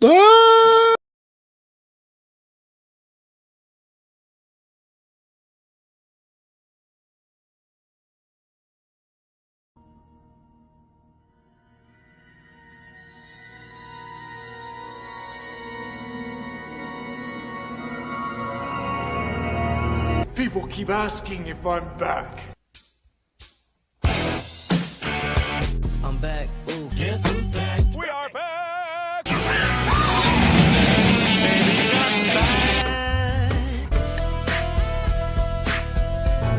Ah! People keep asking if I'm back. I'm back. Ooh, guess who's back? We are back! Baby, I'm back.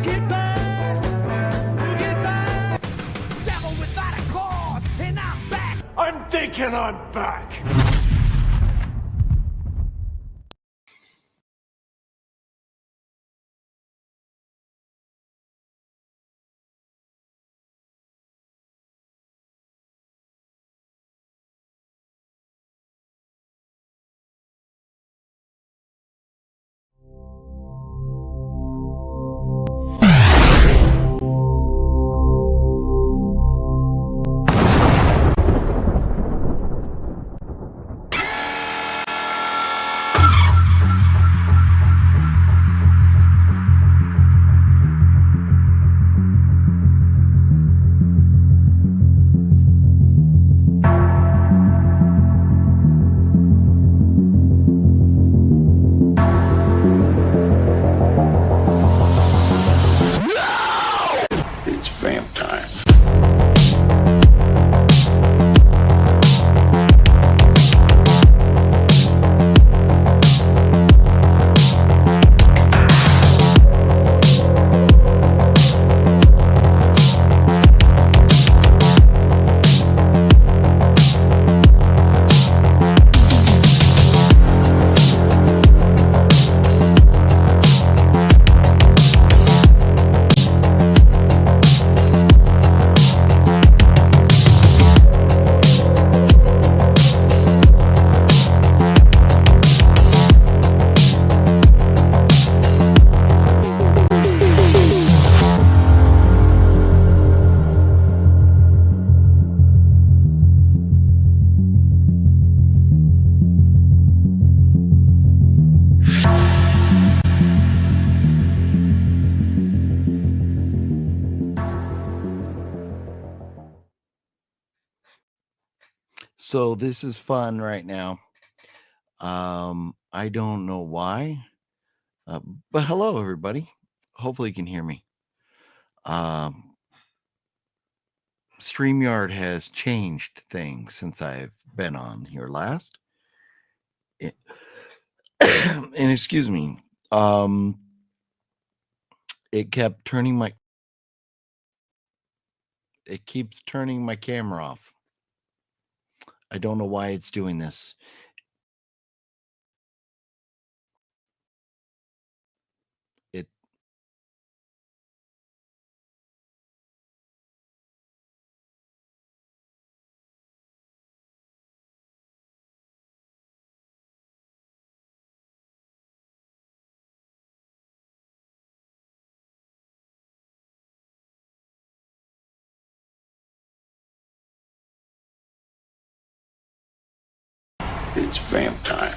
Get back. Get back. Devil without a cause, and I'm back. I'm thinking I'm back. It's vamp time. So this is fun right now. I don't know why, but hello everybody. Hopefully you can hear me. StreamYard has changed things since I've been on here last. And excuse me, it keeps turning my camera off. I don't know why it's doing this. It's vamp time.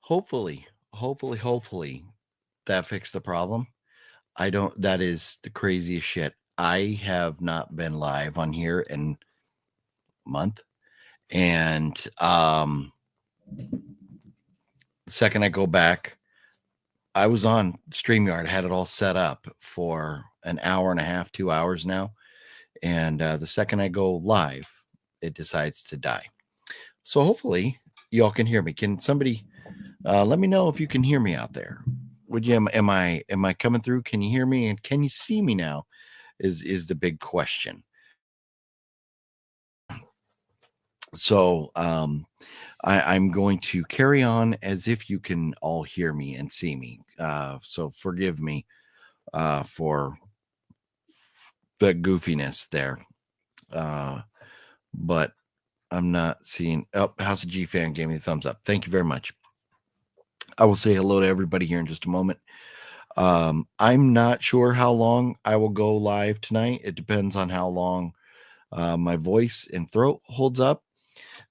hopefully, hopefully that fixed the problem. I don't, that is the craziest shit. I have not been live on here in a month. And the second I go back, I was on StreamYard, had it all set up for an hour and a half, 2 hours now. And the second I go live, it decides to die. So hopefully y'all can hear me. Can somebody let me know if you can hear me out there? Would you? Am I coming through? Can you hear me? And can you see me now? Is the big question. So I'm going to carry on as if you can all hear me and see me. So forgive me for the goofiness there. But I'm not seeing. Oh, House of G fan gave me a thumbs up. Thank you very much. I will say hello to everybody here in just a moment. I'm not sure how long I will go live tonight. It depends on how long my voice and throat holds up.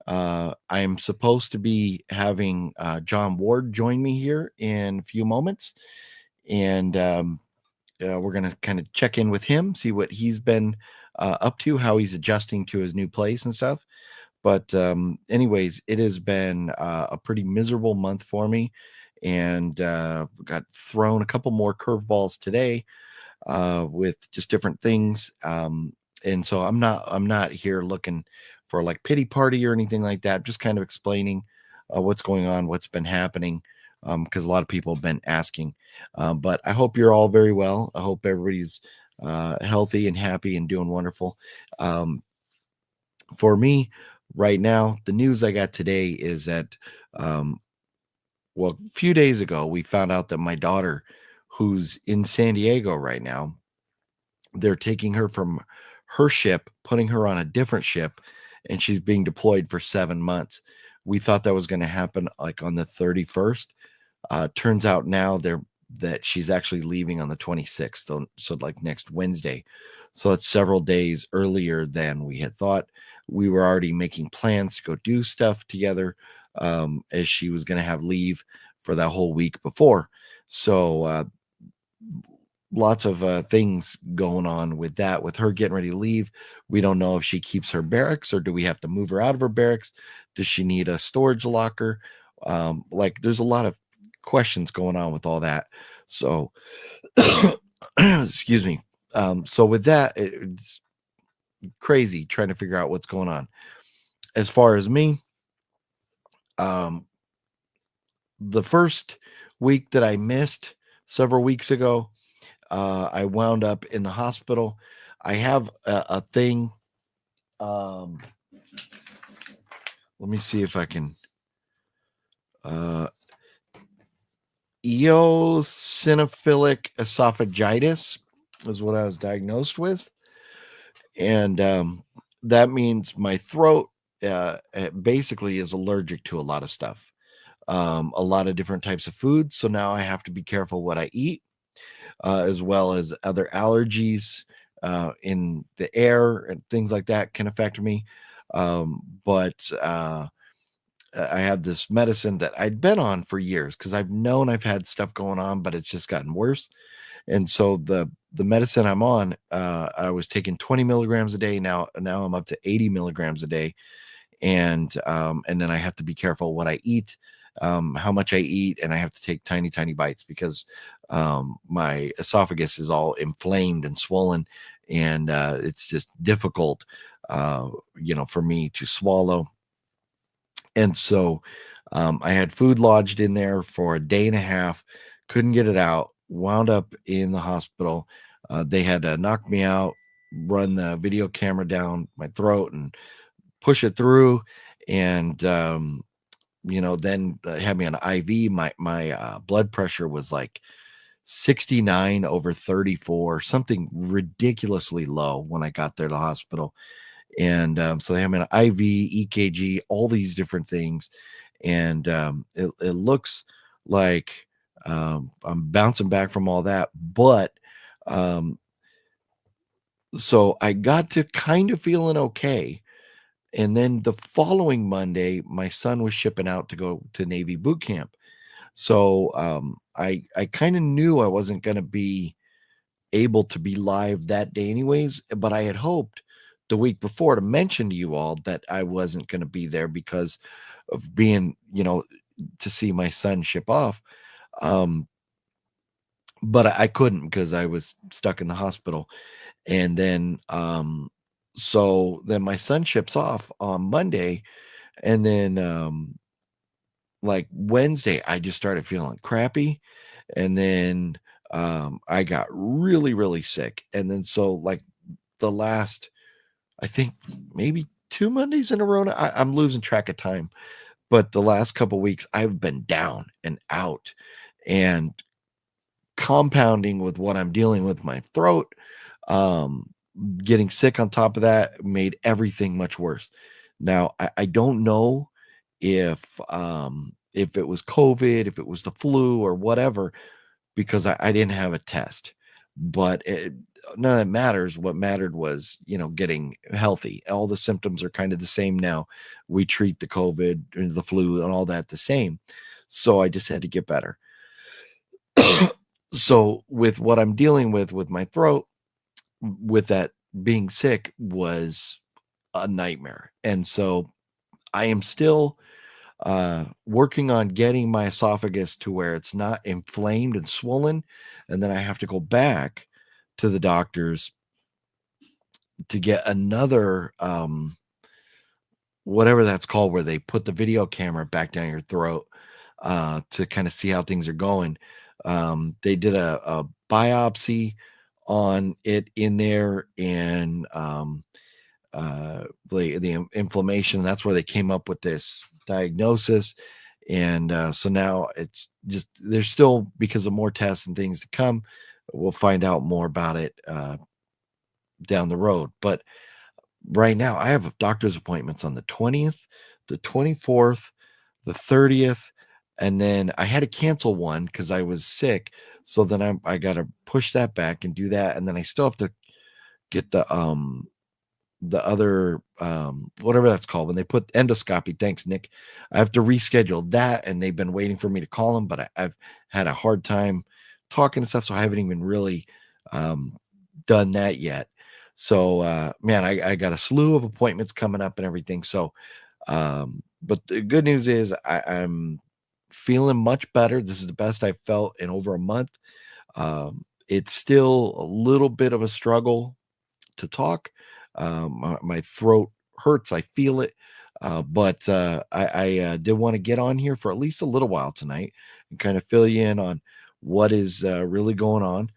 I am supposed to be having John Ward join me here in a few moments. And we're going to kind of check in with him, see what he's been up to, how he's adjusting to his new place and stuff. But anyways, it has been a pretty miserable month for me, and got thrown a couple more curveballs today with just different things. And so I'm not here looking for like pity party or anything like that. Just kind of explaining what's going on, what's been happening, because a lot of people have been asking. But I hope you're all very well. I hope everybody's healthy and happy and doing wonderful. For me, right now, the news I got today is that, well, a few days ago, we found out that my daughter, who's in San Diego right now, they're taking her from her ship, putting her on a different ship, and she's being deployed for 7 months. We thought that was going to happen like on the 31st. Turns out now that she's actually leaving on the 26th, so like next Wednesday. So it's several days earlier than we had thought. We were already making plans to go do stuff together, as she was going to have leave for that whole week before. So lots of things going on with that, with her getting ready to leave. We don't know if she keeps her barracks or do we have to move her out of her barracks. Does she need a storage locker? Like there's a lot of questions going on with all that. So excuse me. So with that, it's crazy trying to figure out what's going on. As far as me, the first week that I missed several weeks ago, I wound up in the hospital. I have a thing. Let me see if I can. Eosinophilic esophagitis is what I was diagnosed with. And that means my throat basically is allergic to a lot of stuff, a lot of different types of food. So now I have to be careful what I eat, as well as other allergies in the air and things like that can affect me. But I had this medicine that I'd been on for years because I've known I've had stuff going on, but it's just gotten worse. And so the medicine I'm on, I was taking 20 milligrams a day. Now I'm up to 80 milligrams a day. And then I have to be careful what I eat, how much I eat, and I have to take tiny bites because my esophagus is all inflamed and swollen, and it's just difficult, for me to swallow. And so I had food lodged in there for a day and a half, couldn't get it out, wound up in the hospital. They had to knock me out, run the video camera down my throat and push it through. And, then had me on IV. My blood pressure was like 69/34, something ridiculously low when I got there to the hospital. And so they have me on IV, EKG, all these different things. And it looks like I'm bouncing back from all that. But so I got to kind of feeling okay. And then the following Monday, my son was shipping out to go to Navy boot camp. So I kind of knew I wasn't going to be able to be live that day anyways, but I had hoped the week before to mention to you all that I wasn't going to be there because of being, to see my son ship off. But I couldn't because I was stuck in the hospital. And then so then my son ships off on Monday, and then like Wednesday I just started feeling crappy, and then I got really really sick. And then so like the last, I think maybe 2 Mondays in a row now, I'm losing track of time, but the last couple weeks I've been down and out, and compounding with what I'm dealing with my throat, um, getting sick on top of that made everything much worse. Now I don't know if it was COVID, if it was the flu or whatever, because I didn't have a test. But none of that matters. What mattered was, getting healthy. All the symptoms are kind of the same now. We treat the COVID and the flu and all that the same. So I just had to get better. So with what I'm dealing with my throat, with that being sick was a nightmare. And so I am still working on getting my esophagus to where it's not inflamed and swollen. And then I have to go back to the doctors to get another whatever that's called, where they put the video camera back down your throat to kind of see how things are going. They did a biopsy on it in there, and the inflammation. That's where they came up with this diagnosis. And so now it's just, there's still, because of more tests and things to come, we'll find out more about it down the road. But right now I have doctor's appointments on the 20th, the 24th, the 30th, and then I had to cancel one because I was sick. So then I got to push that back and do that. And then I still have to get the other whatever that's called, when they put endoscopy. Thanks, Nick. I have to reschedule that, and they've been waiting for me to call them, but I've had a hard time talking and stuff, so I haven't even really done that yet. So man, I got a slew of appointments coming up and everything. So but the good news is I'm feeling much better. This is the best I've felt in over a month. It's still a little bit of a struggle to talk. My throat hurts. I feel it. But I did want to get on here for at least a little while tonight and kind of fill you in on what is really going on.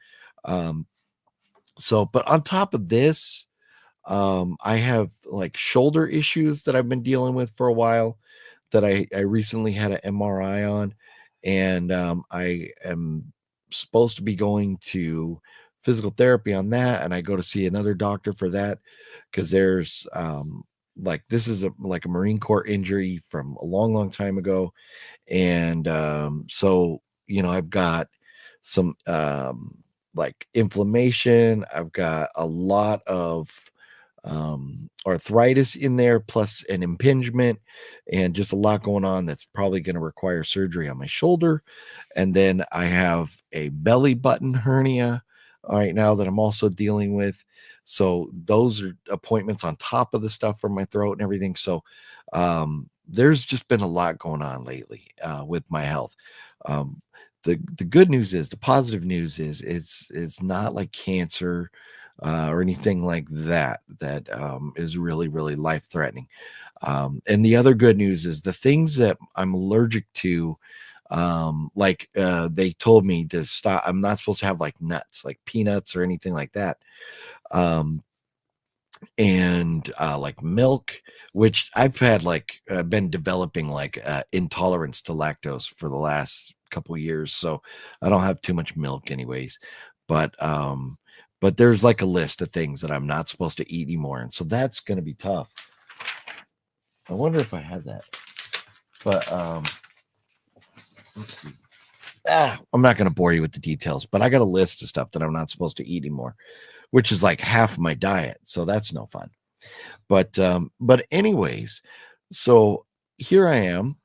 But on top of this, I have like shoulder issues that I've been dealing with for a while, that I recently had an MRI on, and I am supposed to be going to physical therapy on that, and I go to see another doctor for that, because there's like, this is like a Marine Corps injury from a long long time ago. And so I've got some like inflammation. I've got a lot of arthritis in there, plus an impingement, and just a lot going on that's probably going to require surgery on my shoulder. And then I have a belly button hernia right now that I'm also dealing with. So those are appointments on top of the stuff for my throat and everything. So there's just been a lot going on lately with my health. The good news is, the positive news is, it's not like cancer or anything like that is really really life threatening. And the other good news is, the things that I'm allergic to, they told me to stop. I'm not supposed to have like nuts, like peanuts or anything like that. And like milk, which I've had been developing intolerance to lactose for the last couple of years, so I don't have too much milk anyways. But there's like a list of things that I'm not supposed to eat anymore, and so that's going to be tough. I wonder if I have that, but let's see. I'm not going to bore you with the details, but I got a list of stuff that I'm not supposed to eat anymore, which is like half my diet. So that's no fun. But anyways, so here I am.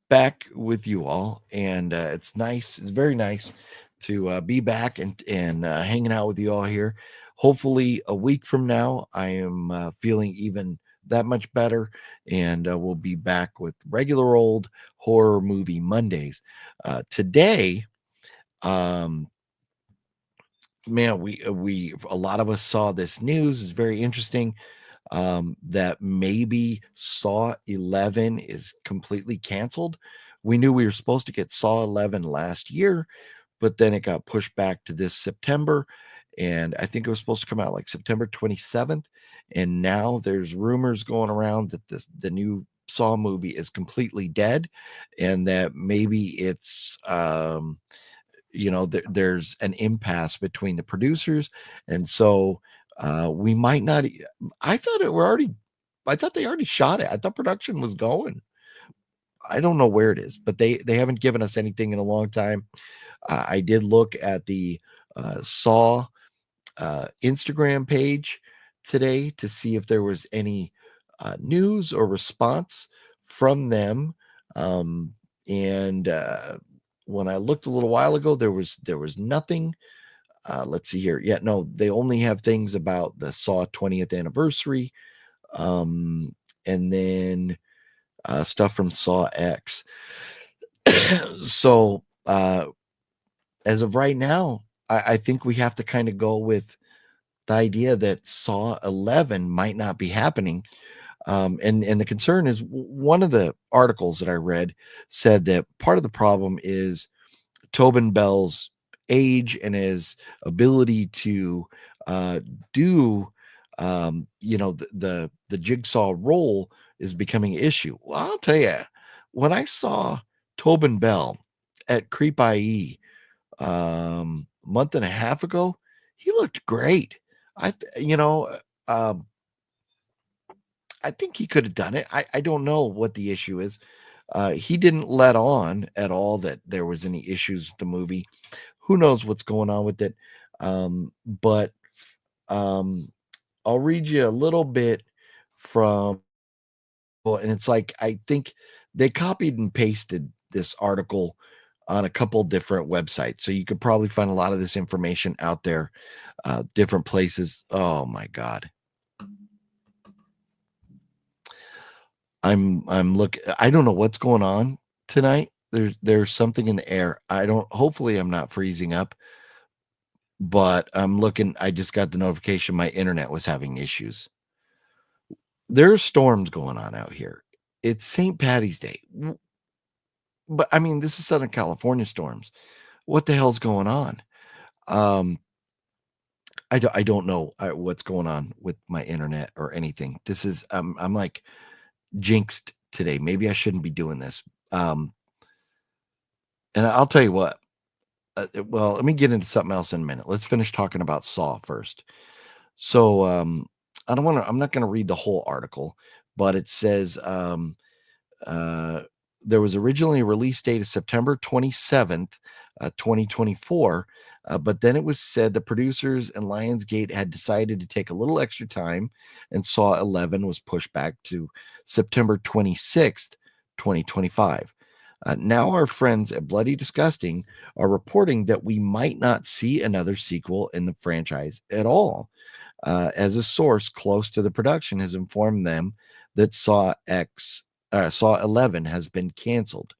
back with you all, and it's nice. It's very nice to be back and hanging out with you all here. Hopefully, a week from now, I am feeling even that much better, and we'll be back with regular old horror movie Mondays. Today, um, man, we a lot of us saw this news. It's very interesting that maybe Saw 11 is completely canceled. We knew we were supposed to get Saw 11 last year, but then it got pushed back to this September. And I think it was supposed to come out like September 27th. And now there's rumors going around that the new Saw movie is completely dead, and that maybe it's there's an impasse between the producers, and so we might not. I thought it were already. I thought they already shot it. I thought production was going. I don't know where it is, but they haven't given us anything in a long time. I did look at the Saw Instagram page today to see if there was any news or response from them. And when I looked a little while ago, there was nothing. Let's see here. Yeah, no, they only have things about the Saw 20th anniversary, and then stuff from Saw X. So as of right now, I think we have to kind of go with the idea that Saw 11 might not be happening. And the concern is, one of the articles that I read said that part of the problem is Tobin Bell's age and his ability to do the jigsaw role is becoming an issue. Well, I'll tell you, when I saw Tobin Bell at Creep I.E. Month and a half ago, he looked great. Um, I think he could have done it. I don't know what the issue is. He didn't let on at all that there was any issues with the movie. Who knows what's going on with it? But I'll read you a little bit from, and it's like, I think they copied and pasted this article on a couple different websites. So you could probably find a lot of this information out there, different places. Oh my God. I'm looking. I don't know what's going on tonight. There's something in the air. Hopefully I'm not freezing up, but I'm looking. I just got the notification my internet was having issues. There are storms going on out here. It's St. Patty's Day. But I mean, this is Southern California storms. What the hell's going on? I don't know what's going on with my internet or anything. This is I'm like jinxed today. Maybe I shouldn't be doing this. And I'll tell you what. Well, let me get into something else in a minute. Let's finish talking about Saw first. So I'm not going to read the whole article, but it says there was originally a release date of September 27th, 2024. But then it was said the producers and Lionsgate had decided to take a little extra time, and Saw 11 was pushed back to September 26th, 2025. Now our friends at Bloody Disgusting are reporting that we might not see another sequel in the franchise at all, as a source close to the production has informed them that Saw 11 has been canceled.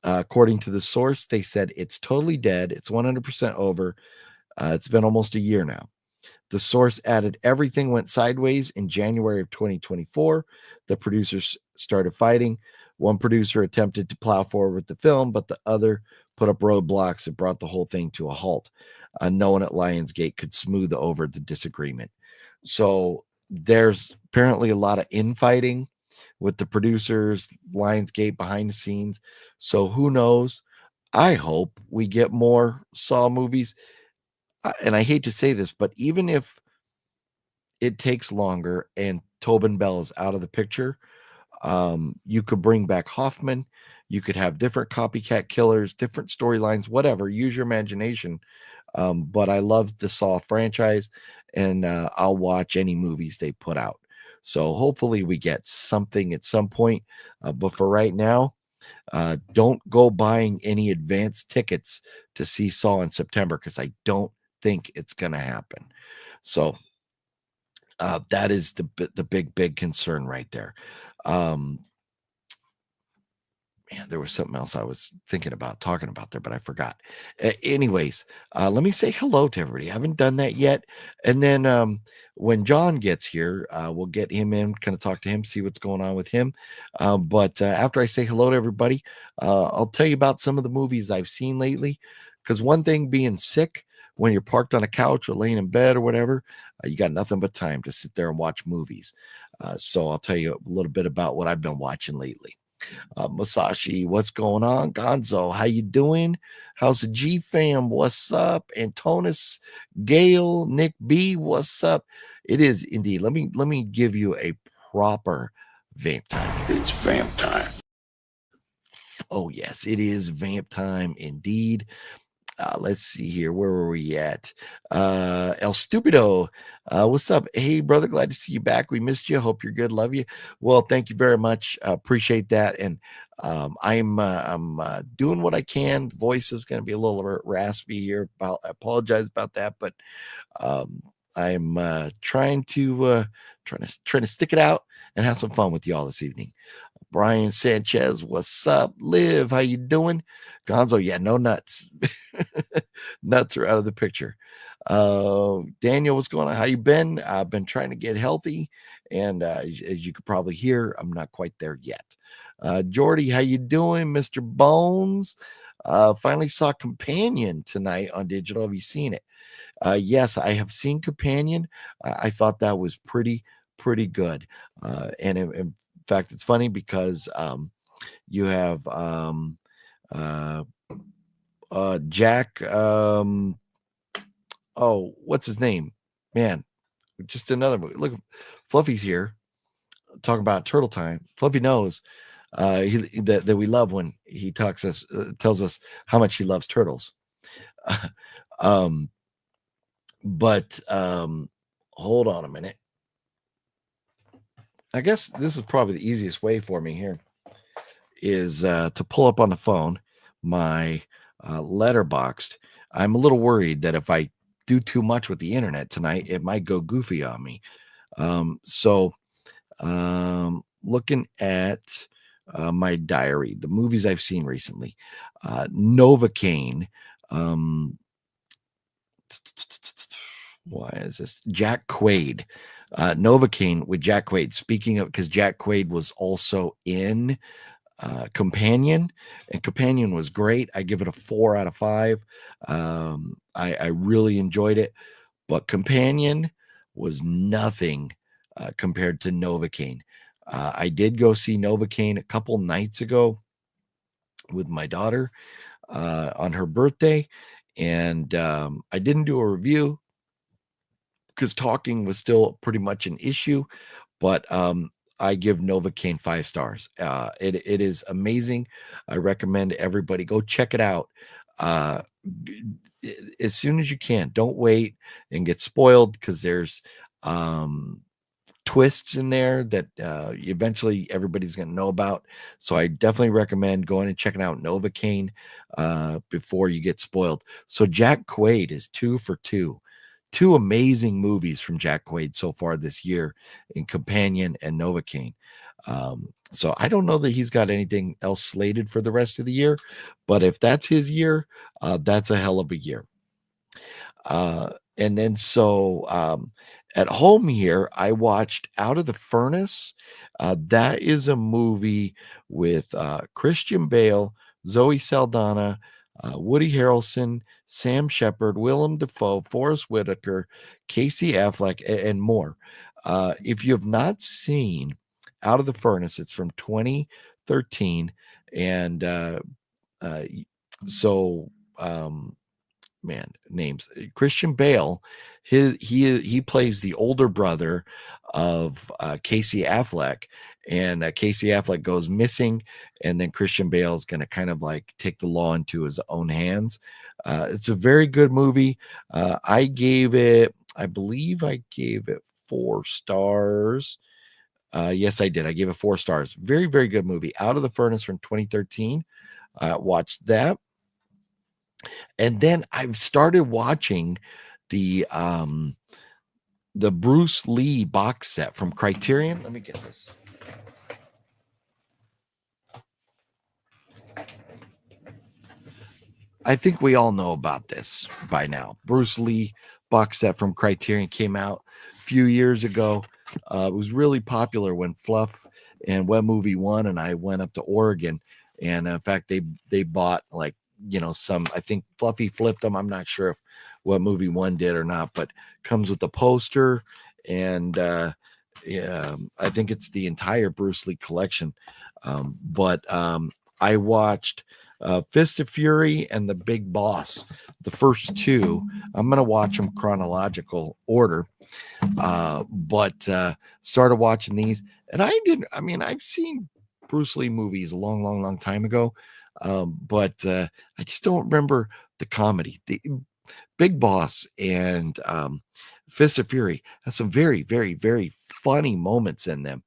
According to the source, they said it's totally dead. It's 100% over. It's been almost a year now. The source added everything went sideways in January of 2024. The producers started fighting. One producer attempted to plow forward with the film, but the other put up roadblocks and brought the whole thing to a halt. No one at Lionsgate could smooth over the disagreement. So there's apparently a lot of infighting with the producers, Lionsgate behind the scenes. So who knows? I hope we get more Saw movies. And I hate to say this, but even if it takes longer and Tobin Bell is out of the picture, you could bring back Hoffman. You could have different copycat killers, different storylines, whatever. Use your imagination. But I love the Saw franchise, and I'll watch any movies they put out. So hopefully we get something at some point. But for right now, Don't go buying any advanced tickets to see Saw in September because I don't think it's going to happen. So that is the big concern right there. Man, there was something else I was thinking about talking about there, but I forgot. Anyways, let me say hello to everybody. I haven't done that yet. And then when John gets here, we'll get him in, kind of talk to him, see what's going on with him. But after I say hello to everybody, I'll tell you about some of the movies I've seen lately. Because one thing being sick, when you're parked on a couch or laying in bed or whatever, you got nothing but time to sit there and watch movies. So I'll tell you a little bit about what I've been watching lately. Masashi, what's going on? Gonzo, how you doing? How's the G fam? What's up? Antonis, Gale, Nick B, what's up? It is indeed. Let me give you a proper vamp time. It's vamp time. Oh yes, it is vamp time indeed. Let's see here. Where were we at? El Stupido. What's up? Hey, brother. Glad to see you back. We missed you. Hope you're good. Love you. Well, thank you very much. Appreciate that. And I'm doing what I can. Voice is going to be a little raspy here. I apologize about that, but I'm trying to stick it out and have some fun with y'all this evening. Brian Sanchez, what's up? Liv, how you doing? Gonzo, yeah, no nuts. Nuts are out of the picture. Daniel, what's going on? How you been? I've been trying to get healthy, and as you could probably hear, I'm not quite there yet. Jordy, how you doing? Mr. Bones, finally saw Companion tonight on digital. Have you seen it? Yes, I have seen Companion. I thought that was pretty good. And in fact, it's funny because you have Jack. Oh, what's his name? Man, just another movie. Look, Fluffy's here talking about Turtle Time. Fluffy knows that we love when he tells us how much he loves turtles. But hold on a minute. I guess this is probably the easiest way for me here is to pull up on the phone my Letterboxd. I'm a little worried that if I do too much with the internet tonight, it might go goofy on me. So looking at my diary, the movies I've seen recently, Novocaine. Why is this? Jack Quaid. Novocaine with Jack Quaid. Speaking of, because Jack Quaid was also in Companion, and Companion was great. I give it a 4 out of 5. I really enjoyed it, but Companion was nothing compared to Novocaine. I did go see Novocaine a couple nights ago with my daughter on her birthday, and I didn't do a review because talking was still pretty much an issue, but I give Novocaine 5 stars. It is amazing. I recommend everybody go check it out as soon as you can. Don't wait and get spoiled because there's twists in there that eventually everybody's going to know about. So I definitely recommend going and checking out Novocaine before you get spoiled. So Jack Quaid is 2 for 2. 2 amazing movies from Jack Quaid so far this year in Companion and Novocaine. So I don't know that he's got anything else slated for the rest of the year, but if that's his year, that's a hell of a year. And then at home here, I watched Out of the Furnace. That is a movie with Christian Bale, Zoe Saldana, Woody Harrelson, Sam Shepard, Willem Dafoe, Forrest Whitaker, Casey Affleck, and more. If you have not seen Out of the Furnace, it's from 2013, and man, names Christian Bale. He plays the older brother of Casey Affleck, and Casey Affleck goes missing, and then Christian Bale is going to kind of like take the law into his own hands. It's a very good movie. I believe I gave it 4 stars. Yes, I did. I gave it 4 stars. Very, very good movie. Out of the Furnace from 2013. Watched that. And then I've started watching the Bruce Lee box set from Criterion. Let me get this. I think we all know about this by now. Bruce Lee box set from Criterion came out a few years ago. It was really popular when Fluff and Web Movie One and I went up to Oregon, and in fact, they bought like some. I think Fluffy flipped them. I'm not sure if Web Movie One did or not, but comes with the poster, and yeah, I think it's the entire Bruce Lee collection. But I watched Fist of Fury and The Big Boss, the first 2. I'm going to watch them chronological order, but started watching these. And I've seen Bruce Lee movies a long, long, long time ago, but I just don't remember the comedy. The Big Boss and Fist of Fury has some very, very, very funny moments in them.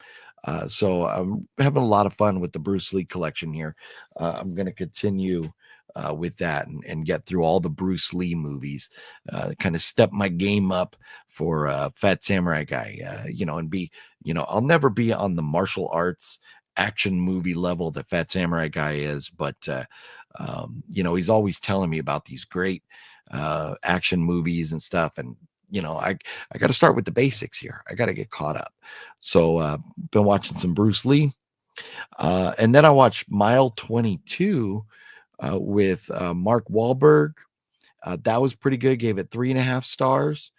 So I'm having a lot of fun with the Bruce Lee collection here. I'm going to continue with that and get through all the Bruce Lee movies, kind of step my game up for Phat Samurai Guy, and be, I'll never be on the martial arts action movie level that Phat Samurai Guy is, but, he's always telling me about these great action movies and stuff. And, I got to start with the basics here. I got to get caught up. So been watching some Bruce Lee. And then I watched Mile 22 with Mark Wahlberg. That was pretty good. Gave it 3.5 stars.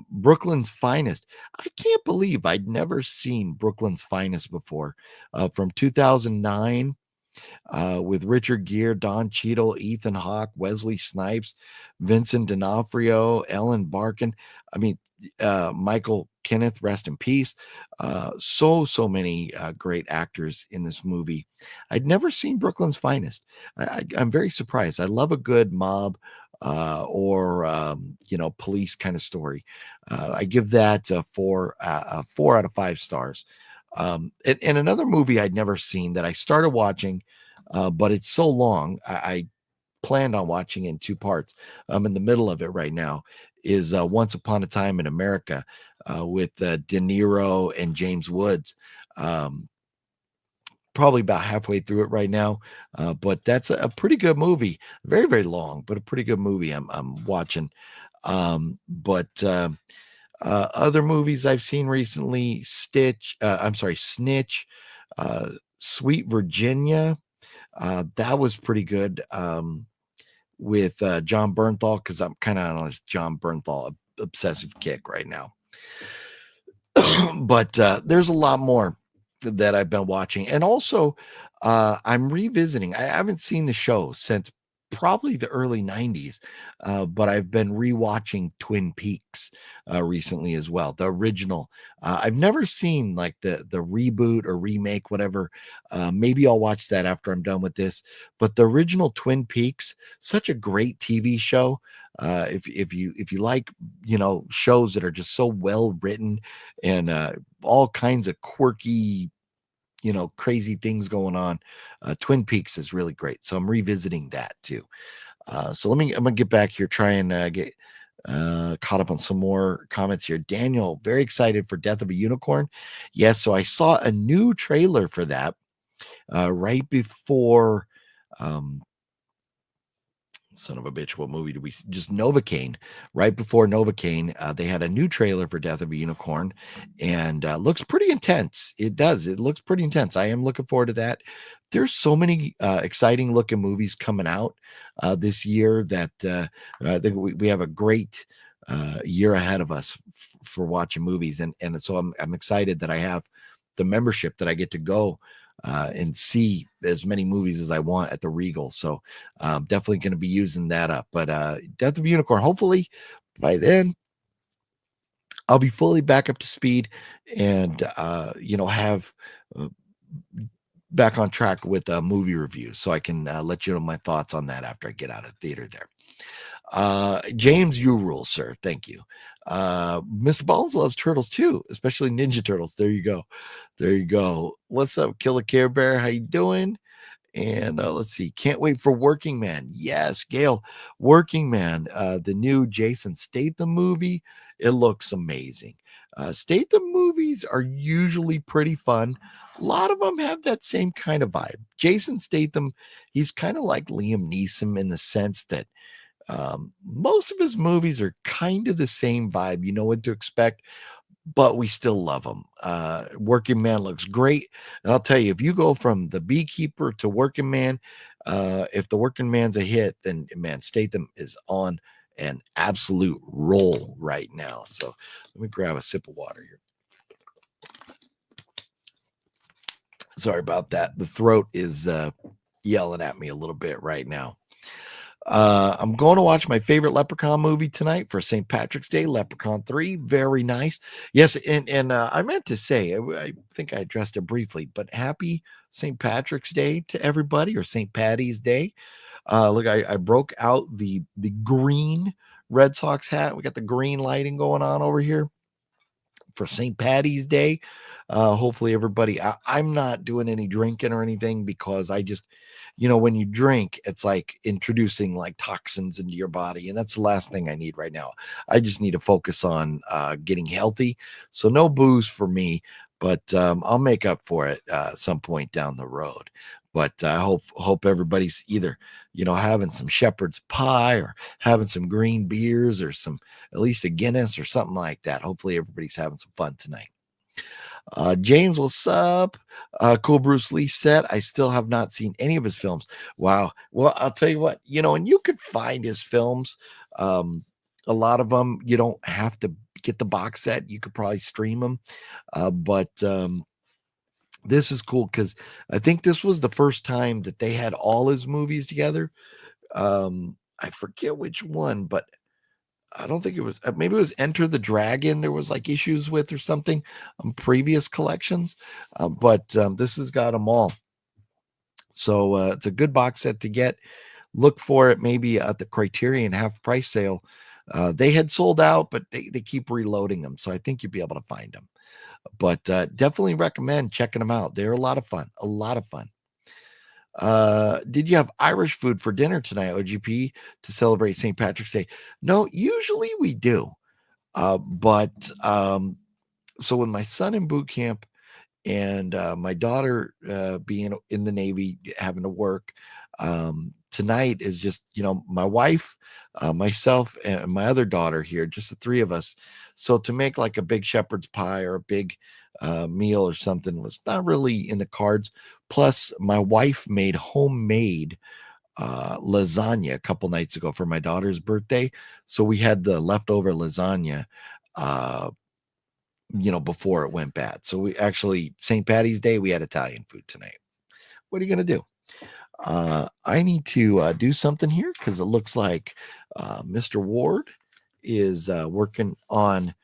Brooklyn's Finest. I can't believe I'd never seen Brooklyn's Finest before. From 2009. With Richard Gere, Don Cheadle, Ethan Hawke, Wesley Snipes, Vincent D'Onofrio, Ellen Barkin. Michael Kenneth, rest in peace. So many great actors in this movie. I'd never seen Brooklyn's Finest. I'm very surprised. I love a good mob or police kind of story. I give that 4 out of 5 stars. And another movie I'd never seen that I started watching, but it's so long, I planned on watching it in 2 parts. I'm in the middle of it right now, is Once Upon a Time in America with De Niro and James Woods. Probably about halfway through it right now, but that's a pretty good movie. Very, very long, but a pretty good movie I'm watching. Other movies I've seen recently, Snitch, Sweet Virginia. That was pretty good with John Bernthal, because I'm kind of on this John Bernthal obsessive kick right now. But there's a lot more that I've been watching. And also, I'm revisiting. I haven't seen the show since probably the early 90s, but I've been rewatching Twin Peaks recently as well, the original. I've never seen like the reboot or remake, whatever. Maybe I'll watch that after I'm done with this, but the original Twin Peaks, such a great TV show. If you like shows that are just so well written and all kinds of quirky crazy things going on, Twin Peaks is really great. So I'm revisiting that too. So I'm gonna get back here, try and get caught up on some more comments here. Daniel, very excited for Death of a Unicorn. Yes, so I saw a new trailer for that right before son of a bitch, what movie did we just Novocaine? Right before Novocaine, they had a new trailer for Death of a Unicorn, and looks pretty intense. It looks pretty intense. I am looking forward to that. There's so many exciting looking movies coming out this year that I think we have a great year ahead of us for watching movies, and so I'm excited that I have the membership that I get to go and see as many movies as I want at the Regal. So I'm definitely going to be using that up. But Death of a Unicorn, hopefully by then I'll be fully back up to speed and have back on track with movie reviews, so I can let you know my thoughts on that after I get out of the theater there. James, you rule, sir. Thank you. Mr. Balls loves turtles too, especially Ninja Turtles. There you go. There you go. What's up, Killer Care Bear? How you doing? And let's see. Can't wait for Working Man. Yes, Gale. Working Man, the new Jason Statham movie. It looks amazing. Statham movies are usually pretty fun. A lot of them have that same kind of vibe. Jason Statham, he's kind of like Liam Neeson in the sense that most of his movies are kind of the same vibe. You know what to expect, but we still love him. Working Man looks great. And I'll tell you, if you go from The Beekeeper to Working Man, if the Working Man's a hit, then man, Statham is on an absolute roll right now. So let me grab a sip of water here. Sorry about that. The throat is yelling at me a little bit right now. I'm going to watch my favorite Leprechaun movie tonight for St. Patrick's Day, Leprechaun 3. Very nice. Yes, and I meant to say, I think I addressed it briefly, but happy St. Patrick's Day to everybody, or St. Patty's Day. Look, I broke out the green Red Sox hat. We got the green lighting going on over here for St. Patty's Day. Hopefully everybody, I'm not doing any drinking or anything because I just, when you drink, it's like introducing like toxins into your body. And that's the last thing I need right now. I just need to focus on getting healthy. So no booze for me, but I'll make up for it some point down the road. But I hope everybody's either, having some shepherd's pie or having some green beers or at least a Guinness or something like that. Hopefully everybody's having some fun tonight. James, what's up? Cool Bruce Lee said, I still have not seen any of his films. Wow. Well, I'll tell you what, and you could find his films. A lot of them, you don't have to get the box set. You could probably stream them. But this is cool because I think this was the first time that they had all his movies together. I forget which one, but I don't think it was, maybe it was Enter the Dragon. There was like issues with or something on previous collections, but this has got them all. So it's a good box set to get. Look for it maybe at the Criterion half price sale. They had sold out, but they keep reloading them. So I think you'll be able to find them. But definitely recommend checking them out. They're a lot of fun. A lot of fun. Did you have Irish food for dinner tonight, OGP, to celebrate St. Patrick's Day? No, usually we do. But so with my son in boot camp and my daughter being in the Navy, having to work, tonight is just, my wife, myself, and my other daughter here, just the three of us. So to make like a big shepherd's pie or a big meal or something was not really in the cards. Plus, my wife made homemade lasagna a couple nights ago for my daughter's birthday. So we had the leftover lasagna, before it went bad. So we actually, St. Patty's Day, we had Italian food tonight. What are you going to do? I need to do something here because it looks like Mr. Ward is working on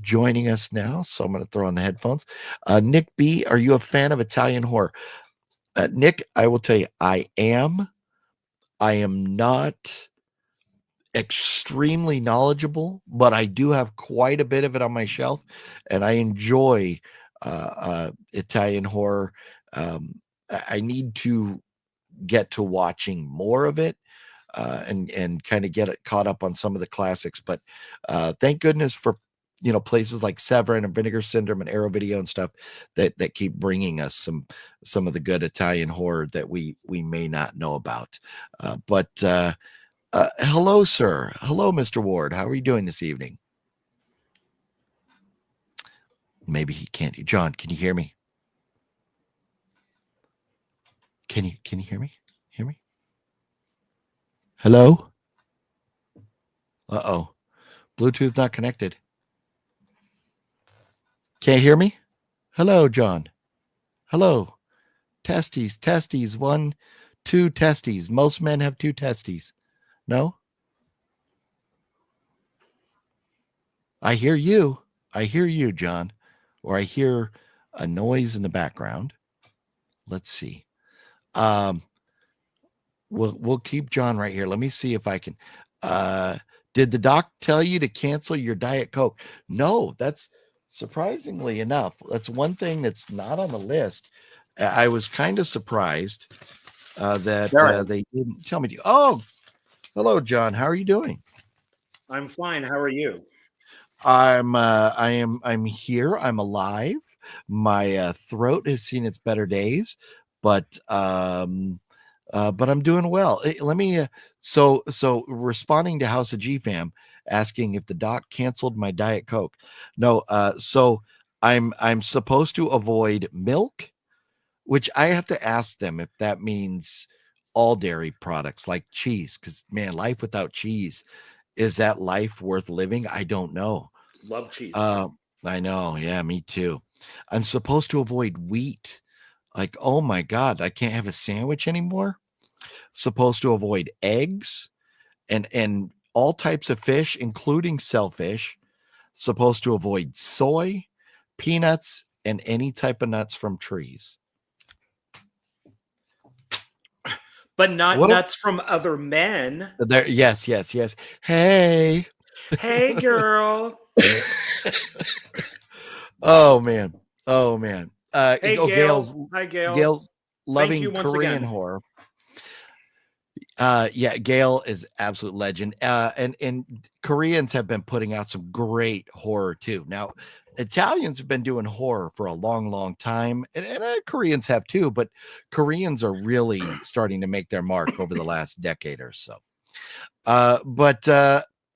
joining us now. So I'm going to throw on the headphones. Nick B, are you a fan of Italian horror? Nick, I will tell you, I am. I am not extremely knowledgeable, but I do have quite a bit of it on my shelf, and I enjoy Italian horror. I need to get to watching more of it and kind of get it caught up on some of the classics. But thank goodness for places like Severin and Vinegar Syndrome and Arrow Video and stuff that keep bringing us some of the good Italian horror that we may not know about. But hello, sir. Hello, Mr. Ward. How are you doing this evening? Maybe he can't. John, can you hear me? Can you hear me? Hear me? Hello? Uh-oh. Bluetooth not connected. Can't hear me? Hello, John. Hello. Testes. 1, 2 testes. Most men have 2 testes. No? I hear you. I hear you, John. Or I hear a noise in the background. Let's see. We'll keep John right here. Let me see if I can. Did the doc tell you to cancel your Diet Coke? No, that's surprisingly enough. That's one thing that's not on the list. I was kind of surprised that Very. they didn't tell me. Oh, hello, John. How are you doing? I'm fine. How are you? I'm here. I'm alive. My throat has seen its better days, but I'm doing well. Let me so responding to House of GFam asking if the doc canceled my Diet Coke. No, so I'm supposed to avoid milk, which I have to ask them if that means all dairy products like cheese, because man, life without cheese, is that life worth living? I don't know. Love cheese. I know. Yeah, me too. I'm supposed to avoid wheat. Like, oh my God, I can't have a sandwich anymore. Supposed to avoid eggs and all types of fish, including shellfish. Supposed to avoid soy, peanuts, and any type of nuts from trees. But not What nuts from other men. there? Yes. Hey. Hey, girl. Oh man. Hey, Gale's Gale. Hi, Gale. Gale's Thank you loving once Korean again. horror. Yeah, Gale is absolute legend. And Koreans have been putting out some great horror too. Now, Italians have been doing horror for a long time, and Koreans have too, but Koreans are really starting to make their mark over the last decade or so. But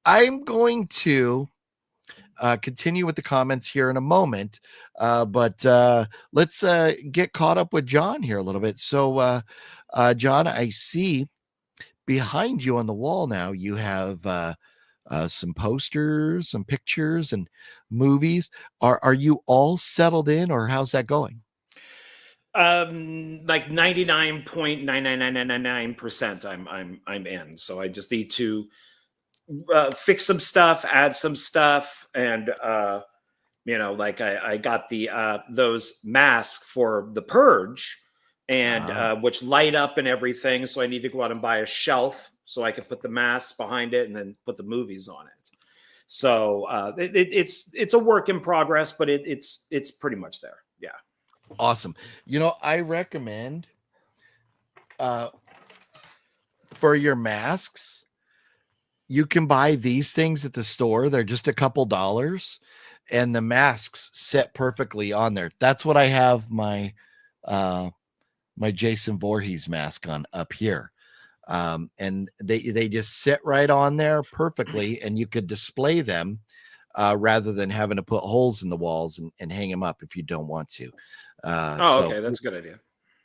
I'm going to continue with the comments here in a moment. But let's get caught up with John here a little bit. So, John, I see behind you on the wall now you have some posters, some pictures, and movies. Are you all settled in, or how's that going? Like 99.99999% I'm in. So I just need to fix some stuff, add some stuff, and like I got the those masks for the purge, and which light up and everything. So I need to go out and buy a shelf so I can put the masks behind it and then put the movies on it. So it's a work in progress, but it's pretty much there. Yeah. Awesome. I recommend for your masks, you can buy these things at the store. They're just a couple dollars, and the masks sit perfectly on there. That's what I have my my Jason Voorhees mask on up here. And they just sit right on there perfectly, and you could display them rather than having to put holes in the walls and hang them up if you don't want to. Okay, that's a good idea.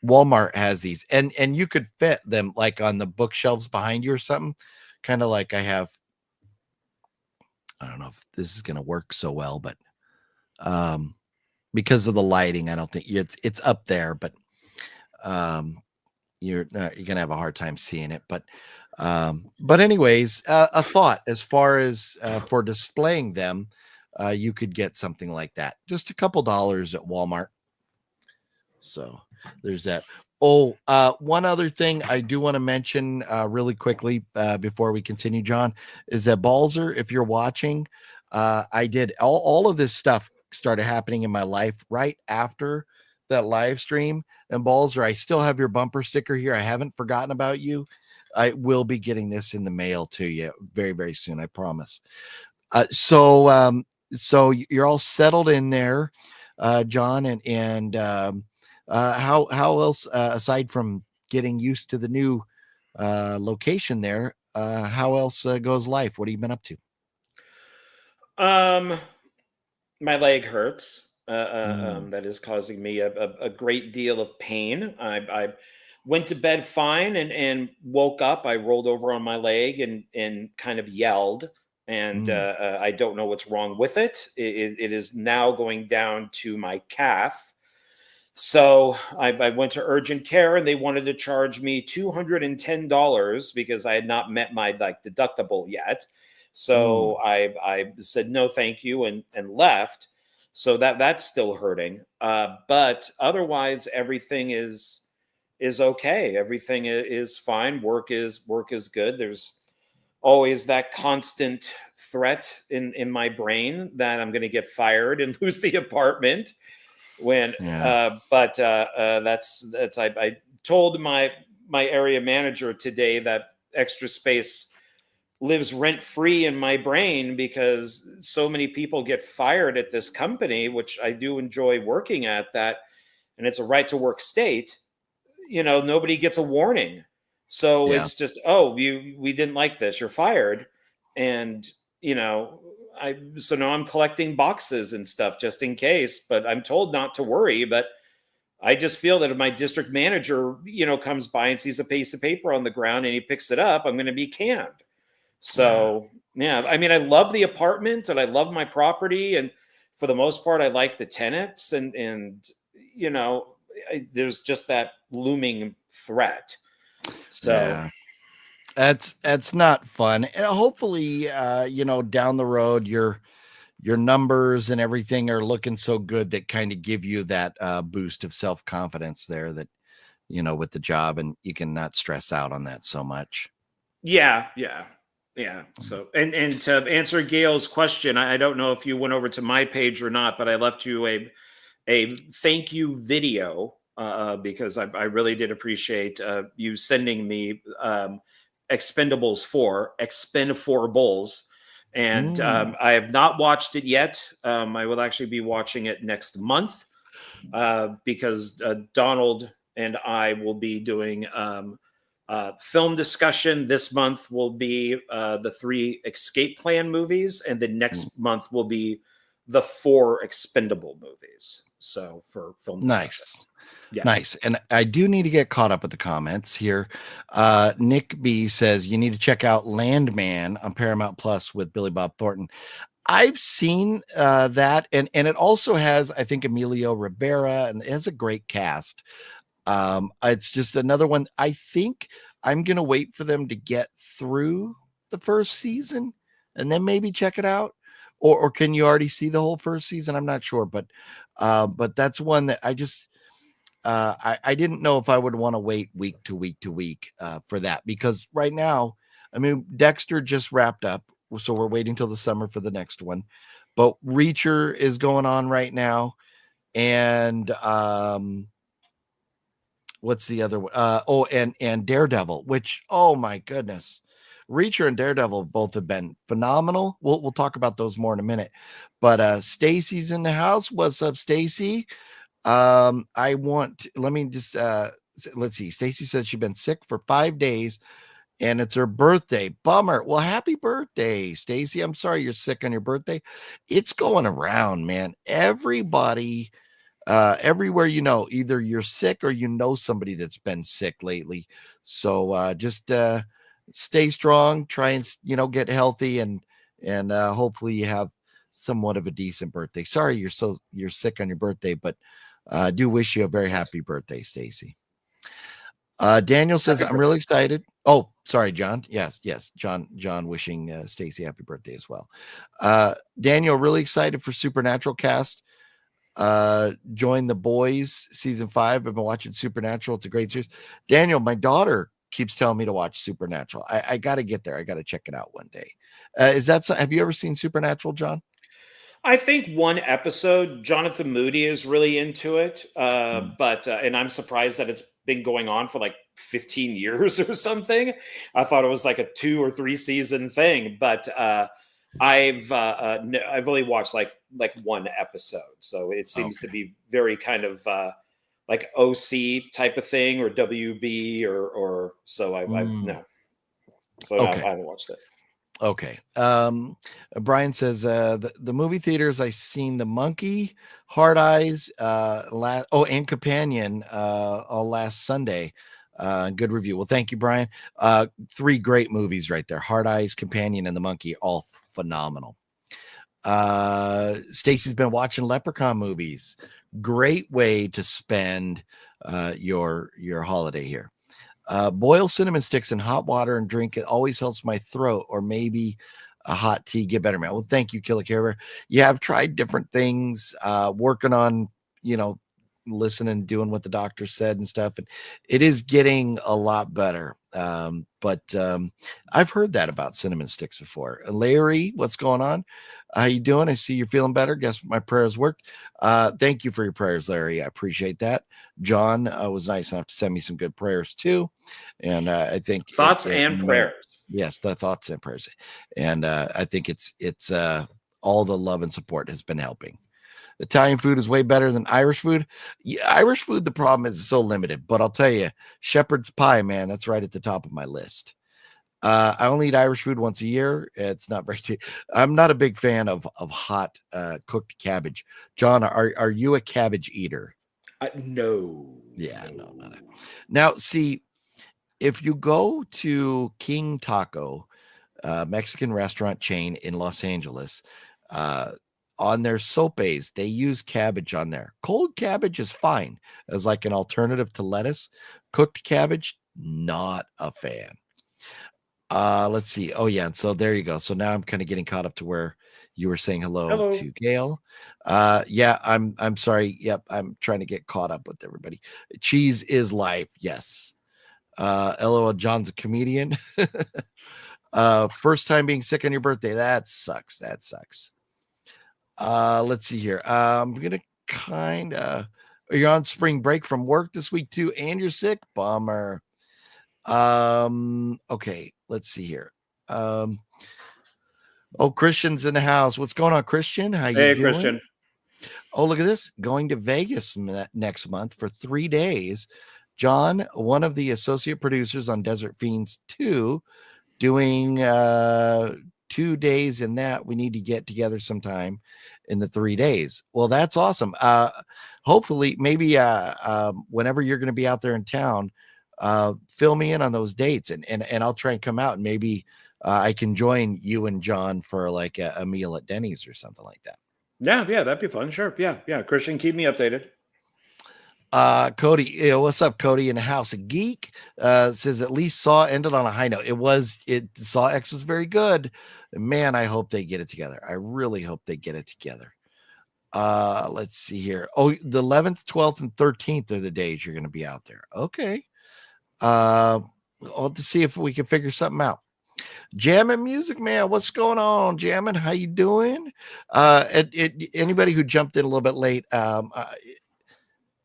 Walmart has these, and you could fit them like on the bookshelves behind you or something, kind of like I have. I don't know if this is going to work so well, but because of the lighting, I don't think it's up there, but you're gonna have a hard time seeing it. But anyways, a thought as far as for displaying them, you could get something like that, just a couple dollars at Walmart. So there's that. Oh, one other thing I do want to mention really quickly before we continue, John, is that Balzer, if you're watching, I did all of this stuff started happening in my life right after that live stream. And Balzer, I still have your bumper sticker here. I haven't forgotten about you. I will be getting this in the mail to you very, very soon. I promise. So you're all settled in there, John, and how else aside from getting used to the new location there, how else goes life? What have you been up to? My leg hurts. That is causing me a great deal of pain. I went to bed fine and woke up. I rolled over on my leg and kind of yelled. And I don't know what's wrong with it. It is now going down to my calf. So I went to urgent care, and they wanted to charge me $210 because I had not met my deductible yet. So I said no, thank you, and left. So that's still hurting. But otherwise, everything is okay. Everything is fine. Work is good. There's always that constant threat in my brain that I'm going to get fired and lose the apartment. When, that's I told my area manager today that Extra Space lives rent free in my brain because so many people get fired at this company, which I do enjoy working at, that, and it's a right to work state. Nobody gets a warning. So it's just, we didn't like this, you're fired. And, so now I'm collecting boxes and stuff just in case, but I'm told not to worry. But I just feel that if my district manager, comes by and sees a piece of paper on the ground and he picks it up, I'm going to be canned. So, I mean, I love the apartment and I love my property. And for the most part, I like the tenants and there's just that looming threat. So that's not fun. And hopefully, down the road, your numbers and everything are looking so good that kind of give you that boost of self-confidence there that, with the job, and you can not stress out on that so much. Yeah. So, and to answer Gale's question, I don't know if you went over to my page or not, but I left you a thank you video because I really did appreciate you sending me Expendables 4, Expendables. And I have not watched it yet. I will actually be watching it next month because Donald and I will be doing film discussion. This month will be the 3 Escape Plan movies, and the next month will be the 4 Expendable movies. So for film discussion. Nice. And I do need to get caught up with the comments here. Nick B says you need to check out Landman on Paramount Plus with Billy Bob Thornton. I've seen that, and it also has, I think, Emilio Rivera, and it has a great cast. It's just another one. I think I'm gonna wait for them to get through the first season and then maybe check it out. Or can you already see the whole first season? I'm not sure, but that's one that I just I didn't know if I would want to wait week to week for that, because right now, I mean, Dexter just wrapped up, so we're waiting till the summer for the next one. But Reacher is going on right now, and what's the other one? And Daredevil, which, oh my goodness, Reacher and Daredevil both have been phenomenal. We'll talk about those more in a minute. But Stacy's in the house. What's up, Stacy? Let me just let's see. Stacy said she's been sick for 5 days and it's her birthday. Bummer. Well, happy birthday, Stacy. I'm sorry you're sick on your birthday. It's going around, man. Everybody, everywhere, either you're sick or somebody that's been sick lately. So just stay strong, try and get healthy, and hopefully you have somewhat of a decent birthday. Sorry you're sick on your birthday, but I do wish you a very happy birthday, Stacy. Daniel says, I'm really excited. Oh, sorry, John. Yes. John wishing Stacy happy birthday as well. Daniel, really excited for Supernatural cast. Join the boys season 5. I've been watching Supernatural. It's a great series. Daniel, my daughter keeps telling me to watch Supernatural. I got to get there. I got to check it out one day. Have you ever seen Supernatural, John? I think one episode. Jonathan Moody is really into it, but and I'm surprised that it's been going on for like 15 years or something. I thought it was like a 2 or 3 season thing, but I've only watched like one episode, so it seems to be very kind of like OC type of thing, or WB, or so. I no, so no, I haven't watched it. Okay. Brian says the movie theaters, I seen The Monkey, Hard Eyes, and Companion all last Sunday. Good review. Well, thank you, Brian. 3 great movies right there. Hard Eyes, Companion, and The Monkey, all phenomenal. Stacy's been watching Leprechaun movies. Great way to spend your holiday here. Boil cinnamon sticks in hot water and drink it. Always helps my throat, or maybe a hot tea. Get better, man. Well, thank you, Killer Carver. You have tried different things, working on, listening, doing what the doctor said and stuff, and it is getting a lot better. But I've heard that about cinnamon sticks before. Larry, what's going on? How you doing? I see you're feeling better. Guess my prayers worked. Thank you for your prayers, Larry. I appreciate that. John was nice enough to send me some good prayers too, and I think Thoughts and prayers. Yes, the thoughts and prayers, and I think it's all the love and support has been helping. Italian food is way better than Irish food. Yeah, Irish food, the problem is so limited, but I'll tell you, shepherd's pie, man, that's right at the top of my list. I only eat Irish food once a year. It's not very. I'm not a big fan of hot cooked cabbage. John, are you a cabbage eater? No. Yeah, no, not a. Now, see, if you go to King Taco, Mexican restaurant chain in Los Angeles, on their sopes, they use cabbage on there. Cold cabbage is fine as like an alternative to lettuce. Cooked cabbage, not a fan. Let's see. Oh yeah, and so there you go. So now I'm kind of getting caught up to where you were saying hello. To Gale. Yeah, I'm sorry. Yep, I'm trying to get caught up with everybody. Cheese is life. Yes. LOL, John's a comedian. First time being sick on your birthday. That sucks. That sucks. Let's see here. I'm gonna kind of. You're on spring break from work this week too, and you're sick. Bummer. Okay, let's see here. Oh, Christian's in the house. What's going on, Christian? How you doing? Christian. Oh, look at this. Going to Vegas next month for 3 days. John, one of the associate producers on Desert Fiends 2, doing 2 days in that. We need to get together sometime in the 3 days. Well, that's awesome. Hopefully, maybe whenever you're going to be out there in town, fill me in on those dates and I'll try and come out, and maybe I can join you and John for like a meal at Denny's or something like that. Yeah, that'd be fun. Sure. Yeah. Christian, keep me updated. Cody, what's up, Cody in the house? A Geek says at least Saw ended on a high note. Saw X was very good. Man, I hope they get it together. I really hope they get it together. Let's see here. Oh, the 11th, 12th, and 13th are the days you're going to be out there. Okay. I'll have to see if we can figure something out. Jammin' Music Man, what's going on? Jammin', how you doing? Anybody who jumped in a little bit late,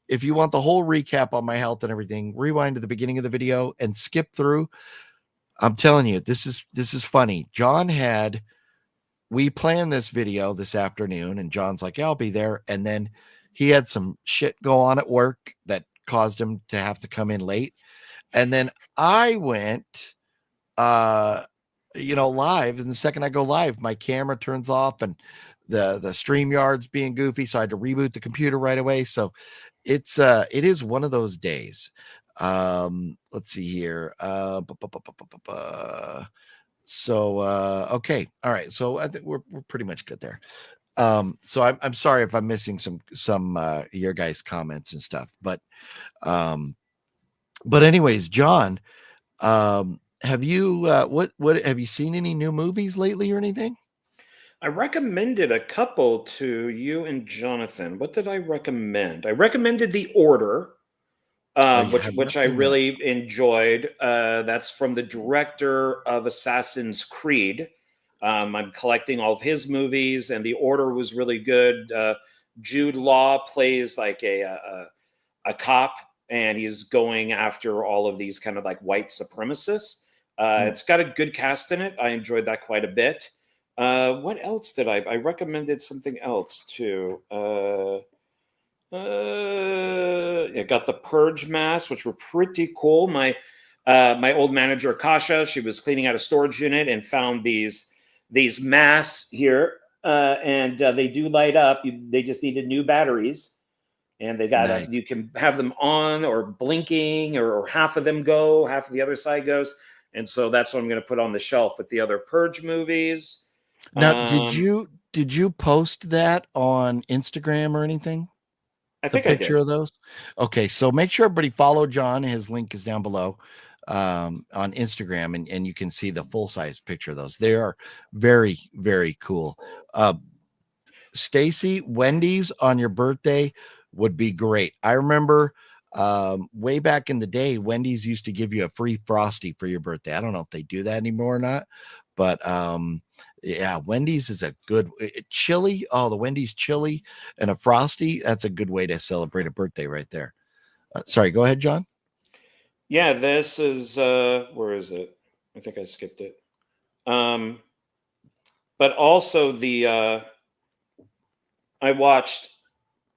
if you want the whole recap on my health and everything, rewind to the beginning of the video and skip through. I'm telling you, this is funny. We planned this video this afternoon, and John's like, yeah, I'll be there. And then he had some shit go on at work that caused him to have to come in late. And then I went, live. And the second I go live, my camera turns off and the StreamYard's being goofy. So I had to reboot the computer right away. So it is one of those days. Let's see here. Okay. All right. So I think we're pretty much good there. So I'm sorry if I'm missing some your guys' comments and stuff, but anyways, John, have you what have you seen any new movies lately or anything? I recommended a couple to you and Jonathan. What did I recommend? I recommended The Order, which I really enjoyed. That's from the director of Assassin's Creed. I'm collecting all of his movies, and The Order was really good. Jude Law plays like a cop, and he's going after all of these kind of like white supremacists. It's got a good cast in it. I enjoyed that quite a bit. What else did I recommended something else too? I got the Purge masks, which were pretty cool. My old manager, Akasha, she was cleaning out a storage unit and found these masks here, and they do light up. They just needed new batteries, and they got Nice. You can have them on or blinking, or half of them go, half of the other side goes, and so that's what I'm going to put on the shelf with the other Purge movies. Now, did you post that on Instagram or anything? I think a picture of those. Okay, so make sure everybody follow John. His link is down below on Instagram, and you can see the full-size picture of those. They are very, very cool. Stacy, Wendy's on your birthday would be great. I remember way back in the day, Wendy's used to give you a free Frosty for your birthday. I don't know if they do that anymore or not, but yeah, Wendy's is a good chili. Oh, the Wendy's chili and a Frosty. That's a good way to celebrate a birthday right there. Sorry, go ahead, John. Yeah, this is where is it? I think I skipped it. But also the I watched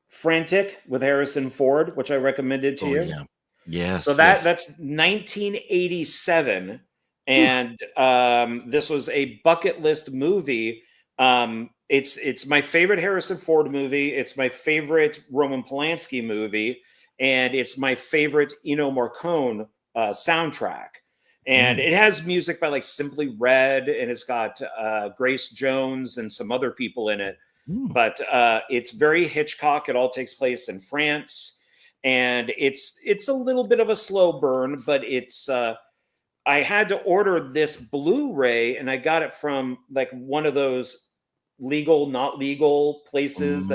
Frantic with Harrison Ford, which I recommended to you. Yeah. Yes. So that's 1987, and this was a bucket list movie. It's my favorite Harrison Ford movie. It's my favorite Roman Polanski movie, and it's my favorite Ennio Morricone soundtrack. And it has music by like Simply Red, and it's got Grace Jones and some other people in it. But it's very Hitchcock. It all takes place in France, and it's a little bit of a slow burn, but it's I had to order this Blu-ray, and I got it from like one of those legal, not legal places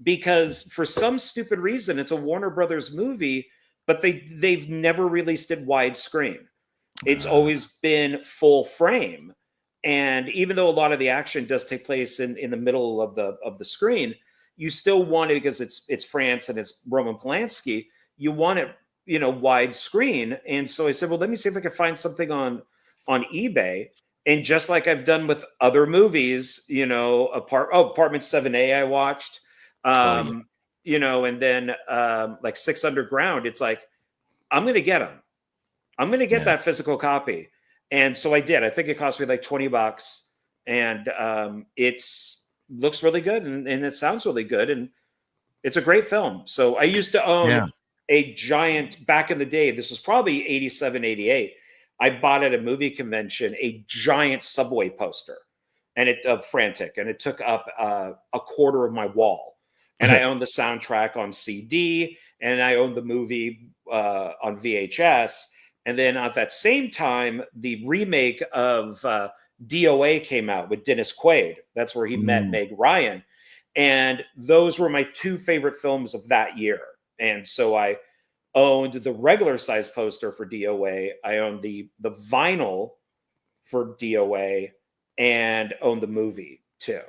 because for some stupid reason, it's a Warner Brothers movie, but they've never released it widescreen. It's always been full frame. And even though a lot of the action does take place in the middle of the screen, you still want it because it's France and it's Roman Polanski. You want it, widescreen. And so I said, well, let me see if I can find something on eBay. And just like I've done with other movies, Apartment 7A I watched, and then like 6 Underground. It's like, I'm going to get them. I'm going to get that physical copy. And so I did. I think it cost me like $20, and looks really good, and it sounds really good, and it's a great film. So I used to own a giant, back in the day, this was probably 87, 88. I bought at a movie convention a giant Subway poster, and of Frantic, and it took up a quarter of my wall. And I owned the soundtrack on CD, and I owned the movie on VHS. And then at that same time, the remake of DOA came out with Dennis Quaid. That's where he met Meg Ryan. And those were my 2 favorite films of that year. And so I owned the regular size poster for DOA. I owned the vinyl for DOA, and owned the movie too.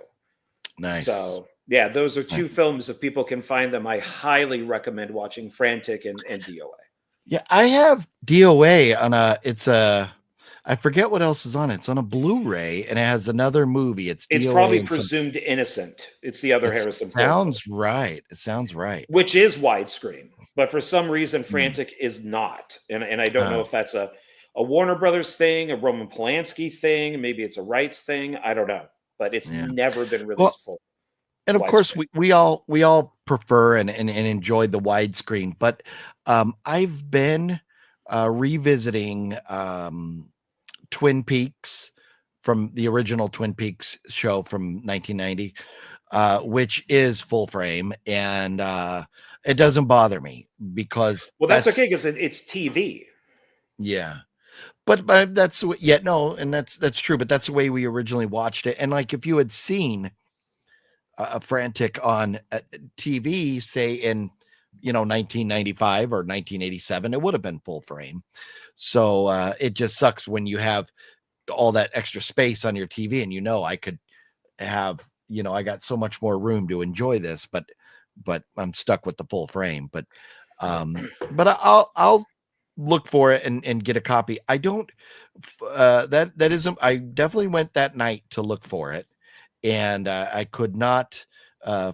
Nice. So yeah, those are 2 films. If people can find them, I highly recommend watching Frantic and DOA. Yeah, I have DOA on I forget what else is on it. It's on a Blu-ray, and it has another movie. It's DOA probably Presumed Innocent. It's the other Harrison Ford. Sounds right. It sounds right. Which is widescreen, but for some reason, Frantic is not. And I don't know if that's a Warner Brothers thing, a Roman Polanski thing, maybe it's a rights thing. I don't know, but it's never been released full. And of course, we all prefer and enjoyed the widescreen, but I've been revisiting Twin Peaks from the original Twin Peaks show from 1990, which is full frame, and it doesn't bother me because that's okay because it's TV. Yeah. But that's and that's true. But that's the way we originally watched it. And like if you had seen a Frantic on TV, say in 1995 or 1987, it would have been full frame. So it just sucks when you have all that extra space on your TV, and I could have I got so much more room to enjoy this, but I'm stuck with the full frame. But I'll look for it and get a copy. I don't that isn't. I definitely went that night to look for it, and I could not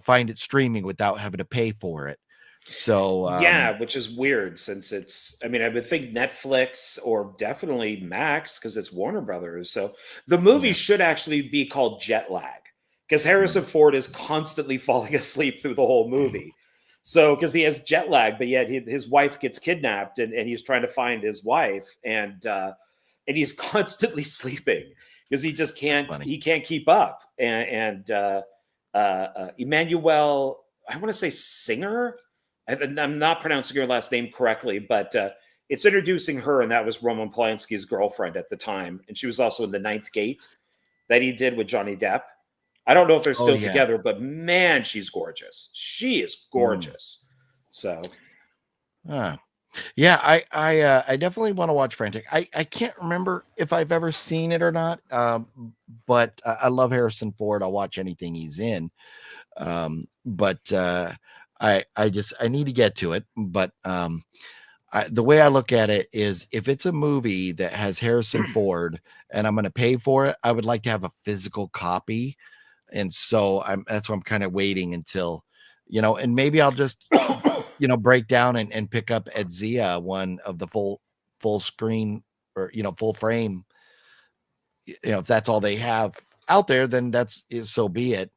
find it streaming without having to pay for it. So which is weird since I would think Netflix or definitely Max because it's Warner Brothers. So the movie should actually be called Jet Lag because Harrison Ford is constantly falling asleep through the whole movie. So because he has jet lag, but yet his wife gets kidnapped and he's trying to find his wife and he's constantly sleeping because he just can't keep up. And Emmanuel, I want to say Singer. I'm not pronouncing her last name correctly, but it's introducing her, and that was Roman Polanski's girlfriend at the time, and she was also in The Ninth Gate that he did with Johnny Depp. I don't know if they're Oh, still yeah. together, but man, she's gorgeous. She is gorgeous. So yeah, I definitely want to watch Frantic. I can't remember if I've ever seen it or not. But I love Harrison Ford. I'll watch anything he's in. But I need to get to it. But the way I look at it is, if it's a movie that has Harrison Ford and I'm going to pay for it, I would like to have a physical copy. And so that's why I'm kind of waiting until, and maybe I'll just, break down and pick up at Zia one of the full screen or, full frame. If that's all they have out there, then so be it.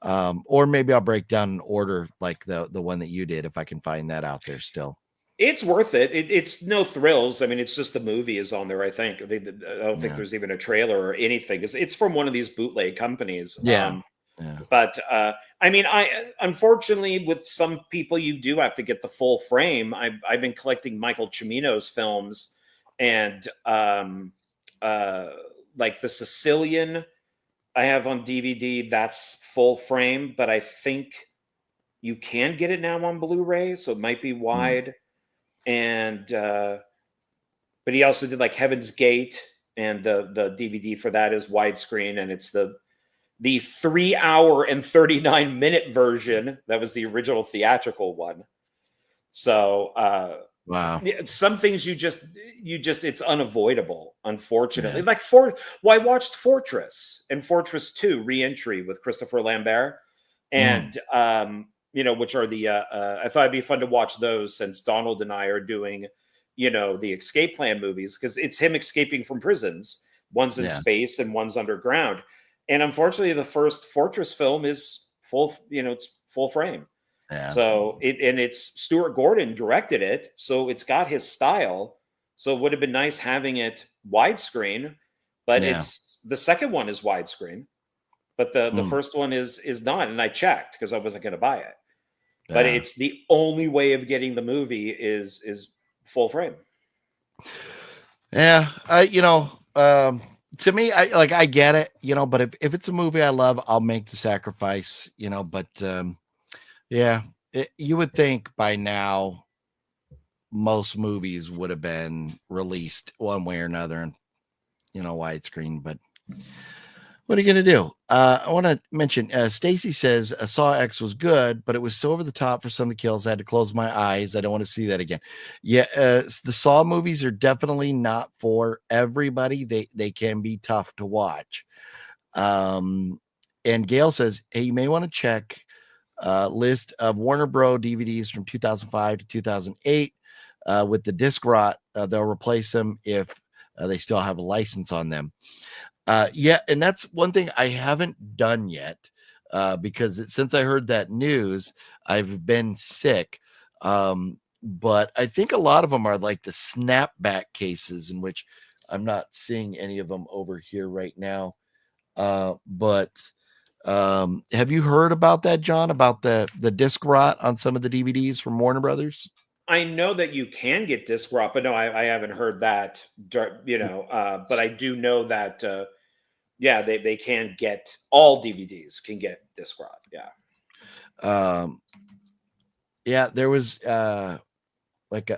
Or maybe I'll break down and order like the one that you did, if I can find that out there still. it's worth it. It's no thrills. I mean, it's just the movie is on there. I think I don't think there's even a trailer or anything. It's from one of these bootleg companies. Yeah. But I mean, unfortunately with some people you do have to get the full frame. I've been collecting Michael Cimino's films, and like the Sicilian I have on DVD. That's full frame, but I think you can get it now on Blu-ray, so it might be wide. And but he also did like Heaven's Gate, and the DVD for that is widescreen, and it's the 3 hour and 39-minute version. That was the original theatrical one. So wow. Some things you just it's unavoidable, unfortunately. Like I watched Fortress and Fortress 2 Re-Entry with Christopher Lambert, and which are the I thought it'd be fun to watch those, since Donald and I are doing the escape plan movies, because it's him escaping from prisons. One's in space and one's underground. And unfortunately, the first Fortress film is full, it's full frame. Yeah. So it's Stuart Gordon directed it, so it's got his style. So it would have been nice having it widescreen, but it's the second one is widescreen, but the first one is not. And I checked because I wasn't going to buy it, but it's the only way of getting the movie is full frame. Yeah, to me, I get it, but if it's a movie I love, I'll make the sacrifice, but you would think by now most movies would have been released one way or another and, widescreen, but what are you going to do? I want to mention, Stacy says Saw X was good, but it was so over the top for some of the kills. I had to close my eyes. I don't want to see that again. Yeah. The Saw movies are definitely not for everybody. They can be tough to watch. And Gale says, hey, you may want to check list of Warner Bros. DVDs from 2005 to 2008 with the disc rot. They'll replace them if they still have a license on them. And that's one thing I haven't done yet because since I heard that news, I've been sick. But I think a lot of them are like the snapback cases, in which I'm not seeing any of them over here right now. But have you heard about that, John, about the disc rot on some of the DVDs from Warner Brothers? I know that you can get disc rot, but no, I haven't heard that, but I do know that, they can get, all DVDs can get disc rot. Yeah. There was like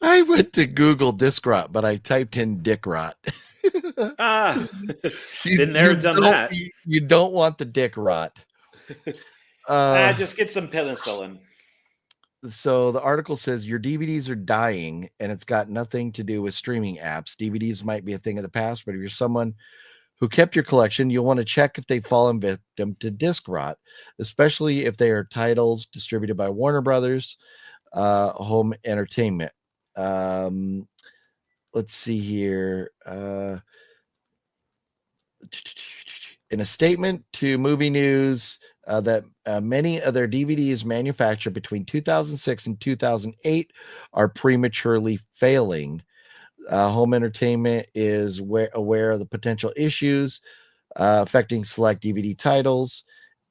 I went to Google disc rot, but I typed in dick rot. Been there, done that. You don't want the dick rot. Just get some penicillin. So the article says your DVDs are dying, and it's got nothing to do with streaming apps. DVDs might be a thing of the past, but if you're someone who kept your collection, you'll want to check if they've fallen victim to disc rot, especially if they are titles distributed by Warner Brothers Home Entertainment. Let's see here. In a statement to Movie News, that many of their DVDs manufactured between 2006 and 2008 are prematurely failing. Home Entertainment is aware of the potential issues affecting select DVD titles,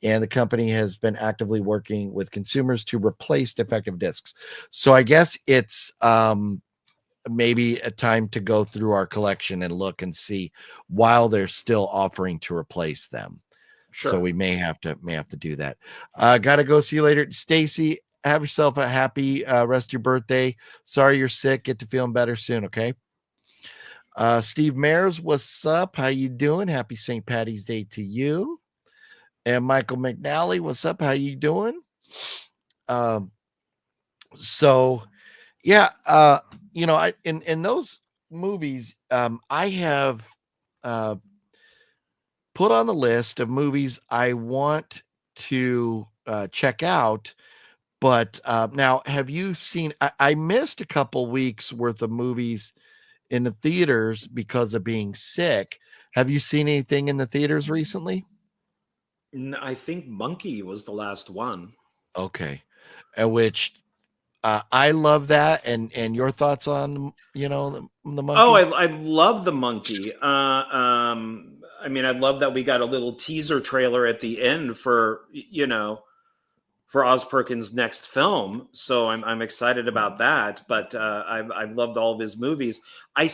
and the company has been actively working with consumers to replace defective discs. So I guess it's maybe a time to go through our collection and look and see while they're still offering to replace them. Sure. So we may have to do that. Gotta go. See you later. Stacy, have yourself a happy rest of your birthday. Sorry you're sick. Get to feeling better soon, okay? Steve Mayers, what's up? How you doing? Happy St. Patty's Day to you. And Michael McNally, what's up? How you doing? So yeah, I in those movies, I have put on the list of movies I want to check out. But now, have you seen? I missed a couple weeks worth of movies in the theaters because of being sick. Have you seen anything in the theaters recently? I think Monkey was the last one. Okay, which I love that. And your thoughts on the Monkey? Oh, I love the Monkey. I mean, I love that we got a little teaser trailer at the end for Oz Perkins' next film. So I'm excited about that. But I've loved all of his movies. I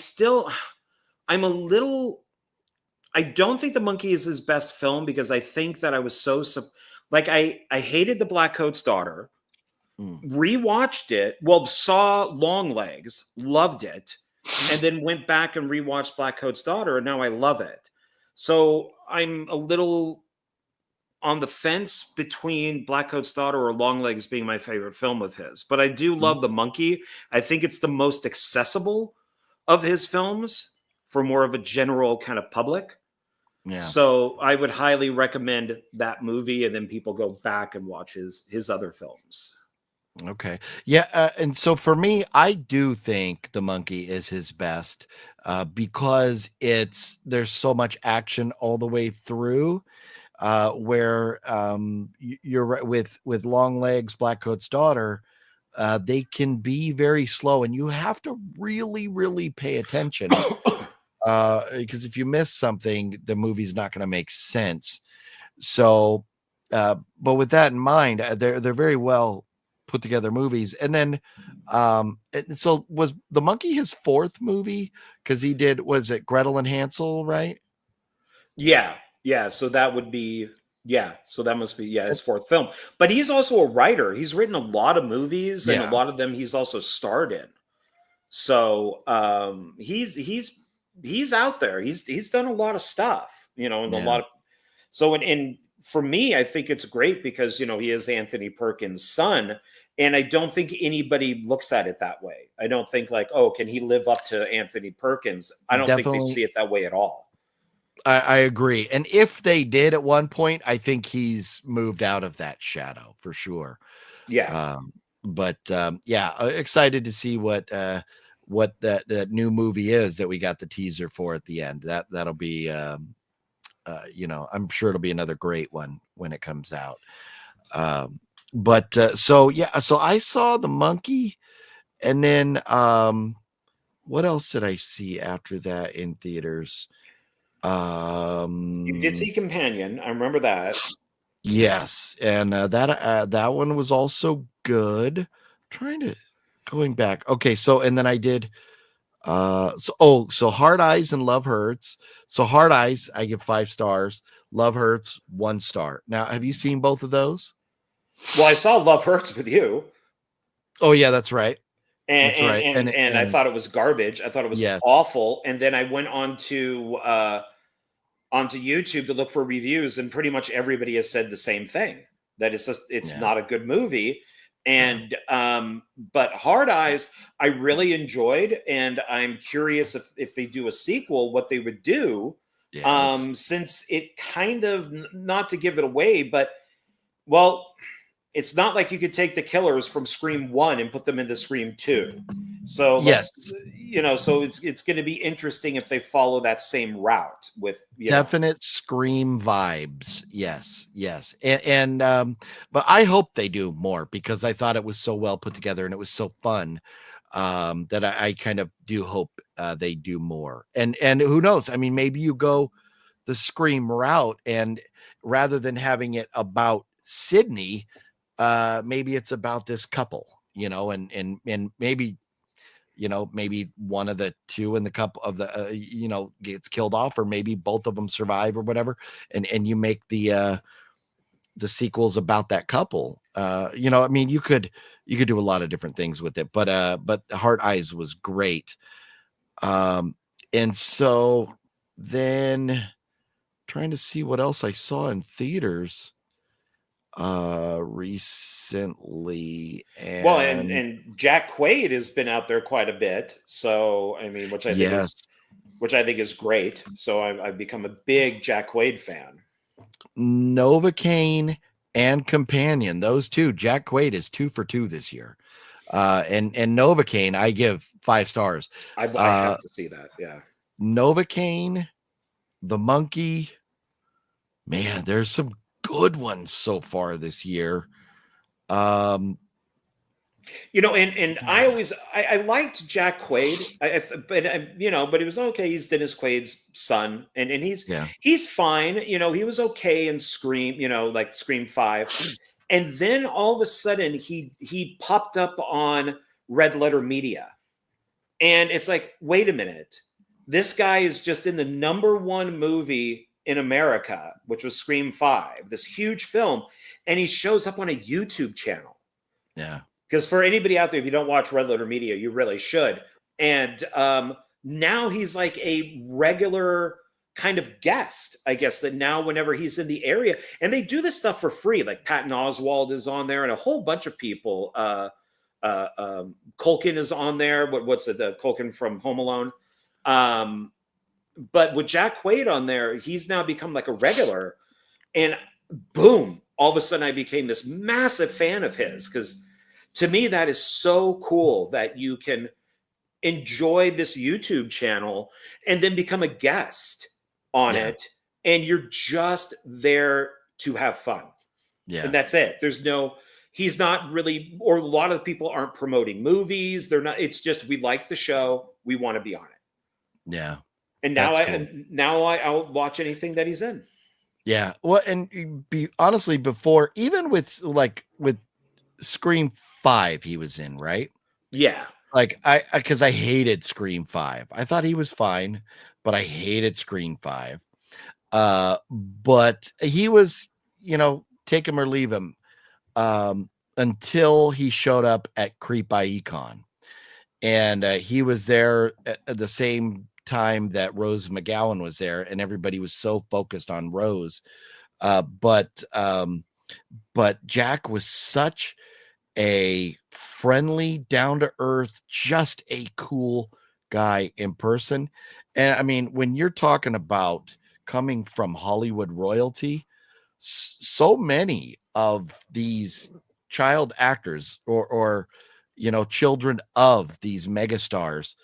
don't think The Monkey is his best film because I think that I was I hated The Black Coat's Daughter, rewatched it, saw Longlegs, loved it, and then went back and rewatched Black Coat's Daughter, and now I love it. So I'm a little on the fence between Black Coat's Daughter or Longlegs being my favorite film of his. But I do love The Monkey. I think it's the most accessible of his films for more of a general kind of public. Yeah. So I would highly recommend that movie, and then people go back and watch his other films. Okay. Yeah. And so for me, I do think The Monkey is his best because there's so much action all the way through. Where you're right with Longlegs, Black Coat's Daughter, they can be very slow, and you have to really, really pay attention because if you miss something, the movie's not going to make sense. So, but with that in mind, they're very well put together movies. And then, so was The Monkey his fourth movie? Because was it Gretel and Hansel, right? Yeah. So that would be, so that must be, his fourth film. But he's also a writer. He's written a lot of movies, and a lot of them he's also starred in. So he's out there. He's done a lot of stuff, and a lot of. So and for me, I think it's great because he is Anthony Perkins' son, and I don't think anybody looks at it that way. I don't think like, oh, can he live up to Anthony Perkins? I don't think they see it that way at all. I agree. And if they did at one point, I think he's moved out of that shadow for sure. Yeah. Excited to see what that new movie is that we got the teaser for at the end. That'll be, I'm sure it'll be another great one when it comes out. So I saw The Monkey, and then, what else did I see after that in theaters? You did see Companion. I remember that. Yes, and that one was also good. Going back. Okay, so and then I did so Hard Eyes and Love Hurts. So Hard Eyes I give 5 stars. Love Hurts 1 star. Now, have you seen both of those? Well, I saw Love Hurts with you. Oh yeah, that's right. And I thought it was garbage. I thought it was awful. And then I went onto YouTube to look for reviews, and pretty much everybody has said the same thing, that it's not a good movie. And but Hard Eyes I really enjoyed, and I'm curious if they do a sequel, what they would do. Since it kind of, not to give it away, but it's not like you could take the killers from Scream 1 and put them into Scream 2. So so it's going to be interesting if they follow that same route with definite Scream vibes. Yes. And but I hope they do more, because I thought it was so well put together and it was so fun that I kind of do hope they do more. And who knows? I mean, maybe you go the Scream route, and rather than having it about Sydney, maybe it's about this couple, and maybe maybe one of the two in the couple of the gets killed off, or maybe both of them survive or whatever, and you make the sequels about that couple. I mean, you could do a lot of different things with it, but Heart Eyes was great. And so then trying to see what else I saw in theaters recently. And Jack Quaid has been out there quite a bit. So I mean, which I think is great. So I've become a big Jack Quaid fan. Novocaine and Companion, those two. Jack Quaid is 2 for 2 this year. And Novocaine, I give 5 stars. I have to see that. Yeah. Novocaine, The Monkey. Man, there's some good ones so far this year. And I always I liked Jack Quaid, but it was okay. He's Dennis Quaid's son, and he's fine. He was okay in Scream, like Scream 5, and then all of a sudden he popped up on Red Letter Media, and it's like, wait a minute, this guy is just in the #1 movie in America, which was Scream 5, this huge film, and he shows up on a YouTube channel. Yeah. Because for anybody out there, if you don't watch Red Letter Media, you really should. And now he's like a regular kind of guest, I guess, that now whenever he's in the area, and they do this stuff for free, like Patton Oswalt is on there and a whole bunch of people. Culkin is on there. What's it? The Culkin from Home Alone. But with Jack Quaid on there, he's now become like a regular. And boom, all of a sudden I became this massive fan of his, because to me, that is so cool that you can enjoy this YouTube channel and then become a guest on it. And you're just there to have fun. Yeah. And that's it. He's not really, or a lot of the people aren't promoting movies. They're not, it's just, we like the show. We want to be on it. Yeah. And now I'll watch anything that he's in. Yeah. Well, and honestly, before, even with Scream 5 he was in, right? Yeah. Like because I hated Scream 5. I thought he was fine, but I hated Scream 5. But he was, take him or leave him, until he showed up at Creep I.E Con. And he was there at the same time that Rose McGowan was there, and everybody was so focused on Rose. But Jack was such a friendly, down-to-earth, just a cool guy in person. And I mean, when you're talking about coming from Hollywood royalty, so many of these child actors or children of these megastars,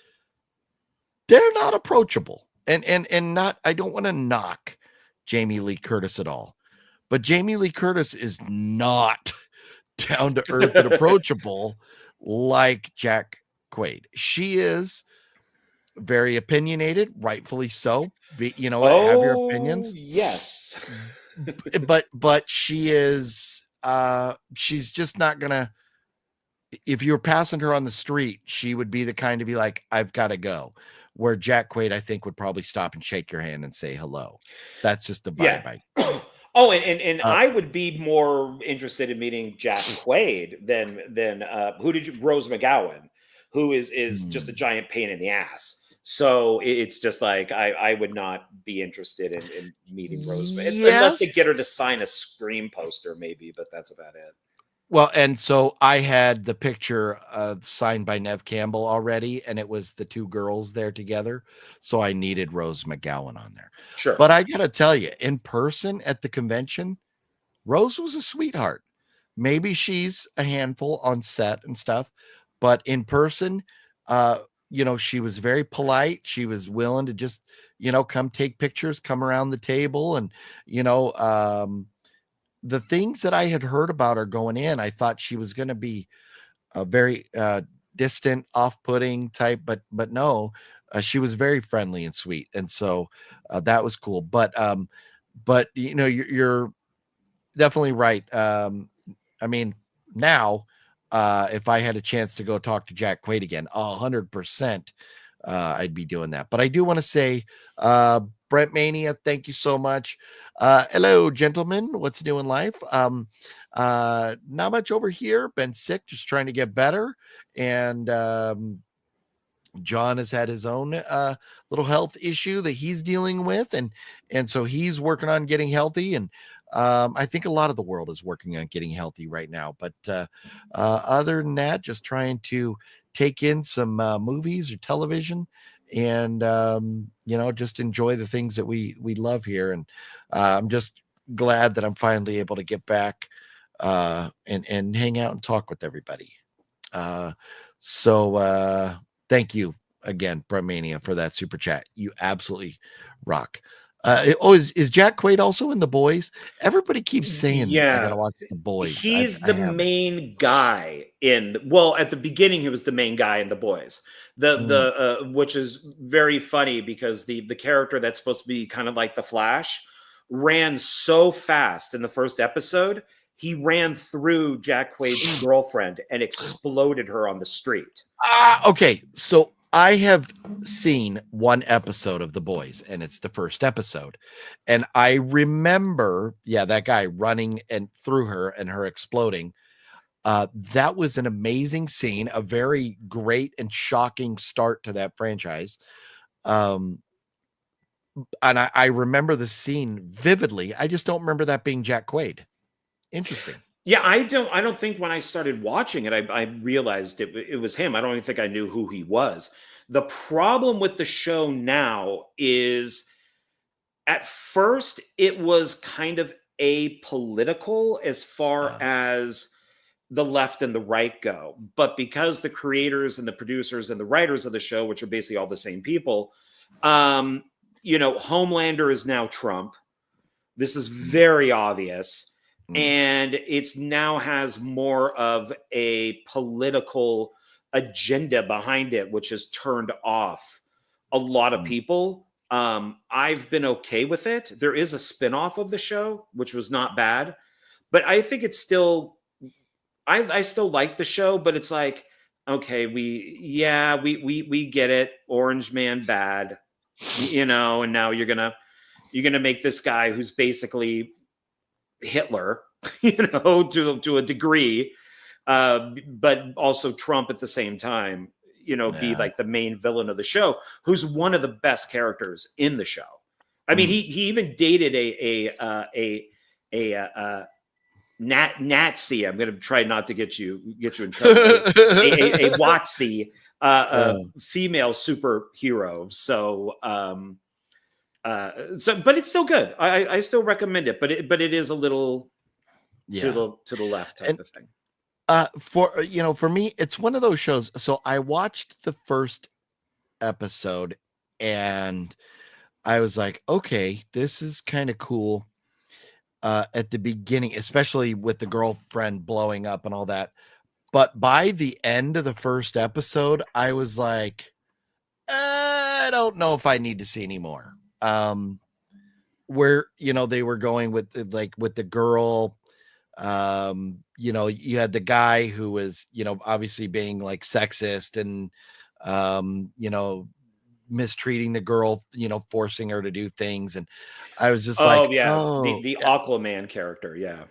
they're not approachable. And not, I don't want to knock Jamie Lee Curtis at all, but Jamie Lee Curtis is not down to earth and approachable like Jack Quaid. She is very opinionated, rightfully so. Have your opinions. Yes. but she is she's just not gonna, if you're passing her on the street, she would be the kind to be like, I've got to go. Where Jack Quaid, I think, would probably stop and shake your hand and say hello. That's just the vibe. Yeah. I would be more interested in meeting Jack Quaid than Rose McGowan, who is just a giant pain in the ass. So it's just like I would not be interested in meeting Rose, unless they get her to sign a Scream poster, maybe. But that's about it. Well, and so I had the picture signed by Nev Campbell already, and it was the two girls there together. So I needed Rose McGowan on there. Sure. But I got to tell you, in person at the convention, Rose was a sweetheart. Maybe she's a handful on set and stuff, but in person, she was very polite. She was willing to just, come take pictures, come around the table. And, the things that I had heard about her going in, I thought she was going to be a very distant, off-putting type, but no, she was very friendly and sweet. And so that was cool. But you're definitely right. I mean, now if I had a chance to go talk to Jack Quaid again, 100%, I'd be doing that. But I do want to say, Brent Mania, thank you so much. Hello, gentlemen. What's new in life? Not much over here. Been sick, just trying to get better. And John has had his own little health issue that he's dealing with, and so he's working on getting healthy. And I think a lot of the world is working on getting healthy right now. But other than that, just trying to take in some movies or television, and just enjoy the things that we love here. And I'm just glad that I'm finally able to get back and hang out and talk with everybody. So thank you again, Bremania, for that super chat. You absolutely rock. Is Jack Quaid also in The Boys? Everybody keeps saying I gotta watch The Boys. He's the main guy at the beginning he was the main guy in The Boys. Which is very funny because the character that's supposed to be kind of like the Flash ran so fast in the first episode, he ran through Jack Quaid's girlfriend and exploded her on the street. Okay, so I have seen one episode of The Boys, and it's the first episode. And I remember, that guy running and through her and her exploding. That was an amazing scene, a very great and shocking start to that franchise. And I remember the scene vividly. I just don't remember that being Jack Quaid. Interesting. Yeah, I don't think when I started watching it, I realized it was him. I don't even think I knew who he was. The problem with the show now is at first it was kind of apolitical as far as the left and the right go. But because the creators and the producers and the writers of the show, which are basically all the same people, Homelander is now Trump. This is very obvious. And it's now has more of a political agenda behind it, which has turned off a lot of people. I've been okay with it. There is a spinoff of the show, which was not bad, but I think it's still, I still like the show, but it's like, okay, we get it. Orange Man bad, and now you're going to make this guy who's basically Hitler, to a degree, but also Trump at the same time, be like the main villain of the show, who's one of the best characters in the show. I mean, he even dated a Nazi. I'm going to try not to get you in trouble. a Watsy, female superhero. So, but it's still good. I still recommend it, but it is a little to the left type of thing. For me, it's one of those shows. So I watched the first episode and I was like, okay, this is kind of cool. At the beginning, especially with the girlfriend blowing up and all that. But by the end of the first episode, I was like, I don't know if I need to see any more. Where they were going with the girl, you had the guy who was obviously being like sexist and mistreating the girl, forcing her to do things, and I was just the Aquaman character,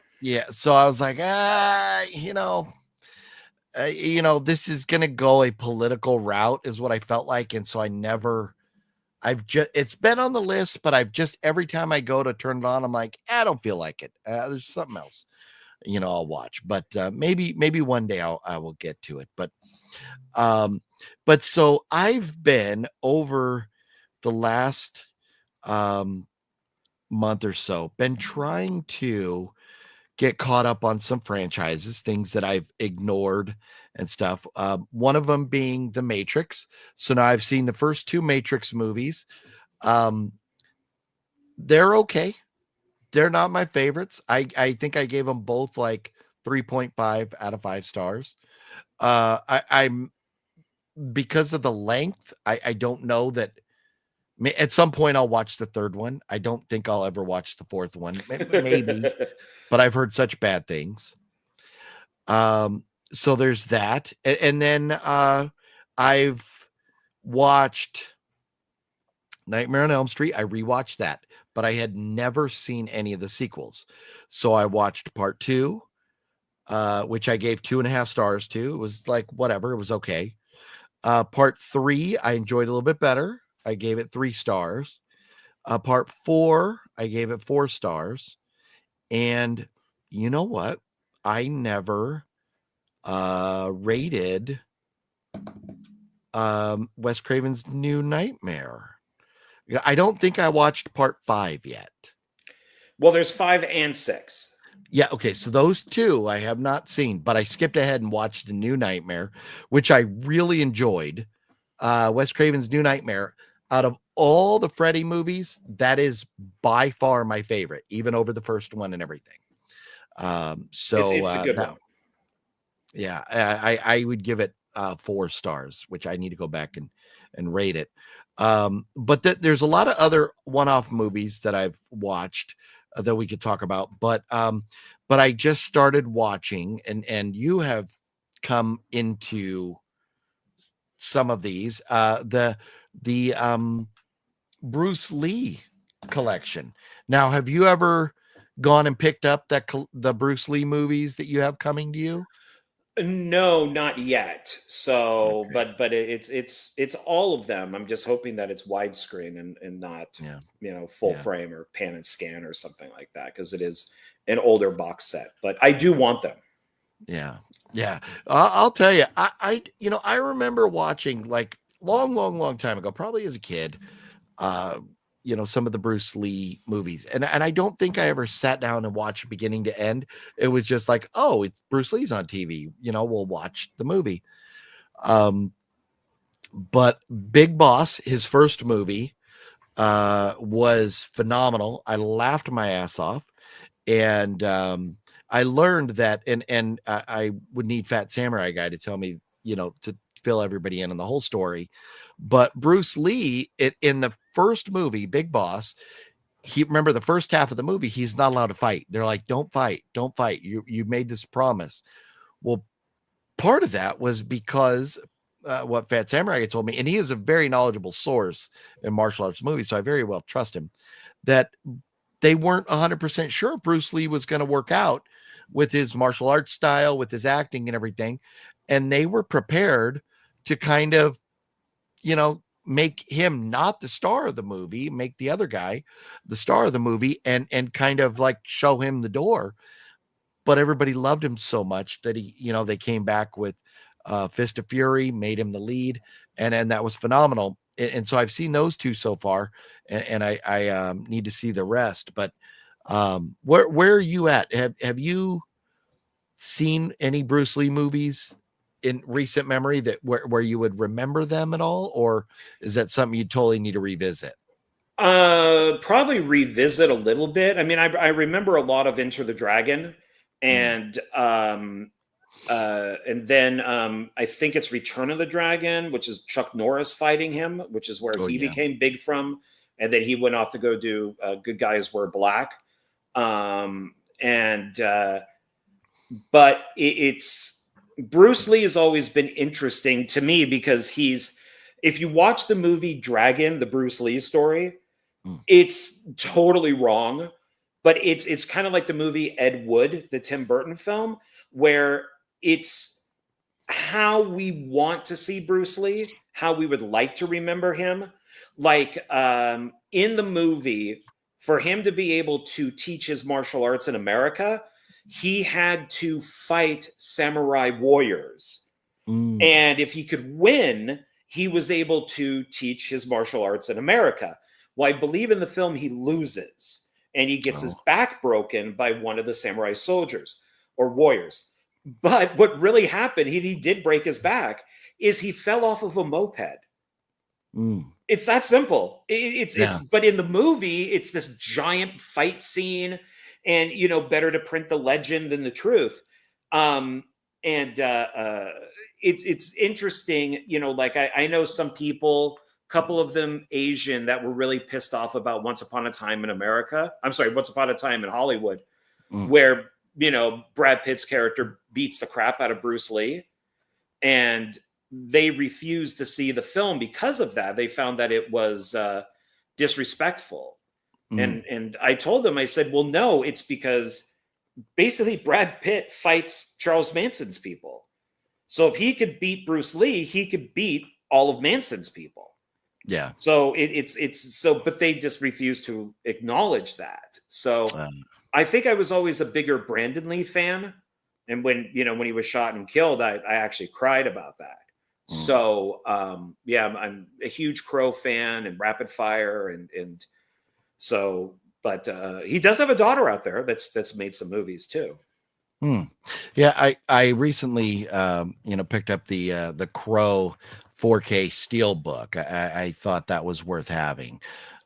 so I was like, this is gonna go a political route is what I felt like, and so it's been on the list, but every time I go to turn it on, I'm like, I don't feel like it. There's something else, I'll watch, but maybe one day I will get to it. But so I've been over the last month or so, been trying to get caught up on some franchises, things that I've ignored and stuff. One of them being The Matrix. So now I've seen the first two Matrix movies. They're okay. They're not my favorites. I think I gave them both like 3.5 out of 5 stars. I'm because of the length. I don't know that at some point I'll watch the third one. I don't think I'll ever watch the fourth one. Maybe, but I've heard such bad things. So there's that. And then I've watched Nightmare on Elm Street. I rewatched that, but I had never seen any of the sequels. So I watched part 2, which I gave 2.5 stars to. It was like whatever, it was okay. Part 3, I enjoyed a little bit better. I gave it 3 stars. Part 4, I gave it 4 stars. And you know what? I never rated Wes Craven's New Nightmare. I don't think I watched part 5 yet. Well, there's 5 and 6. Yeah, okay. So those 2 I have not seen, but I skipped ahead and watched The New Nightmare, which I really enjoyed. Wes Craven's New Nightmare, out of all the Freddy movies, that is by far my favorite, even over the first one and everything. So It's a good one. Yeah, I would give it 4 stars, which I need to go back and rate it. But there's a lot of other one-off movies that I've watched that we could talk about, but I just started watching, and you have come into some of these, the Bruce Lee collection. Now, have you ever gone and picked up the Bruce Lee movies that you have coming to you? No, not yet. So, Okay. but it's all of them. I'm just hoping that it's widescreen and not, Yeah. full Yeah. frame or pan and scan or something like that, because it is an older box set. But I do want them. Yeah. Yeah. I'll tell you, I remember watching, like, long time ago, probably as a kid, some of the Bruce Lee movies. And I don't think I ever sat down and watched beginning to end. It was just like, oh, it's Bruce Lee's on TV. We'll watch the movie. But Big Boss, his first movie, was phenomenal. I laughed my ass off. And I learned that, and I would need Fat Samurai Guy to tell me, to fill everybody in on the whole story. But Bruce Lee, in the first movie, Big Boss, remember the first half of the movie, he's not allowed to fight. They're like, don't fight. You made this promise. Well, part of that was because what Fat Samurai Guy told me, and he is a very knowledgeable source in martial arts movies, so I very well trust him, that they weren't 100% sure if Bruce Lee was going to work out with his martial arts style, with his acting and everything. And they were prepared to kind of, make him not the star of the movie, make the other guy the star of the movie, and kind of like show him the door. But everybody loved him so much that they came back with Fist of Fury, made him the lead. And that was phenomenal. And so I've seen those 2 so far, and I need to see the rest. But where are you at? Have you seen any Bruce Lee movies in recent memory that where you would remember them at all, or is that something you totally need to revisit? Probably revisit a little bit. I mean, I remember a lot of Enter the Dragon, and then I think it's Return of the Dragon, which is Chuck Norris fighting him, which is where he became big from. And then he went off to go do Good Guys Wear Black. But it's Bruce Lee has always been interesting to me because if you watch the movie Dragon, the Bruce Lee story, it's totally wrong. But it's kind of like the movie Ed Wood, the Tim Burton film, where it's how we want to see Bruce Lee, how we would like to remember him. Like in the movie, for him to be able to teach his martial arts in America, he had to fight samurai warriors. And if he could win, he was able to teach his martial arts in America. Well, I believe in the film he loses, and he gets his back broken by one of the samurai soldiers or warriors. But what really happened, he did break his back, is he fell off of a moped. It's that simple. But in the movie, it's this giant fight scene, and better to print the legend than the truth. It's interesting, like I know some people, a couple of them Asian, that were really pissed off about Once Upon a Time in America. I'm sorry, Once Upon a Time in Hollywood, where Brad Pitt's character beats the crap out of Bruce Lee, and they refused to see the film because of that. They found that it was disrespectful. And I told them, I said, well, no, it's because basically Brad Pitt fights Charles Manson's people. So if he could beat Bruce Lee, he could beat all of Manson's people. Yeah. So it's so, but they just refuse to acknowledge that. So I think I was always a bigger Brandon Lee fan. And when he was shot and killed, I actually cried about that. So, yeah, I'm a huge Crow fan and Rapid Fire. And so, but he does have a daughter out there that's made some movies too. Yeah, I recently picked up the Crow 4K Steelbook. I thought that was worth having.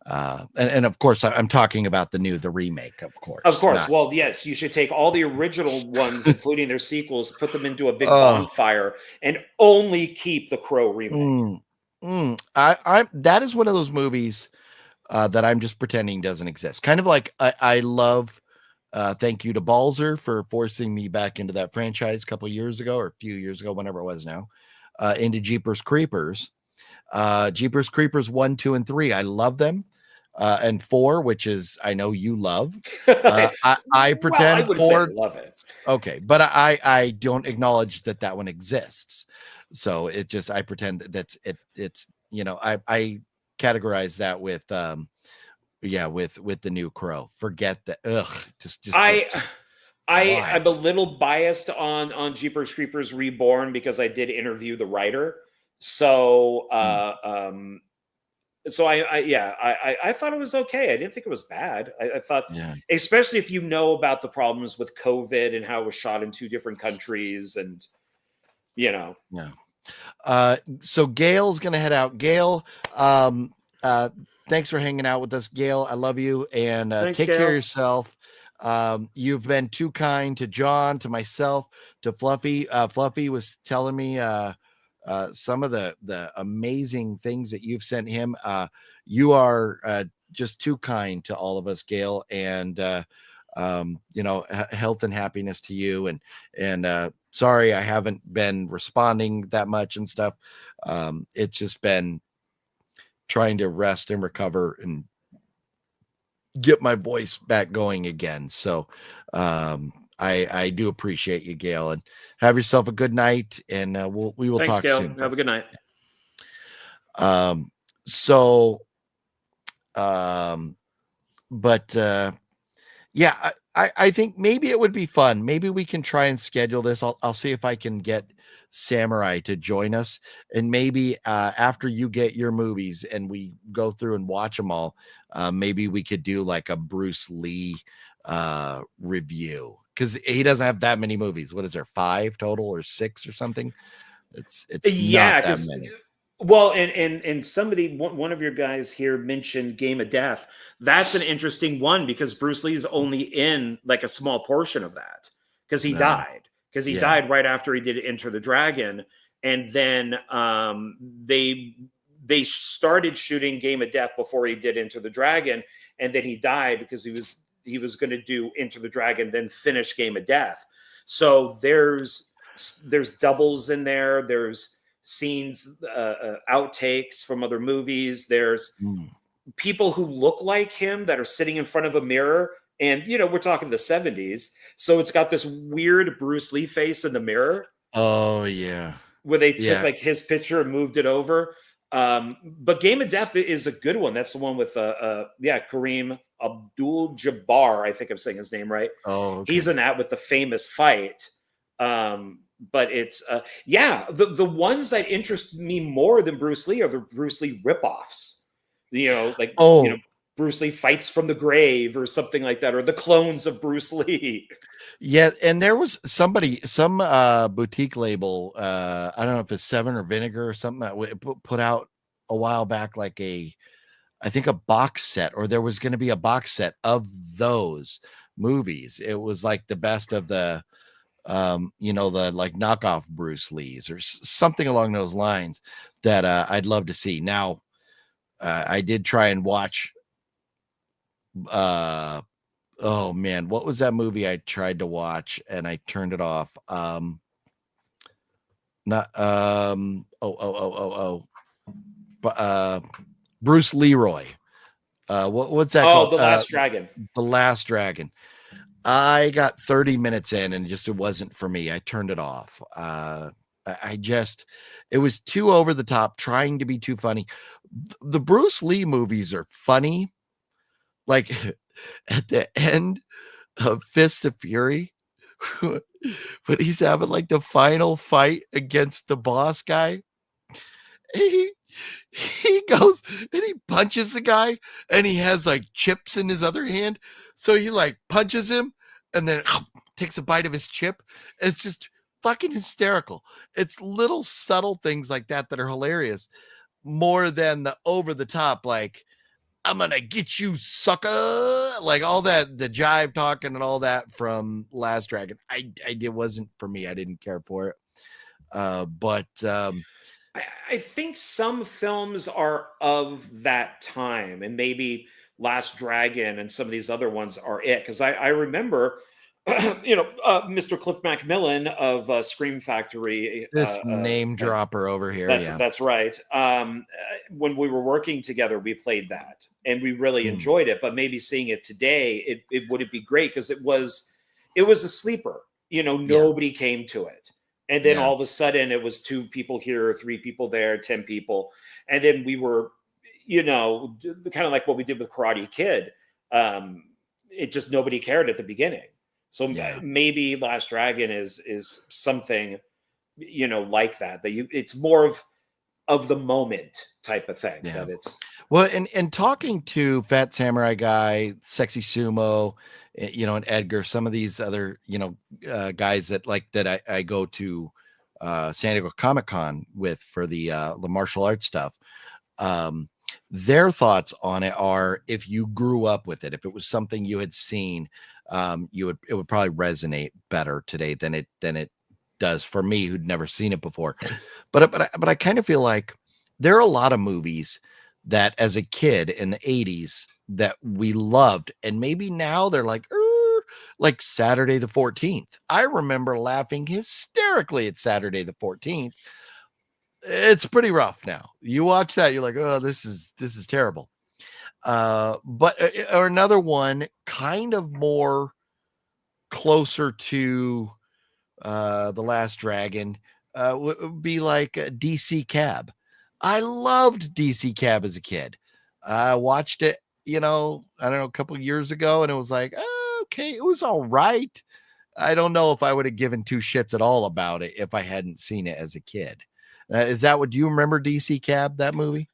And of course, I'm talking about the remake, of course. Of course. Well, yes, you should take all the original ones, including their sequels, put them into a big bonfire, and only keep the Crow remake. That is one of those movies that I'm just pretending doesn't exist. Kind of like I love. Thank you to Balzer for forcing me back into that franchise a couple years ago, or a few years ago, whenever it was now, into Jeepers Creepers. Jeepers Creepers 1, 2, and 3. I love them. And 4, which is I know you love. I pretend I 4. Say I love it. Okay, but I don't acknowledge that one exists. So it just I pretend that's it's I categorize that with with the new Crow. Forget that. I'm a little biased on Jeepers Creepers Reborn because I did interview the writer. So so I thought it was okay. I didn't think it was bad. I thought, especially if you know about the problems with COVID and how it was shot in 2 different countries, and so Gale's gonna head out. Gale, thanks for hanging out with us, Gale. I love you, and Thanks, take Gale. care of yourself. You've been too kind to John, to myself, to Fluffy. Fluffy was telling me some of the amazing things that you've sent him. You are just too kind to all of us, Gale, and health and happiness to you. And sorry I haven't been responding that much and stuff. It's just been trying to rest and recover and get my voice back going again. So I do appreciate you, Gale, and have yourself a good night, and we will Thanks, talk Gale. soon. Have a good night. I think maybe it would be fun. Maybe we can try and schedule this. I'll see if I can get Samurai to join us, and maybe after you get your movies and we go through and watch them all, maybe we could do like a Bruce Lee review, because he doesn't have that many movies. What is there, 5 total or 6 or something? It's not that many. Well, and somebody, one of your guys here mentioned Game of Death. That's an interesting one because Bruce Lee's only in like a small portion of that because he died. Because he died right after he did Enter the Dragon, and then they started shooting Game of Death before he did Enter the Dragon, and then he died because he was going to do Enter the Dragon, then finish Game of Death. So there's doubles in there. There's scenes, outtakes from other movies. There's people who look like him that are sitting in front of a mirror. And, we're talking the 70s. So it's got this weird Bruce Lee face in the mirror. Oh, yeah. Where they took like his picture and moved it over. But Game of Death is a good one. That's the one with, Kareem Abdul-Jabbar. I think I'm saying his name right. Oh, okay. He's in that with the famous fight. But it's, the ones that interest me more than Bruce Lee are the Bruce Lee ripoffs. Bruce Lee fights from the grave or something like that, or the clones of Bruce Lee. Yeah, and there was some boutique label, I don't know if it's Seven or Vinegar or something, that put out a while back like I think a box set, or there was going to be a box set of those movies. It was like the best of the the like knockoff Bruce Lees or something along those lines that I'd love to see. Now, I did try and watch Oh man, what was that movie I tried to watch and I turned it off? Not but Bruce Leroy. What's that Oh, called? The Last Dragon. The Last Dragon. I got 30 minutes in and it wasn't for me. I turned it off. It was too over the top, trying to be too funny. The Bruce Lee movies are funny. Like at the end of Fist of Fury, when he's having like the final fight against the boss guy, he he goes and he punches the guy and he has like chips in his other hand. So he like punches him and then takes a bite of his chip. It's just fucking hysterical. It's little subtle things like that that are hilarious more than the over the top, like, I'm gonna get you, sucker. Like all that, the jive talking and all that from Last Dragon. It wasn't for me. I didn't care for it. But I think some films are of that time, and maybe Last Dragon and some of these other ones are it. Because I remember, Mr. Cliff Macmillan of Scream Factory. this name dropper over here. That's right. When we were working together, we played that, and we really Hmm. enjoyed it. But maybe seeing it today, it wouldn't be great because it was a sleeper. Nobody came to it. And then Yeah. all of a sudden it was 2 people here, 3 people there, 10 people. And then we were, kind of like what we did with Karate Kid. It just, nobody cared at the beginning. So Yeah. maybe Last Dragon is something, like that it's more of the moment type of thing. Yeah. That it's Well, and talking to Fat Samurai Guy, Sexy Sumo, and Edgar, some of these other, guys that I go to San Diego Comic-Con with for the martial arts stuff. Their thoughts on it are, if you grew up with it, if it was something you had seen, it would probably resonate better today than it does for me, who'd never seen it before. But I kind of feel like there are a lot of movies that as a kid in the 80s that we loved, and maybe now they're like Saturday the 14th. I remember laughing hysterically at Saturday the 14th. It's pretty rough now. You watch that, you're like, oh, this is terrible. Or another one kind of more closer to The Last Dragon would be like DC Cab. I loved DC Cab as a kid. I watched it, I don't know, a couple of years ago, and it was like, oh, okay, it was all right. I don't know if I would have given 2 shits at all about it if I hadn't seen it as a kid. Do you remember DC Cab, that movie?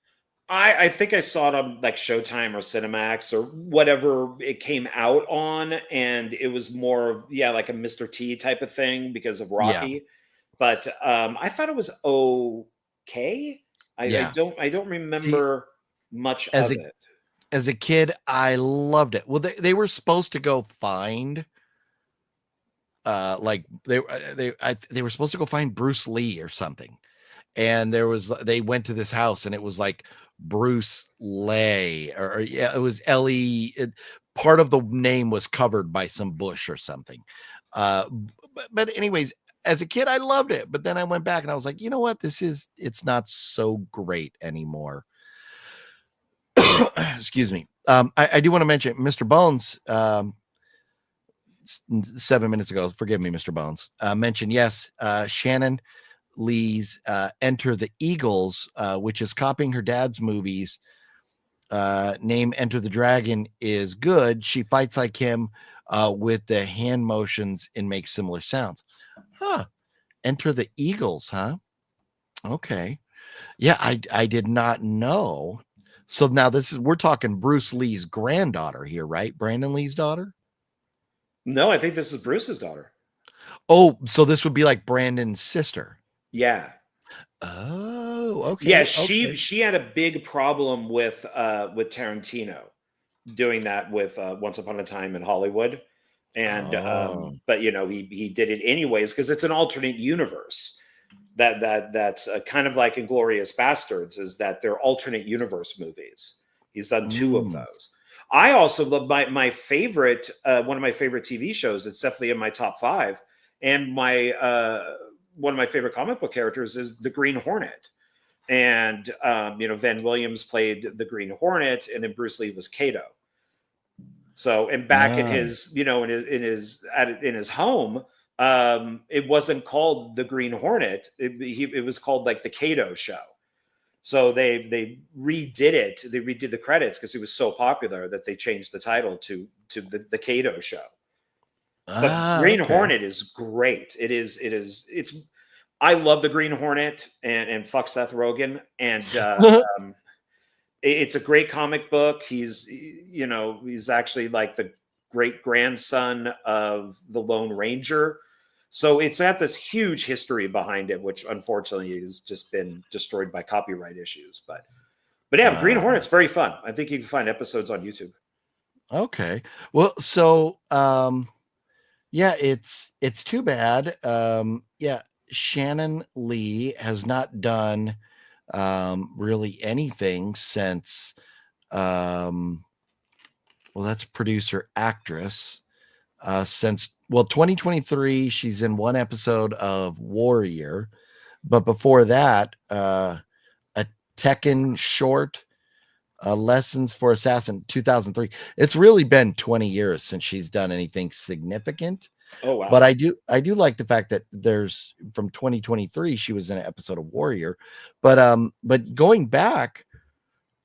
I think I saw it on like Showtime or Cinemax or whatever it came out on, and it was more like a Mr. T type of thing because of Rocky. Yeah. But I thought it was okay. I don't remember much of it. As a kid, I loved it. Well, they were supposed to go find they were supposed to go find Bruce Lee or something. And they went to this house and it was like Bruce Lee it was Ellie. Part of the name was covered by some bush or something. But anyways, as a kid, I loved it. But then I went back and I was like, you know what? It's not so great anymore. Excuse me. I do want to mention Mr. Bones, 7 minutes ago. Forgive me, Mr. Bones. Mentioned, yes, Shannon Lee's Enter the Eagles, which is copying her dad's movies. Name Enter the Dragon is good. She fights like him with the hand motions and makes similar sounds. Huh. Enter the Eagles, huh? Okay. Yeah, I did not know. So now we're talking Bruce Lee's granddaughter here, right? Brandon Lee's daughter? No, I think this is Bruce's daughter. Oh, so this would be like Brandon's sister. Yeah. Oh, okay. Yeah, she had a big problem with Tarantino doing that with Once Upon a Time in Hollywood. And but he did it anyways because it's an alternate universe. That's kind of like Inglourious Bastards, is that they're alternate universe movies. He's done 2 of those. I also love my favorite, one of my favorite TV shows. It's definitely in my top 5. And my one of my favorite comic book characters is the Green Hornet. And Van Williams played the Green Hornet, and then Bruce Lee was Kato. So, and back in his, in his home, it wasn't called the Green Hornet. It was called like the Kato Show. So they redid it. They redid the credits because it was so popular that they changed the title to the Kato Show. But Green Hornet is great. It's. I love the Green Hornet and fuck Seth Rogen, and it's a great comic book. He's actually like the great grandson of the Lone Ranger. So it's got this huge history behind it, which unfortunately has just been destroyed by copyright issues. But yeah, Green Hornet's very fun. I think you can find episodes on YouTube. Okay. Well, so yeah, it's too bad. Yeah, Shannon Lee has not done really anything since well, that's producer actress. Since 2023, she's in one episode of Warrior, but before that, a Tekken short, Lessons for Assassin, 2003. It's really been 20 years since she's done anything significant. Oh wow! But I do like the fact that there's from 2023 she was in an episode of Warrior, but going back,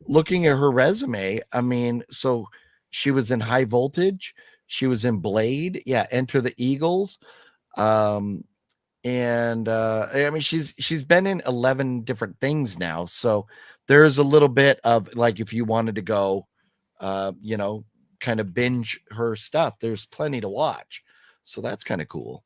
looking at her resume, I mean, so she was in High Voltage. She was in Blade, Enter the Eagles, and I mean she's been in 11 different things now. So there's a little bit of like if you wanted to go, kind of binge her stuff, there's plenty to watch. So that's kind of cool.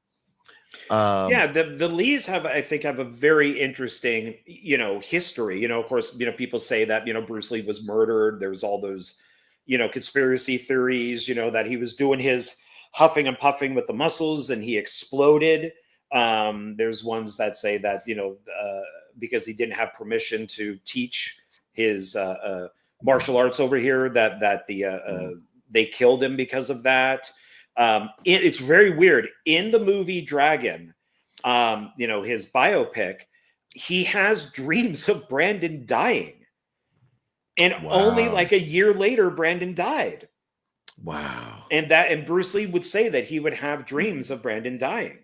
The Lees have a very interesting, history. Of course, people say that, Bruce Lee was murdered. There was all those, conspiracy theories, that he was doing his huffing and puffing with the muscles and he exploded. There's ones that say that, because he didn't have permission to teach his martial arts over here, that they killed him because of that. It's very weird. In the movie Dragon, his biopic, he has dreams of Brandon dying. And only like a year later, Brandon died. Wow. And Bruce Lee would say that he would have dreams of Brandon dying.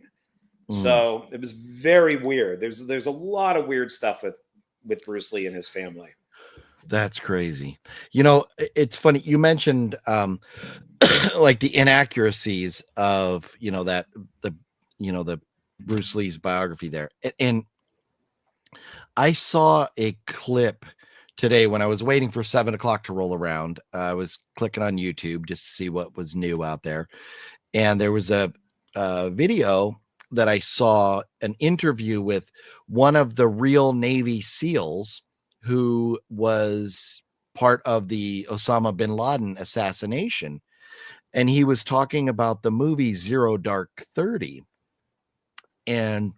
So it was very weird. There's a lot of weird stuff with Bruce Lee and his family. That's crazy. It's funny. You mentioned like the inaccuracies of the Bruce Lee's biography there. And I saw a clip today when I was waiting for 7:00 to roll around. I was clicking on YouTube just to see what was new out there. And there was a video that I saw, an interview with one of the real Navy SEALs who was part of the Osama bin Laden assassination. And he was talking about the movie Zero Dark 30. And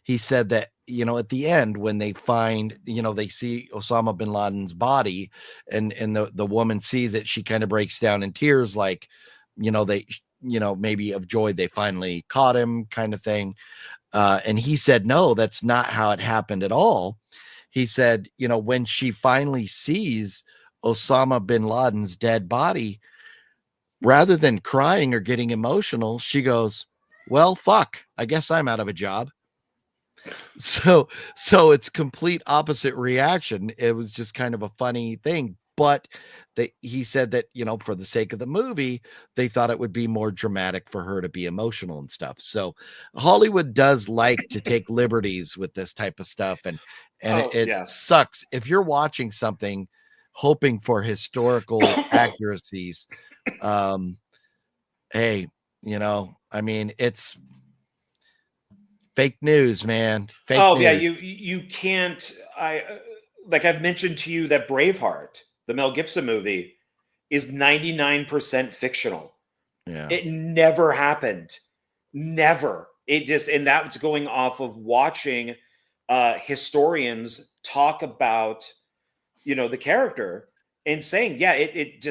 he said that, at the end, when they find, they see Osama bin Laden's body and the woman sees it, she kind of breaks down in tears, like, they, maybe of joy, they finally caught him kind of thing. And he said, no, that's not how it happened at all. He said, when she finally sees Osama bin Laden's dead body, rather than crying or getting emotional, she goes, well, fuck, I guess I'm out of a job. So it's complete opposite reaction. It was just kind of a funny thing. But he said that, for the sake of the movie, they thought it would be more dramatic for her to be emotional and stuff. So Hollywood does like to take liberties with this type of stuff. And it sucks if you're watching something hoping for historical accuracies. Hey, I mean, it's fake news, man. Fake news. Yeah, you can't. I've mentioned to you that Braveheart, the Mel Gibson movie, is 99% fictional. Yeah, it never happened. Never. It just, and that's going off of watching historians talk about, the character and saying, yeah, it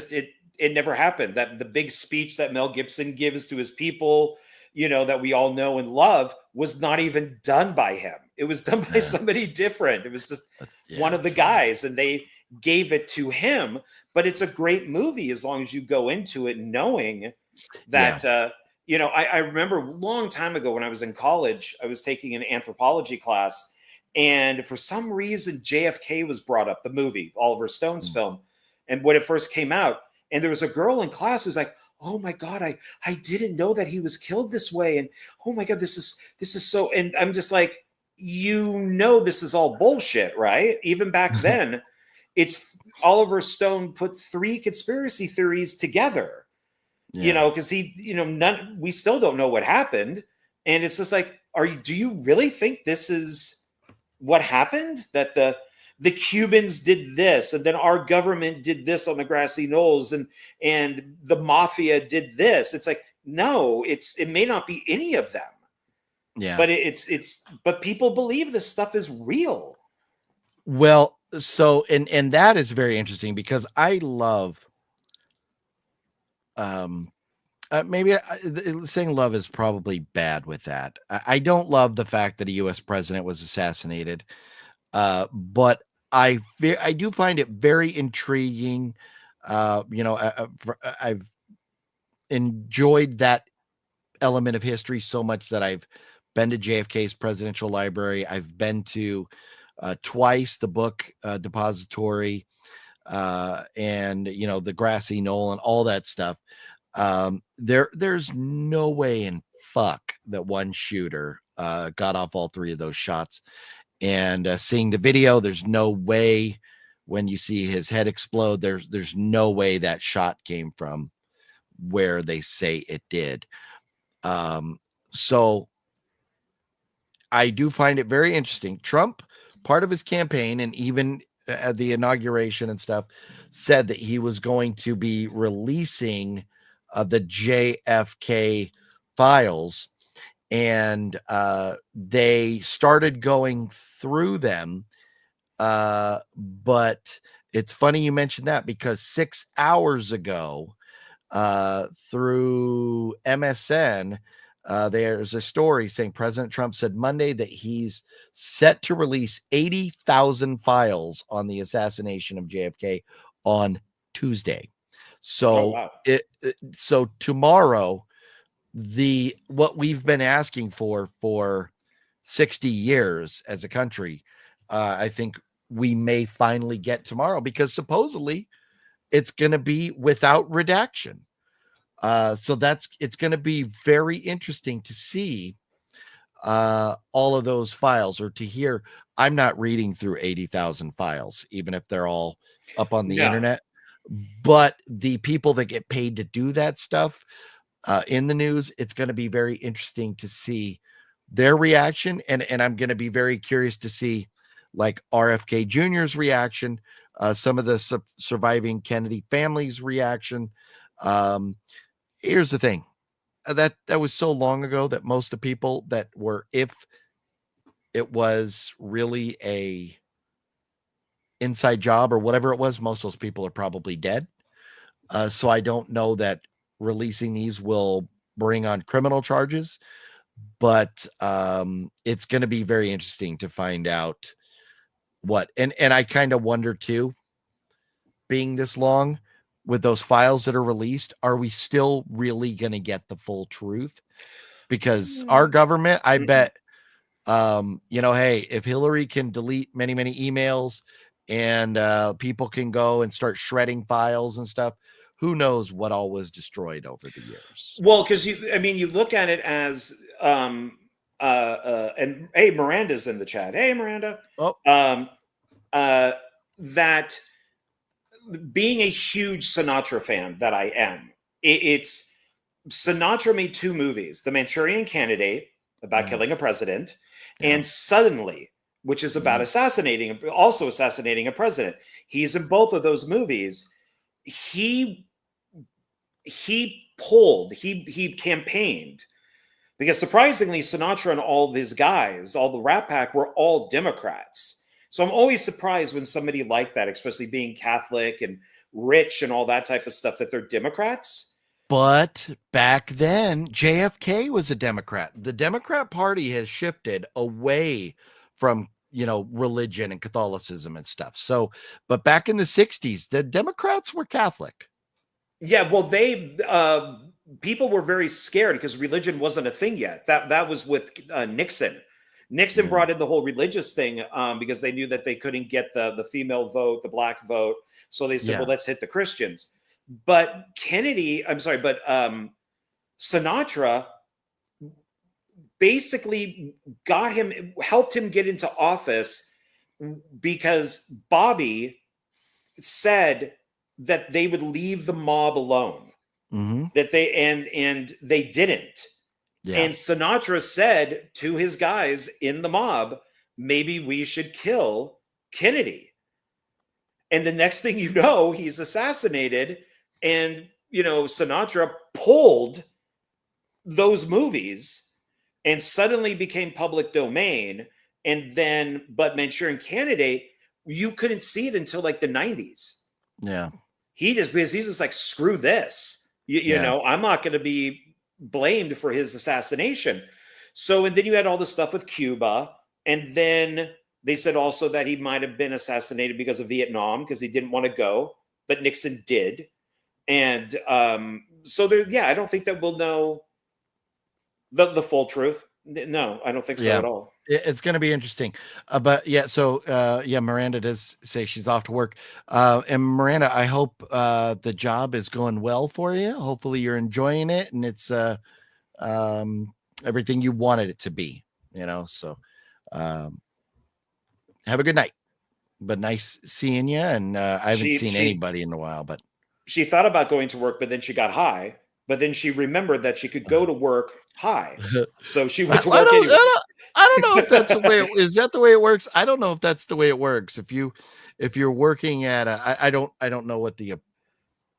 it never happened. That the big speech that Mel Gibson gives to his people, that we all know and love, was not even done by him. It was done by somebody different. It was just one of the guys, and they gave it to him. But it's a great movie as long as you go into it knowing that, I remember a long time ago when I was in college, I was taking an anthropology class, and for some reason, JFK was brought up, the movie, Oliver Stone's film. And when it first came out, and there was a girl in class who's like, oh my God, I didn't know that he was killed this way. And oh my God, this is so, and I'm just like, this is all bullshit, right? Even back then, it's Oliver Stone put 3 conspiracy theories together, because we still don't know what happened. And it's just like, do you really think this is what happened? That the Cubans did this, and then our government did this on the grassy knolls, and the mafia did this. It's like, no, it may not be any of them. Yeah. But but people believe this stuff is real. Well, so and that is very interesting, because I love maybe saying love is probably bad with that. I don't love the fact that a US president was assassinated. But I do find it very intriguing. I've enjoyed that element of history so much that I've been to JFK's presidential library. I've been to twice the book depository, and the grassy knoll and all that stuff. There's no way in fuck that one shooter got off all 3 of those shots. And seeing the video, there's no way, when you see his head explode, there's no way that shot came from where they say it did. So I do find it very interesting. Trump, part of his campaign, and even at the inauguration and stuff, said that he was going to be releasing the JFK files. And they started going through them. But it's funny you mentioned that, because 6 hours ago, through MSN, there's a story saying President Trump said Monday that he's set to release 80,000 files on the assassination of JFK on Tuesday. So so tomorrow, what we've been asking for 60 years as a country, I think we may finally get tomorrow, because supposedly it's going to be without redaction. So it's going to be very interesting to see all of those files, or to hear. I'm not reading through 80,000 files, even if they're all up on the internet, but the people that get paid to do that stuff, in the news, it's going to be very interesting to see their reaction. And I'm going to be very curious to see, like, RFK Jr.'s reaction, some of the surviving Kennedy family's reaction. Here's the thing, that was so long ago that most of the people that were, if it was really a inside job or whatever it was, most of those people are probably dead. So I don't know that releasing these will bring on criminal charges, but it's going to be very interesting to find out what, and I kind of wonder too, being this long with those files that are released, are we still really going to get the full truth? Because our government, I bet, hey, if Hillary can delete many, many emails, and people can go and start shredding files and stuff, who knows what all was destroyed over the years. Well, because you look at it as, and hey, Miranda's in the chat. Hey, Miranda. That being a huge Sinatra fan that I am, it's Sinatra made 2 movies, The Manchurian Candidate, about killing a president, and Suddenly, which is about assassinating a president. He's in both of those movies. He campaigned, because surprisingly, Sinatra and all of his guys, all the Rat Pack, were all Democrats. So I'm always surprised when somebody like that, especially being Catholic and rich and all that type of stuff, that they're Democrats. But back then, JFK was a Democrat. The Democrat Party has shifted away from, religion and Catholicism and stuff. So, but back in the 60s, the Democrats were Catholic. Yeah, well, people were very scared because religion wasn't a thing yet. That was with Nixon. Nixon brought in the whole religious thing because they knew that they couldn't get the female vote, the black vote. So they said, well, let's hit the Christians. But Sinatra basically helped him get into office because Bobby said that they would leave the mob alone. That they didn't. Yeah. And Sinatra said to his guys in the mob, maybe we should kill Kennedy. And the next thing you know, he's assassinated. And, Sinatra pulled those movies and suddenly became public domain. And then, but Manchurian Candidate, you couldn't see it until like the 90s. Yeah. Because he's just like, screw this. You know, I'm not going to be blamed for his assassination. So, and then you had all the stuff with Cuba. And then they said also that he might have been assassinated because of Vietnam, because he didn't want to go, but Nixon did. And so I don't think that we'll know the full truth. No, I don't think so at all. It's going to be interesting. So Miranda does say she's off to work. And Miranda, I hope the job is going well for you. Hopefully you're enjoying it and it's everything you wanted it to be, so have a good night. But nice seeing you. And I haven't seen anybody in a while, but she thought about going to work, but then she got high. But then she remembered that she could go to work high. So she went to work anyway. I don't know if that's the way is that the way it works? I don't know if that's the way it works. If you're working at I don't know what the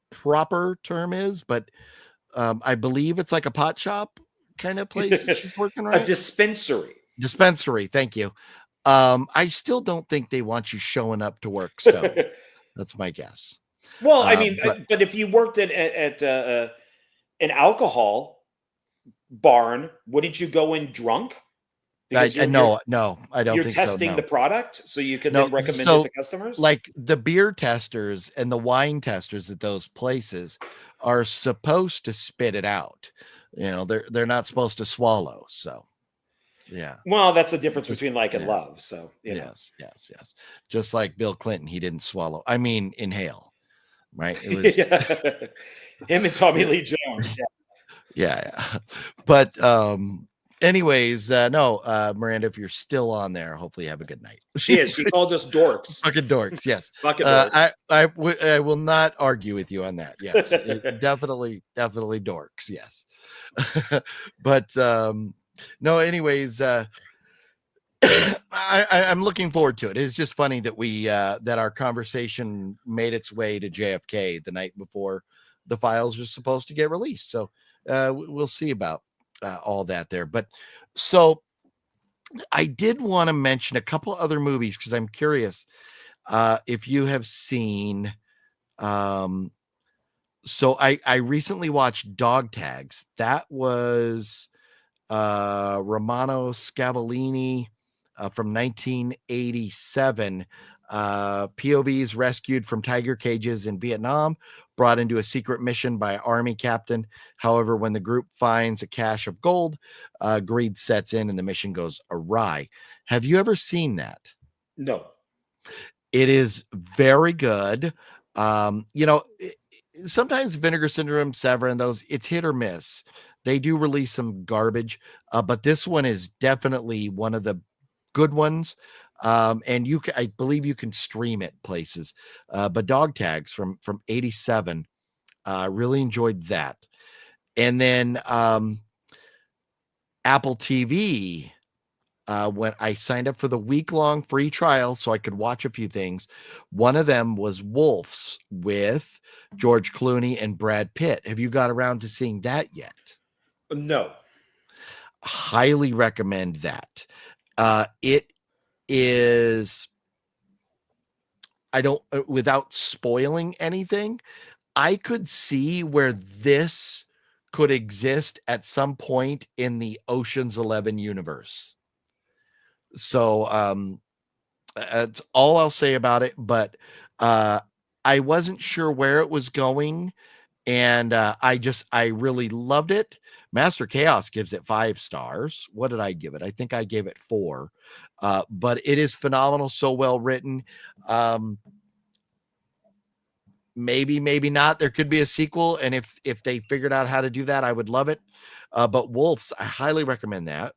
proper term is, but I believe it's like a pot shop kind of place that she's working, right? A dispensary. Dispensary, thank you. I still don't think they want you showing up to work, so that's my guess. Well, I mean, but if you worked at an alcohol barn, wouldn't you go in drunk? No, I don't. You're think testing so, no. the product, so you can then recommend it to customers. Like the beer testers and the wine testers at those places are supposed to spit it out. They're not supposed to swallow. So, yeah. Well, that's the difference between like and love. So, yes. Just like Bill Clinton, he didn't swallow. I mean, inhale. Right? It was him and Tommy Lee Jones. Yeah. But anyways, Miranda, if you're still on there, hopefully you have a good night. She is. She called us dorks. Fucking dorks, yes. Fucking dorks. I will not argue with you on that. Yes. definitely dorks, yes. But no, anyways, I'm looking forward to it. It's just funny that that our conversation made its way to JFK the night before the files were supposed to get released. So we'll see about all that there. But so I did want to mention a couple other movies because I'm curious if you have seen. So I recently watched Dog Tags. That was Romano Scavolini from 1987. POVs rescued from tiger cages in Vietnam, brought into a secret mission by Army captain. However, when the group finds a cache of gold, greed sets in and the mission goes awry. Have you ever seen that? No. It is very good. Sometimes Vinegar Syndrome, Severin, those, it's hit or miss. They do release some garbage, but this one is definitely one of the good ones. And I believe you can stream it places. But Dog Tags from 87, really enjoyed that. And then Apple TV, when I signed up for the week-long free trial so I could watch a few things, one of them was Wolves with George Clooney and Brad Pitt. Have you got around to seeing that yet? No. Highly recommend that. It is I don't, without spoiling anything, I could see where this could exist at some point in the Ocean's 11 universe. So that's all I'll say about it. But I wasn't sure where it was going, and I really loved it. Master Chaos gives it 5 stars. What did I give it? I think I gave it 4. But it is phenomenal, so well written. Maybe not. There could be a sequel, and if they figured out how to do that, I would love it. But Wolves, I highly recommend that.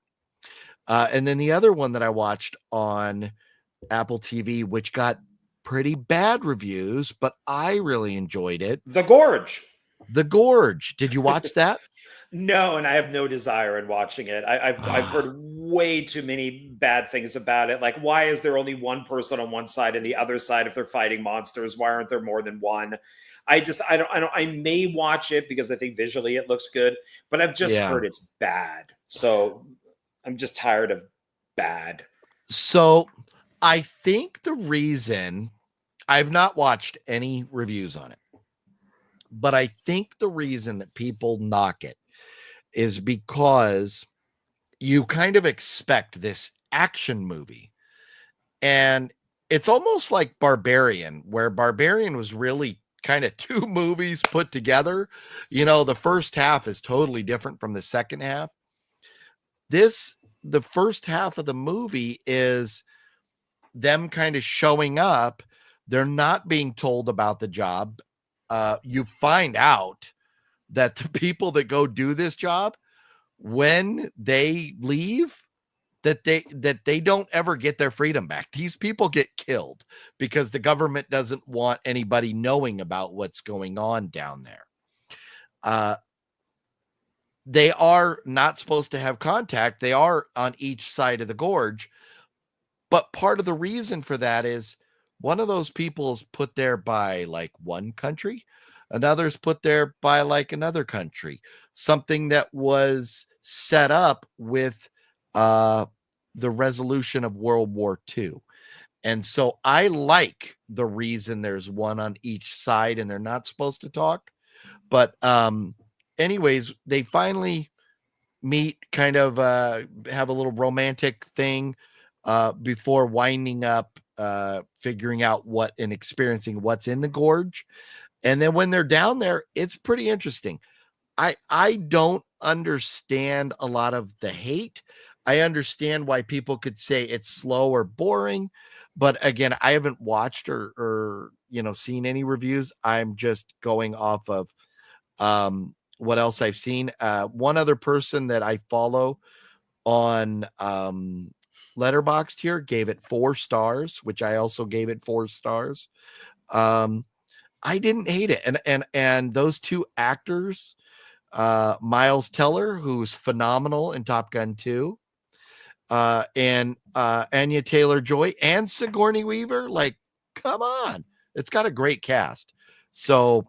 And then the other one that I watched on Apple TV, which got pretty bad reviews, but I really enjoyed it. The Gorge. The Gorge. Did you watch that? No, and I have no desire in watching it. I've heard way too many bad things about it. Like, why is there only one person on one side and the other side if they're fighting monsters? Why aren't there more than one? I don't. I may watch it because I think visually it looks good, but I've just heard it's bad. So I'm just tired of bad. So I think the reason I've not watched any reviews on it, but I think the reason that people knock it is because you kind of expect this action movie, and it's almost like Barbarian, where Barbarian was really kind of 2 movies put together. You know, the first half is totally different from the second half. The first half of the movie is them kind of showing up. They're not being told about the job. You find out that the people that go do this job, when they leave, that they don't ever get their freedom back. These people get killed because the government doesn't want anybody knowing about what's going on down there. They are not supposed to have contact. They are on each side of the gorge. But part of the reason for that is one of those people is put there by like one country, another's put there by like another country, something that was set up with the resolution of World War II. And so I like the reason there's one on each side and they're not supposed to talk. But anyways, they finally meet, kind of have a little romantic thing before winding up figuring out what and experiencing what's in the gorge. And then when they're down there, it's pretty interesting. I don't understand a lot of the hate. I understand why people could say it's slow or boring, but again, I haven't watched or seen any reviews. I'm just going off of what else I've seen. One other person that I follow on Letterboxd here gave it 4 stars, which I also gave it 4 stars. I didn't hate it. And those 2 actors, Miles Teller, who's phenomenal in Top Gun 2, and Anya Taylor-Joy and Sigourney Weaver, like, come on. It's got a great cast. So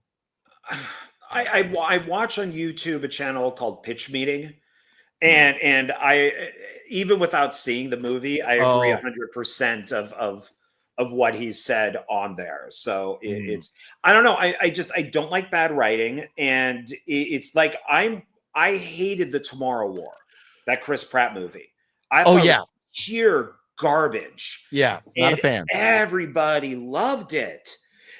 I watch on YouTube a channel called Pitch Meeting. And I, even without seeing the movie, I agree 100% of what he said on there. So it's, I don't know. I don't like bad writing. And it's like, I hated the Tomorrow War, that Chris Pratt movie. I thought it was sheer garbage. Yeah. Not a fan. Everybody loved it.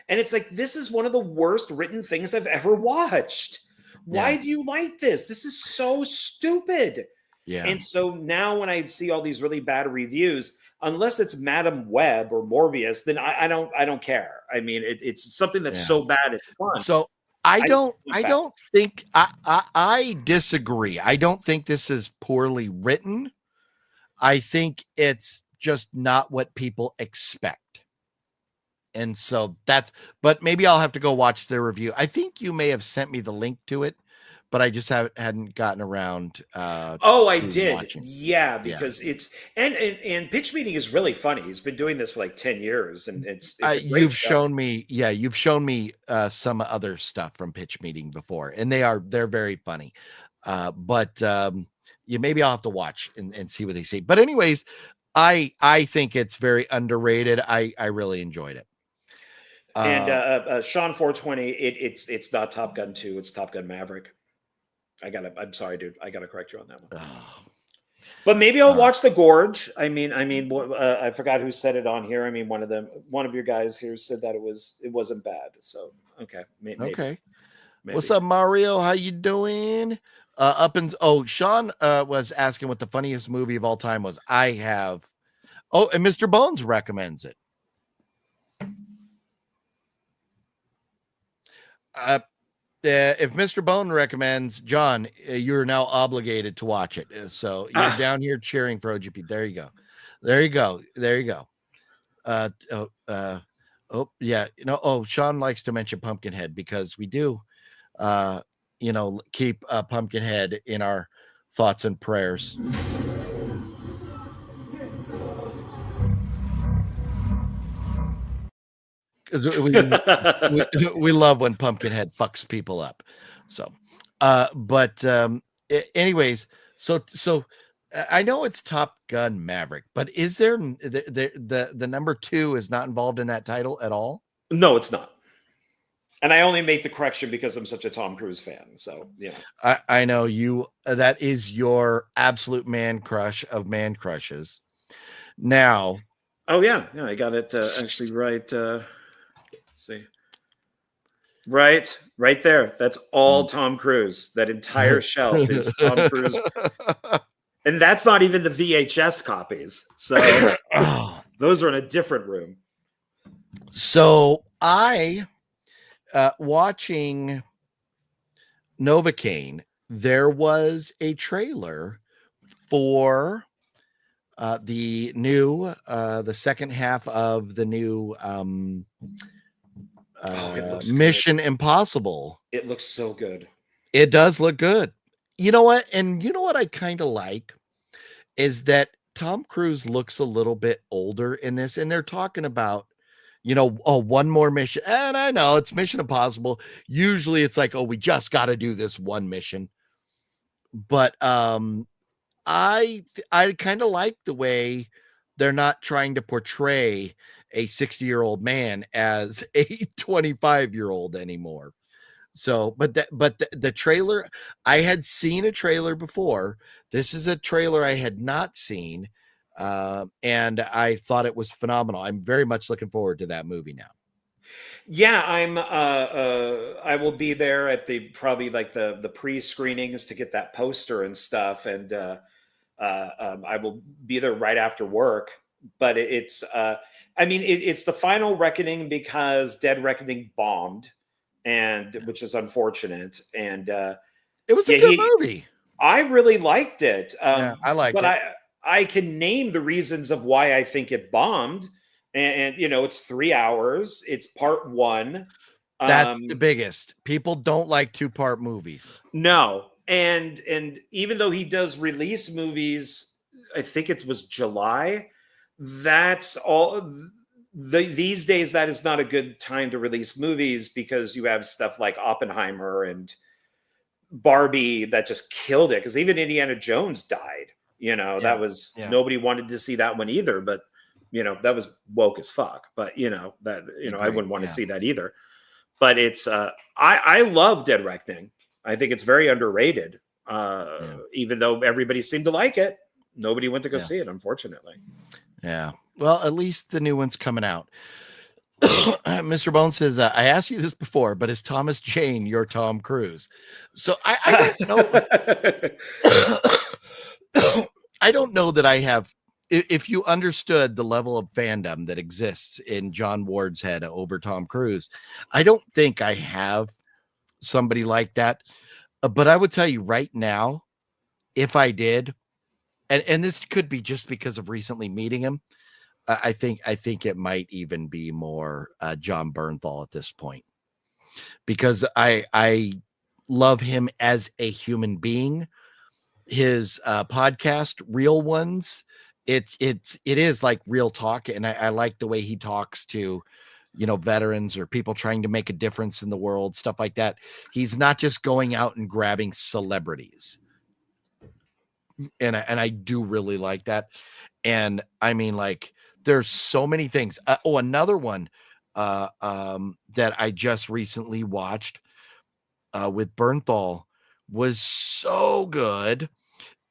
And it's like, this is one of the worst written things I've ever watched. Why do you like this? This is so stupid. Yeah. And so now when I see all these really bad reviews, unless it's Madam Web or Morbius, then I don't care. I mean, it's something that's so bad it's fun. So I don't think I disagree. I don't think this is poorly written. I think it's just not what people expect. And so but maybe I'll have to go watch the review. I think you may have sent me the link to it, but I just hadn't gotten around. I did. Watching. Yeah, because it's and Pitch Meeting is really funny. He's been doing this for like 10 years, and it's you've shown me some other stuff from Pitch Meeting before, and they're very funny. But maybe I'll have to watch and see what they say. But anyways, I think it's very underrated. I really enjoyed it. And Sean 420, it's not Top Gun 2, it's Top Gun Maverick. I'm sorry, dude. I gotta correct you on that one. But maybe I'll watch The Gorge. I mean, I forgot who said it on here. I mean, one of your guys here said that it wasn't bad. So okay, maybe. Okay. What's up, Mario? How you doing? Sean was asking what the funniest movie of all time was. And Mr. Bones recommends it. If Mr. Bone recommends, John, you're now obligated to watch it. So you're down here cheering for OGP. There you go. Yeah. Sean likes to mention Pumpkinhead because we do, keep Pumpkinhead in our thoughts and prayers. Because we love when Pumpkinhead fucks people up. So, anyways, so I know it's Top Gun Maverick, but is there the number 2 is not involved in that title at all? No, it's not. And I only made the correction because I'm such a Tom Cruise fan. So, I know you. That is your absolute man crush of man crushes. Now. Oh yeah, I got it actually right. See, right there. That's all Tom Cruise. That entire shelf is Tom Cruise, and that's not even the VHS copies. So those are in a different room. So I, watching Novocaine, there was a trailer for the new, the second half of the new Mission Impossible. It looks so good. It does look good. You know what? And you know what I kind of like is that Tom Cruise looks a little bit older in this, and they're talking about, one more mission. And I know it's Mission Impossible. Usually it's like, we just got to do this one mission. But I kind of like the way they're not trying to portray a 60-year-old man as a 25-year-old anymore. So, but the trailer, I had seen a trailer before. This is a trailer I had not seen, and I thought it was phenomenal. I'm very much looking forward to that movie now. Yeah, I will be there at probably like the pre-screenings to get that poster and stuff, and I will be there right after work. But it's the final reckoning because Dead Reckoning bombed, and which is unfortunate. And it was a good movie. I really liked it. I liked it. But I can name the reasons of why I think it bombed. And it's 3 hours. It's part 1. That's the biggest. People don't like 2-part movies. No. And even though he does release movies, I think it was July. That's all. These days, that is not a good time to release movies because you have stuff like Oppenheimer and Barbie that just killed it. Because even Indiana Jones died. That was nobody wanted to see that one either. But that was woke as fuck. But I wouldn't want to see that either. But it's I love Dead Reckoning. I think it's very underrated. Even though everybody seemed to like it, nobody went to go see it, unfortunately. Yeah. Well, at least the new one's coming out. Mr. Bone says, I asked you this before, but is Thomas Jane your Tom Cruise? So I don't know. I don't know that I have. If you understood the level of fandom that exists in John Ward's head over Tom Cruise, I don't think I have somebody like that. But I would tell you right now, if I did, and this could be just because of recently meeting him, I think it might even be more John Bernthal at this point, because I love him as a human being. His podcast, Real Ones, it is like real talk, and I like the way he talks to veterans or people trying to make a difference in the world, stuff like that. He's not just going out and grabbing celebrities. And I do really like that. And I mean, like, there's so many things. Another one. that I just recently watched with Bernthal was so good.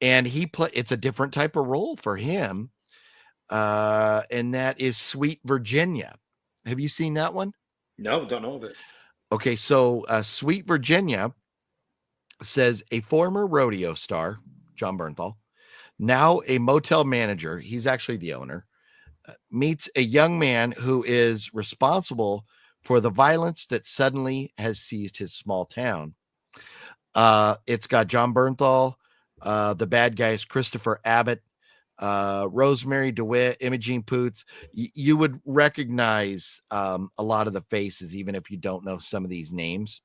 And it's a different type of role for him. And that is Sweet Virginia. Have you seen that one? No, don't know of it. Okay, so Sweet Virginia says a former rodeo star, John Bernthal, now a motel manager, he's actually the owner, meets a young man who is responsible for the violence that suddenly has seized his small town. It's got John Bernthal, the bad guys, Christopher Abbott, Rosemary DeWitt, Imogene Poots. You would recognize a lot of the faces, even if you don't know some of these names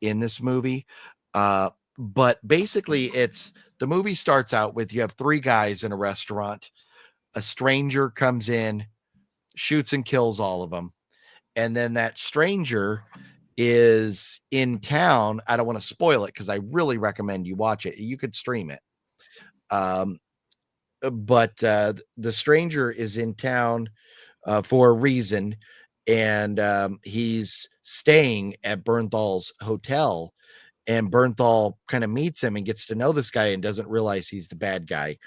in this movie. But basically, the movie starts out with you have three guys in a restaurant. A stranger comes in, shoots and kills all of them. And then that stranger is in town. I don't want to spoil it because I really recommend you watch it. You could stream it. But the stranger is in town for a reason, and he's staying at Bernthal's hotel, and Bernthal kind of meets him and gets to know this guy and doesn't realize he's the bad guy,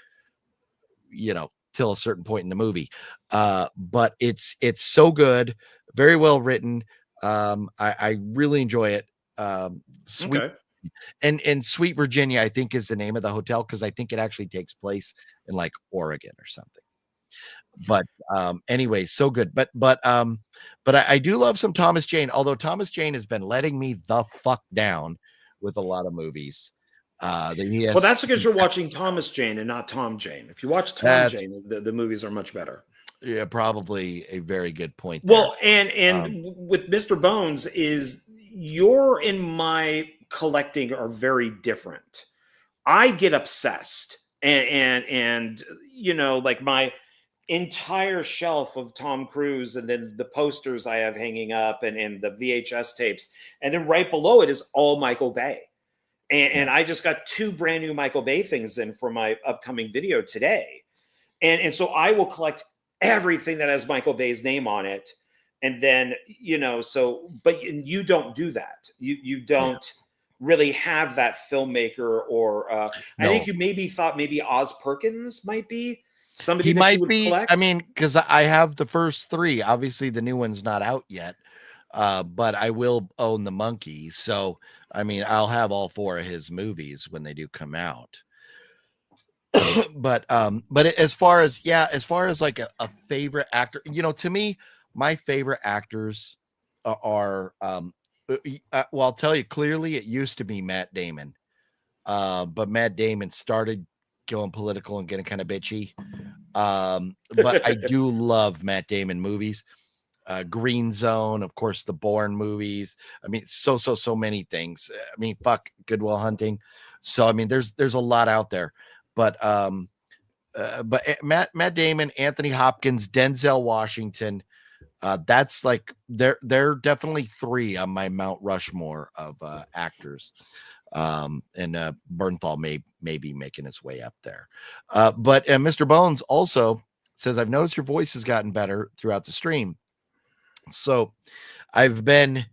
till a certain point in the movie. But it's so good, very well written. I really enjoy it. Sweet. Okay. And Sweet Virginia, I think, is the name of the hotel because I think it actually takes place in like Oregon or something. But anyway, so good. But I do love some Thomas Jane, although Thomas Jane has been letting me the fuck down with a lot of movies. Well, that's because you're watching Thomas Jane and not Tom Jane. If you watch Tom Jane, the movies are much better. Yeah, probably a very good point. Well, and with Mr. Bones is you're in my collecting are very different. I get obsessed and like my entire shelf of Tom Cruise and then the posters I have hanging up and the VHS tapes. And then right below it is all Michael Bay. And I just got 2 brand new Michael Bay things in for my upcoming video today. And so I will collect everything that has Michael Bay's name on it. And then, but you don't do that. You don't really have that filmmaker or I think you maybe thought maybe Oz Perkins might be somebody that you would collect. I mean, because I have the first 3. Obviously, the new one's not out yet. But I will own the monkey. So, I mean, I'll have all 4 of his movies when they do come out. But as far as like a favorite actor, to me, my favorite actors are, well, I'll tell you clearly, it used to be Matt Damon. But Matt Damon started going political and getting kind of bitchy. But I do love Matt Damon movies. Green Zone, of course, the Bourne movies. I mean, so many things. I mean, fuck, Good Will Hunting. So I mean, there's a lot out there. But Matt Damon, Anthony Hopkins, Denzel Washington. That's like they're definitely 3 on my Mount Rushmore of actors. And Bernthal may be making his way up there. But Mr. Bones also says, I've noticed your voice has gotten better throughout the stream. So I've been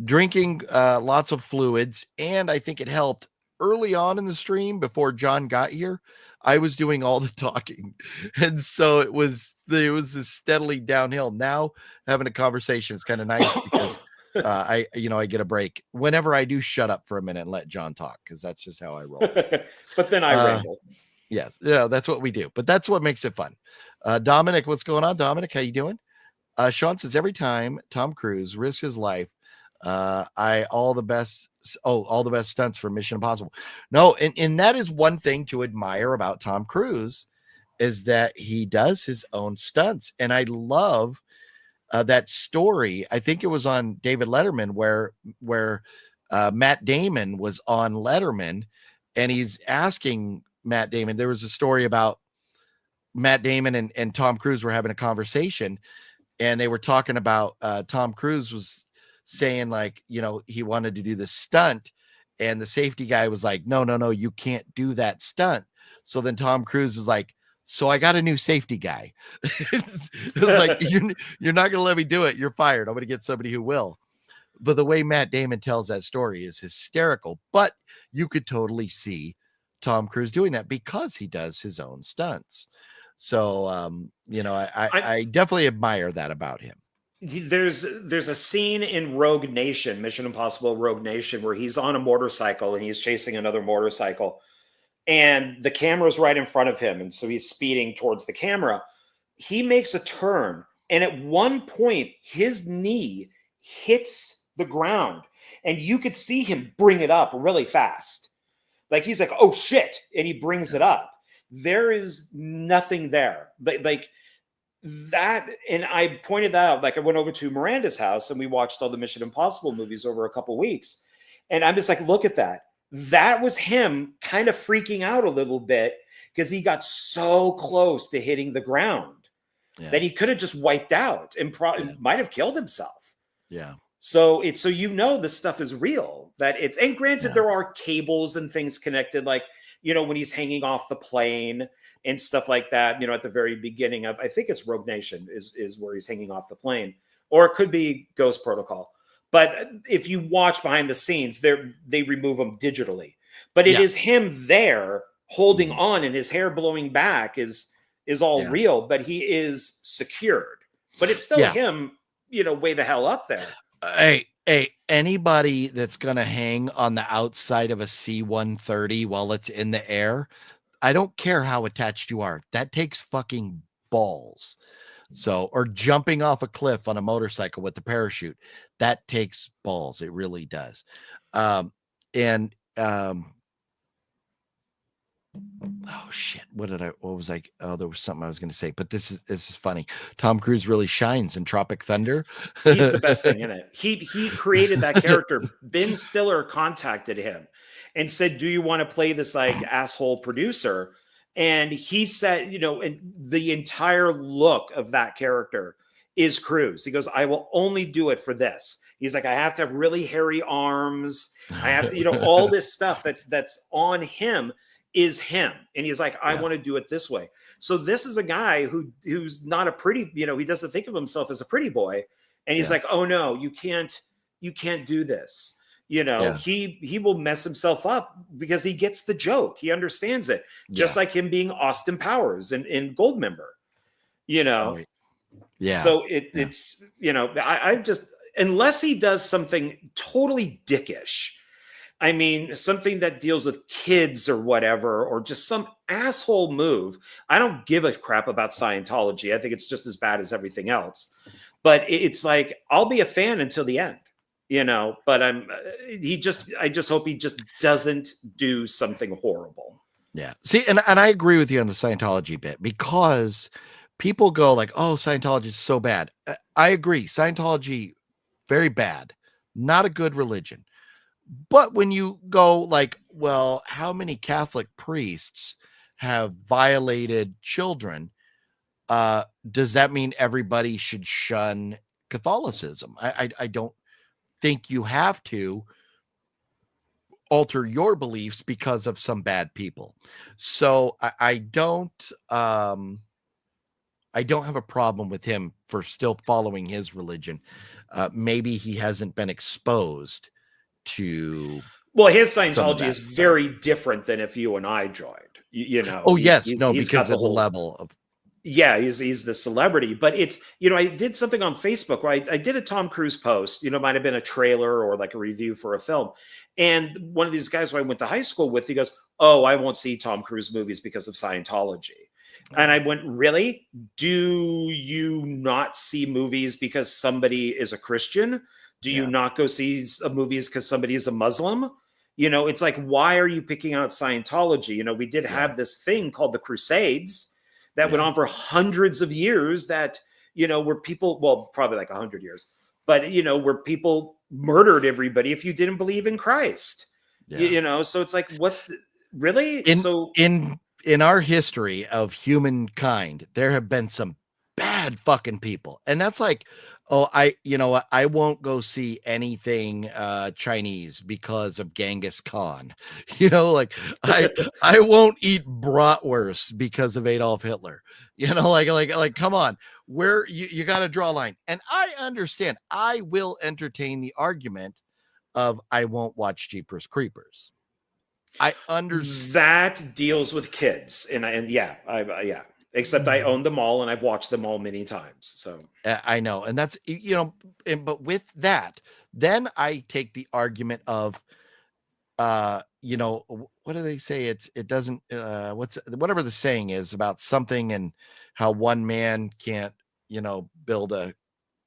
drinking lots of fluids, and I think it helped early on in the stream before John got here. I was doing all the talking, and so it was steadily downhill. Now having a conversation is kind of nice because I get a break whenever I do shut up for a minute and let John talk, because that's just how I roll. But then I ramble. Yes, that's what we do. But that's what makes it fun. Dominic, what's going on? Dominic, how you doing? Sean says, every time Tom Cruise risks his life, all the best stunts for Mission Impossible. No, and that is one thing to admire about Tom Cruise, is that he does his own stunts. And I love that story. I think it was on David Letterman where Matt Damon was on Letterman, and he's asking Matt Damon. There was a story about Matt Damon and Tom Cruise were having a conversation, and they were talking about Tom Cruise was saying, like, he wanted to do the stunt, and the safety guy was like, no, you can't do that stunt. So then Tom Cruise is like, So I got a new safety guy. It's like, you're not going to let me do it. You're fired. I'm going to get somebody who will. But the way Matt Damon tells that story is hysterical. But you could totally see Tom Cruise doing that because he does his own stunts. So, you know, I definitely admire that about him. There's a scene in Rogue Nation, Mission Impossible Rogue Nation, where he's on a motorcycle and he's chasing another motorcycle. And the camera's right in front of him. And so he's speeding towards the camera. He makes a turn. And at one point, his knee hits the ground. And you could see him bring it up really fast. Like, he's like, oh, shit. And he brings it up. There is nothing there. Like that. And I pointed that out. Like, I went over to Miranda's house and we watched all the Mission Impossible movies over a couple weeks. And I'm just like, look at that. That was him kind of freaking out a little bit because he got so close to hitting the ground that he could have just wiped out and might have killed himself. Yeah. So you know this stuff is real. And granted, there are cables and things connected, like, you know, when he's hanging off the plane and stuff like that. You know, at the very beginning of, I think it's Rogue Nation is where he's hanging off the plane, or it could be Ghost Protocol. But if you watch behind the scenes, they remove them digitally. But it is him there holding on, and his hair blowing back is all real, but he is secured. But it's still him, you know, way the hell up there. Hey, anybody that's going to hang on the outside of a C-130 while it's in the air, I don't care how attached you are. That takes fucking balls. So, or jumping off a cliff on a motorcycle with the parachute, that takes balls. It really does. Oh shit. What was I? Oh, there was something I was going to say, but this is funny. Tom Cruise really shines in Tropic Thunder. He's the best thing in it. He created that character. Ben Stiller contacted him and said, do you want to play this like asshole producer? And he said, you know, and the entire look of that character is Cruise. He goes, I will only do it for this. He's like, I have to have really hairy arms. I have to, you know, all this stuff that's on him is him. And he's like, I want to do it this way. So this is a guy who's not a pretty, you know, he doesn't think of himself as a pretty boy. And he's like, oh no, you can't do this. You know, he will mess himself up because he gets the joke. He understands it. Just like him being Austin Powers in Goldmember, you know? Yeah. So it's, you know, I just, unless he does something totally dickish, I mean, something that deals with kids or whatever, or just some asshole move, I don't give a crap about Scientology. I think it's just as bad as everything else. But it's like, I'll be a fan until the end. You know, but I just hope he just doesn't do something horrible. Yeah. See, and I agree with you on the Scientology bit, because people go like, oh, Scientology is so bad. I agree. Scientology, very bad, not a good religion. But when you go like, well, how many Catholic priests have violated children? Does that mean everybody should shun Catholicism? I don't think you have to alter your beliefs because of some bad people. So I don't have a problem with him for still following his religion. Maybe he hasn't been exposed to. Well, his Scientology is very different than if you and I joined. You know. Oh yes, because of the level of. Yeah, he's the celebrity, but it's, you know, I did something on Facebook where I did a Tom Cruise post, you know, might have been a trailer or like a review for a film. And one of these guys who I went to high school with, he goes, oh, I won't see Tom Cruise movies because of Scientology. And I went, really? Do you not see movies because somebody is a Christian? Do you not go see movies because somebody is a Muslim? You know, it's like, why are you picking out Scientology? You know, we did have this thing called the Crusades that went on for hundreds of years that, you know, where people, well, probably like 100 years, but, you know, where people murdered everybody if you didn't believe in Christ, you know? So it's like, really? In our history of humankind, there have been some bad fucking people. And that's like Oh, you know what? I won't go see anything Chinese because of Genghis Khan. You know, like I won't eat bratwurst because of Adolf Hitler. You know, like come on. Where you got to draw a line. And I understand. I will entertain the argument of I won't watch Jeepers Creepers. I understand. That deals with kids, and yeah, yeah. Except I own them all, and I've watched them all many times. So I know, and that's but with that, then I take the argument of, what do they say? It doesn't. Whatever the saying is about something and how one man can't, build a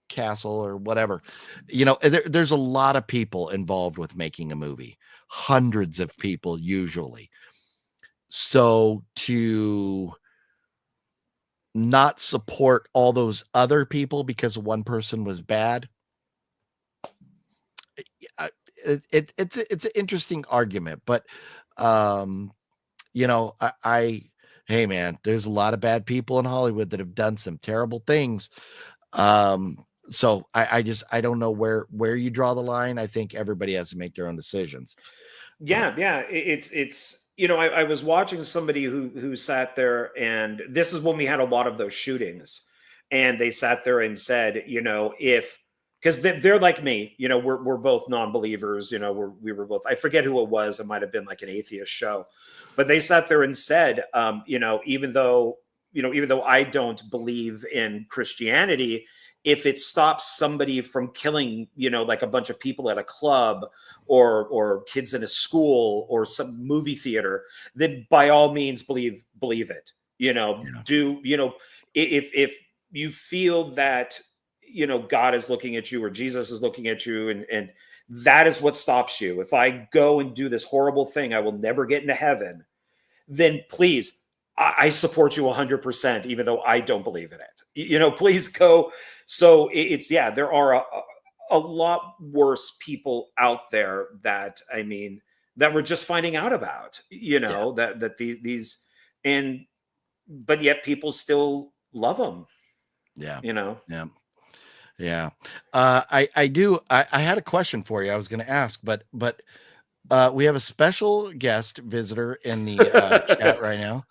castle or whatever. There's a lot of people involved with making a movie, hundreds of people usually. So to not support all those other people because one person was bad, it's an interesting argument. But hey man, there's a lot of bad people in Hollywood that have done some terrible things. So I don't know where you draw the line. I think everybody has to make their own decisions. yeah. It's I was watching somebody who sat there, and this is when we had a lot of those shootings, and they sat there and said, if because they're like me, we're both non-believers, we were both, I forget who it was, it might have been like an atheist show, but they sat there and said, even though I don't believe in Christianity, if it stops somebody from killing, like a bunch of people at a club or kids in a school or some movie theater, then by all means believe it. If you feel that, God is looking at you or Jesus is looking at you, and that is what stops you. If I go and do this horrible thing, I will never get into heaven. Then please, I support you 100%, even though I don't believe in it. Please go. So there are a lot worse people out there that we're just finding out about. That these but yet people still love them. Yeah. Yeah. I had a question for you. I was going to ask, but we have a special guest visitor in the chat right now.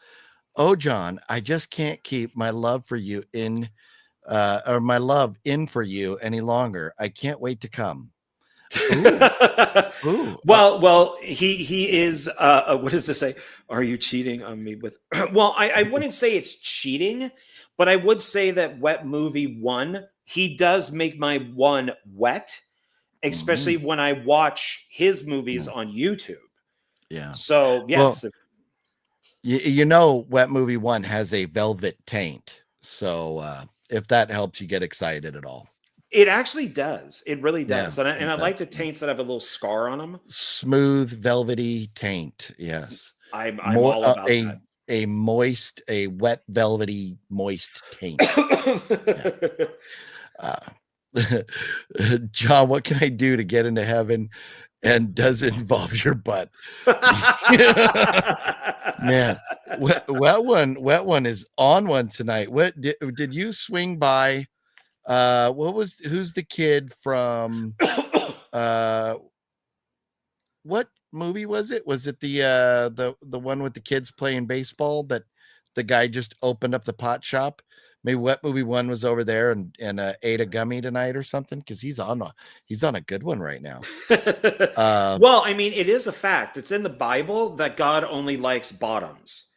Oh, John, I just can't keep my love for you in for you any longer. I can't wait to come. Ooh. Well, he is. What does this say? Are you cheating on me with? Well, I wouldn't say it's cheating, but I would say that Wet Movie 1, he does make my one wet, especially when I watch his movies on YouTube. Yeah. So yes. Well, Wet Movie 1 has a velvet taint. So if that helps you get excited at all. It actually does. It really does. Yeah, and I like the taints that have a little scar on them. Smooth, velvety taint. Yes. I'm all about that. A wet, velvety, moist taint. John, what can I do to get into heaven? And does it involve your butt? Man, wet one is on one tonight. What did you swing by? Who's the kid from what movie was it? Was it the one with the kids playing baseball that the guy just opened up the pot shop? Maybe Wet Movie 1 was over there and ate a gummy tonight or something, because he's on a good one right now. Well, it is a fact. It's in the Bible that God only likes bottoms.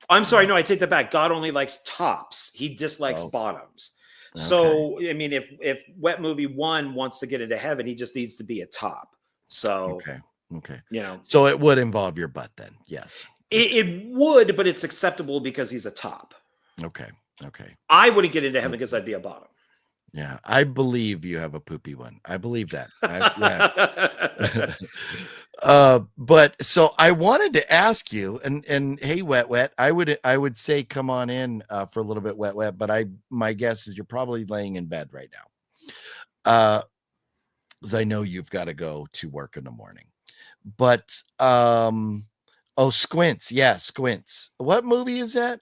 I'm sorry, no, I take that back. God only likes tops. He dislikes bottoms. Okay. So, if Wet Movie 1 wants to get into heaven, he just needs to be a top. So, okay. So it would involve your butt then. Yes. It would, but it's acceptable because he's a top. Okay. I wouldn't get into heaven because I'd be a bottom. Yeah, I believe you have a poopy one. I believe that. But so I wanted to ask you, and hey, Wet, I would say come on in for a little bit, Wet, but my guess is you're probably laying in bed right now, because I know you've got to go to work in the morning. But Squints, yeah, Squints. What movie is that?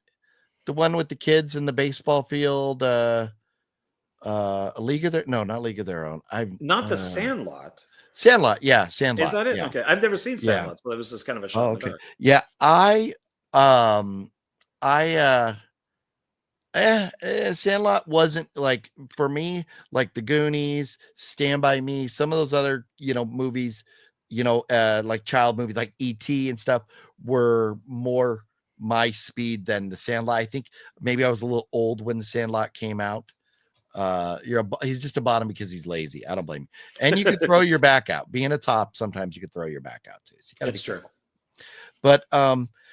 The one with the kids in the baseball field. A League of Their no, not League of Their Own. I've Not The Sandlot. Sandlot. Yeah, Is Sandlot. that it? Yeah. Okay, I've never seen Yeah. Sandlot, so that was just kind of a shot Oh, in the okay. dark. Yeah, Sandlot wasn't like for me, like The Goonies, Stand By Me, some of those other, movies, like child movies like E.T. and stuff were more my speed than The Sandlot. I think maybe I was a little old when The Sandlot came out. He's just a bottom because he's lazy. I don't blame him. And you could throw your back out. Being a top, sometimes you could throw your back out too. So you gotta That's be true. careful. But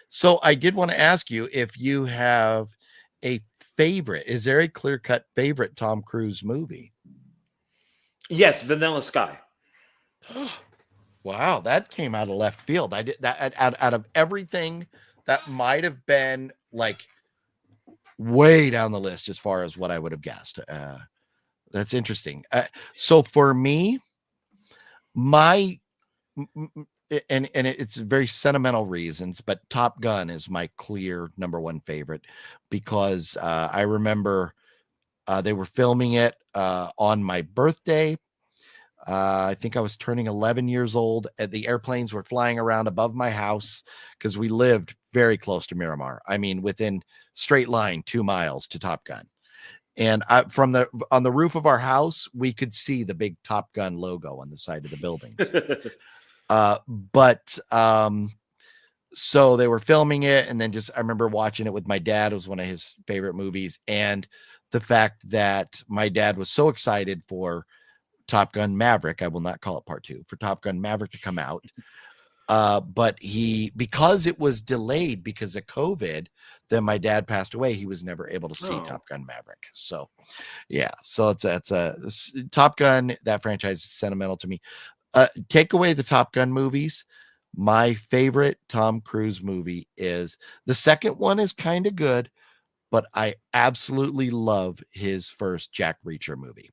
so I did want to ask you if you have a favorite. Is there a clear-cut favorite Tom Cruise movie? Yes, Vanilla Sky. Wow, that came out of left field. I did that out of everything that might have been like way down the list as far as what I would have guessed. That's interesting. So for me, my and it's very sentimental reasons, but Top Gun is my clear number one favorite because I remember they were filming it on my birthday. I think I was turning 11 years old. The airplanes were flying around above my house because we lived very close to Miramar. I mean, within straight line 2 miles to Top Gun. And on the roof of our house, we could see the big Top Gun logo on the side of the buildings. So they were filming it, and then I remember watching it with my dad. It was one of his favorite movies, and the fact that my dad was so excited for Top Gun Maverick, I will not call it part 2, for Top Gun Maverick to come out. But because it was delayed because of COVID, then my dad passed away. He was never able to see Top Gun Maverick. So yeah, so it's a Top Gun. That franchise is sentimental to me. Take away the Top Gun movies. My favorite Tom Cruise movie is the second one is kind of good, but I absolutely love his first Jack Reacher movie.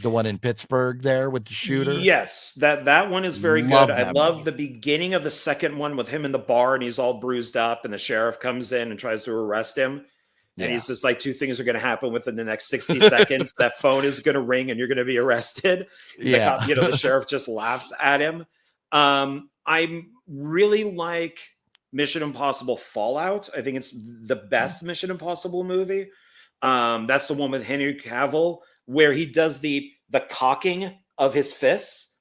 The one in Pittsburgh there with the shooter. Yes, that one is very good. I love the beginning of the second one with him in the bar and he's all bruised up and the sheriff comes in and tries to arrest him. And he's just like, 2 things are going to happen within the next 60 seconds. That phone is going to ring and you're going to be arrested. Yeah. The sheriff just laughs at him. I really like Mission Impossible Fallout. I think it's the best Mission Impossible movie. That's the one with Henry Cavill where he does the cocking of his fists,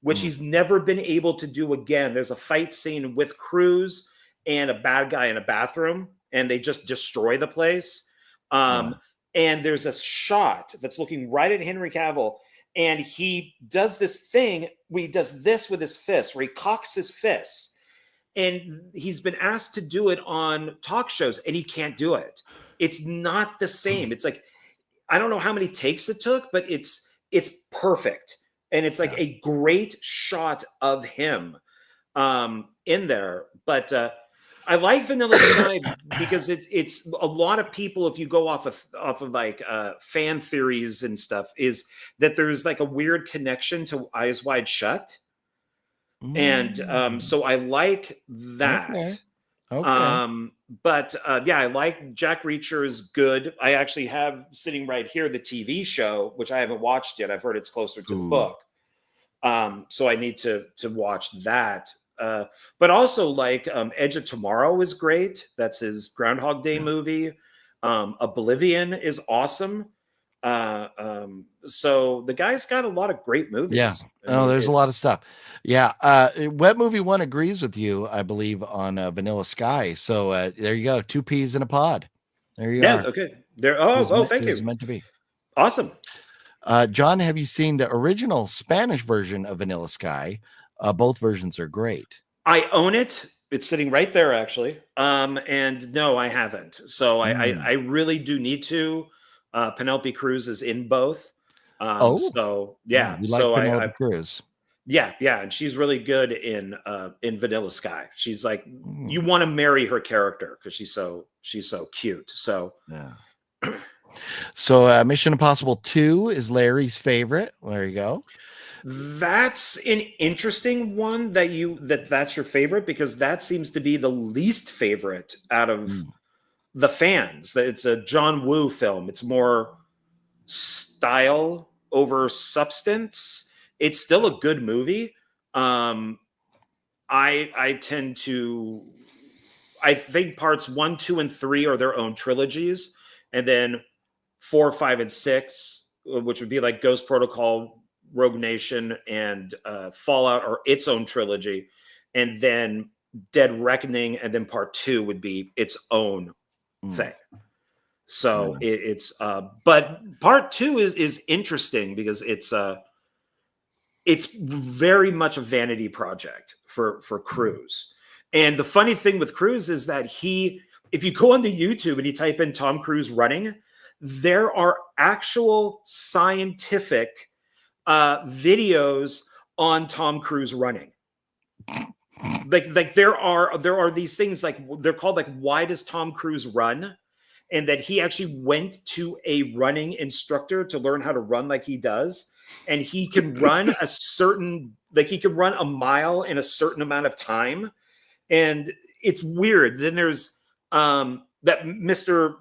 which he's never been able to do again. There's a fight scene with Cruise and a bad guy in a bathroom, and they just destroy the place. And there's a shot that's looking right at Henry Cavill, and he does this thing where he does this with his fist, where he cocks his fists. And he's been asked to do it on talk shows, and he can't do it. It's not the same. It's like, I don't know how many takes it took, but it's perfect. And it's like a great shot of him in there. But I like Vanilla Sky because it's a lot of people, if you go off of like fan theories and stuff, is that there's like a weird connection to Eyes Wide Shut. And so I like that. Okay. But I like Jack Reacher is good. I actually have sitting right here the TV show, which I haven't watched yet. I've heard it's closer to the book. So I need to watch that. But also like Edge of Tomorrow is great. That's his Groundhog Day movie. Oblivion is awesome. So the guy's got a lot of great movies. Yeah. There's a lot of stuff. Yeah. Wet Movie One agrees with you, I believe, on Vanilla Sky. So there you go. 2 peas in a pod. There you are. Okay. There. Thank you. It's meant to be. Awesome. John, have you seen the original Spanish version of Vanilla Sky? Both versions are great. I own it. It's sitting right there, actually. And no, I haven't. So I really do need to. Penelope Cruz is in both. So yeah. We like Penelope Cruz. Yeah, and she's really good in Vanilla Sky. She's like you want to marry her character because she's so cute. So yeah. So Mission Impossible 2 is Larry's favorite. There you go. That's an interesting one that's your favorite because that seems to be the least favorite out of the fans. It's a John Woo film. It's more style over substance. It's still a good movie. I tend to, I think parts 1, 2, and 3 are their own trilogies, and then 4, 5, and 6, which would be like Ghost Protocol, Rogue Nation, and Fallout, are its own trilogy, and then Dead Reckoning, and then part 2 would be its own thing. So it's but part 2 is interesting because it's very much a vanity project for Cruise. And the funny thing with Cruise is that if you go onto YouTube and you type in Tom Cruise running, there are actual scientific videos on Tom Cruise running. Like there are these things, like they're called like Why Does Tom Cruise Run? And that he actually went to a running instructor to learn how to run like he does. And he can run he can run a mile in a certain amount of time. And it's weird. Then there's that Mr.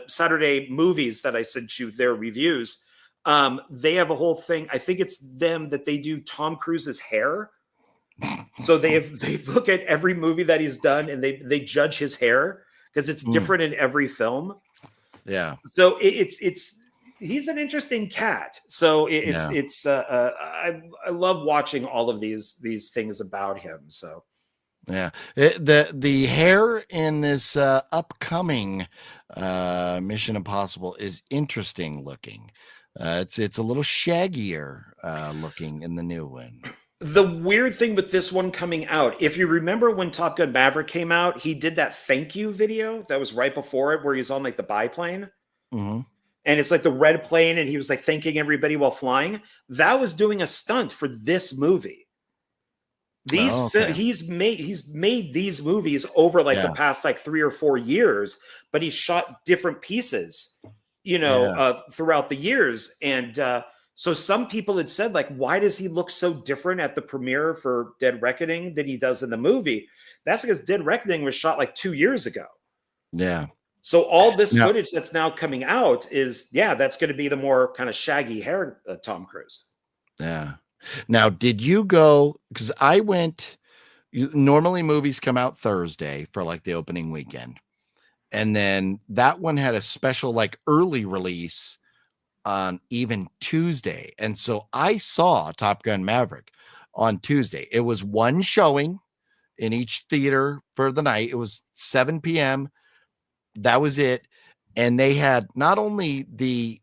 Saturday Movies that I sent you their reviews. They have a whole thing. I think it's them that they do Tom Cruise's hair. So they look at every movie that he's done and they judge his hair because it's different in every film. Yeah. So he's an interesting cat. So I love watching all of these things about him. So yeah, the hair in this upcoming Mission Impossible is interesting looking. It's a little shaggier looking in the new one. The weird thing with this one coming out, if you remember when Top Gun Maverick came out, he did that thank you video that was right before it, where he's on like the biplane. Mm-hmm. And it's like the red plane, and he was like thanking everybody while flying. That was doing a stunt for this movie. He's made these movies over like the past like 3 or 4 years, but he shot different pieces, throughout the years. And so some people had said, like, why does he look so different at the premiere for Dead Reckoning than he does in the movie? That's because Dead Reckoning was shot like 2 years ago. Yeah. So all this footage that's now coming out is, that's going to be the more kind of shaggy hair Tom Cruise. Yeah. Now, did you go, because I went, normally movies come out Thursday for like the opening weekend. And then that one had a special like early release on even Tuesday. And so I saw Top Gun Maverick on Tuesday. It was one showing in each theater for the night. It was 7 p.m. That was it. And they had not only the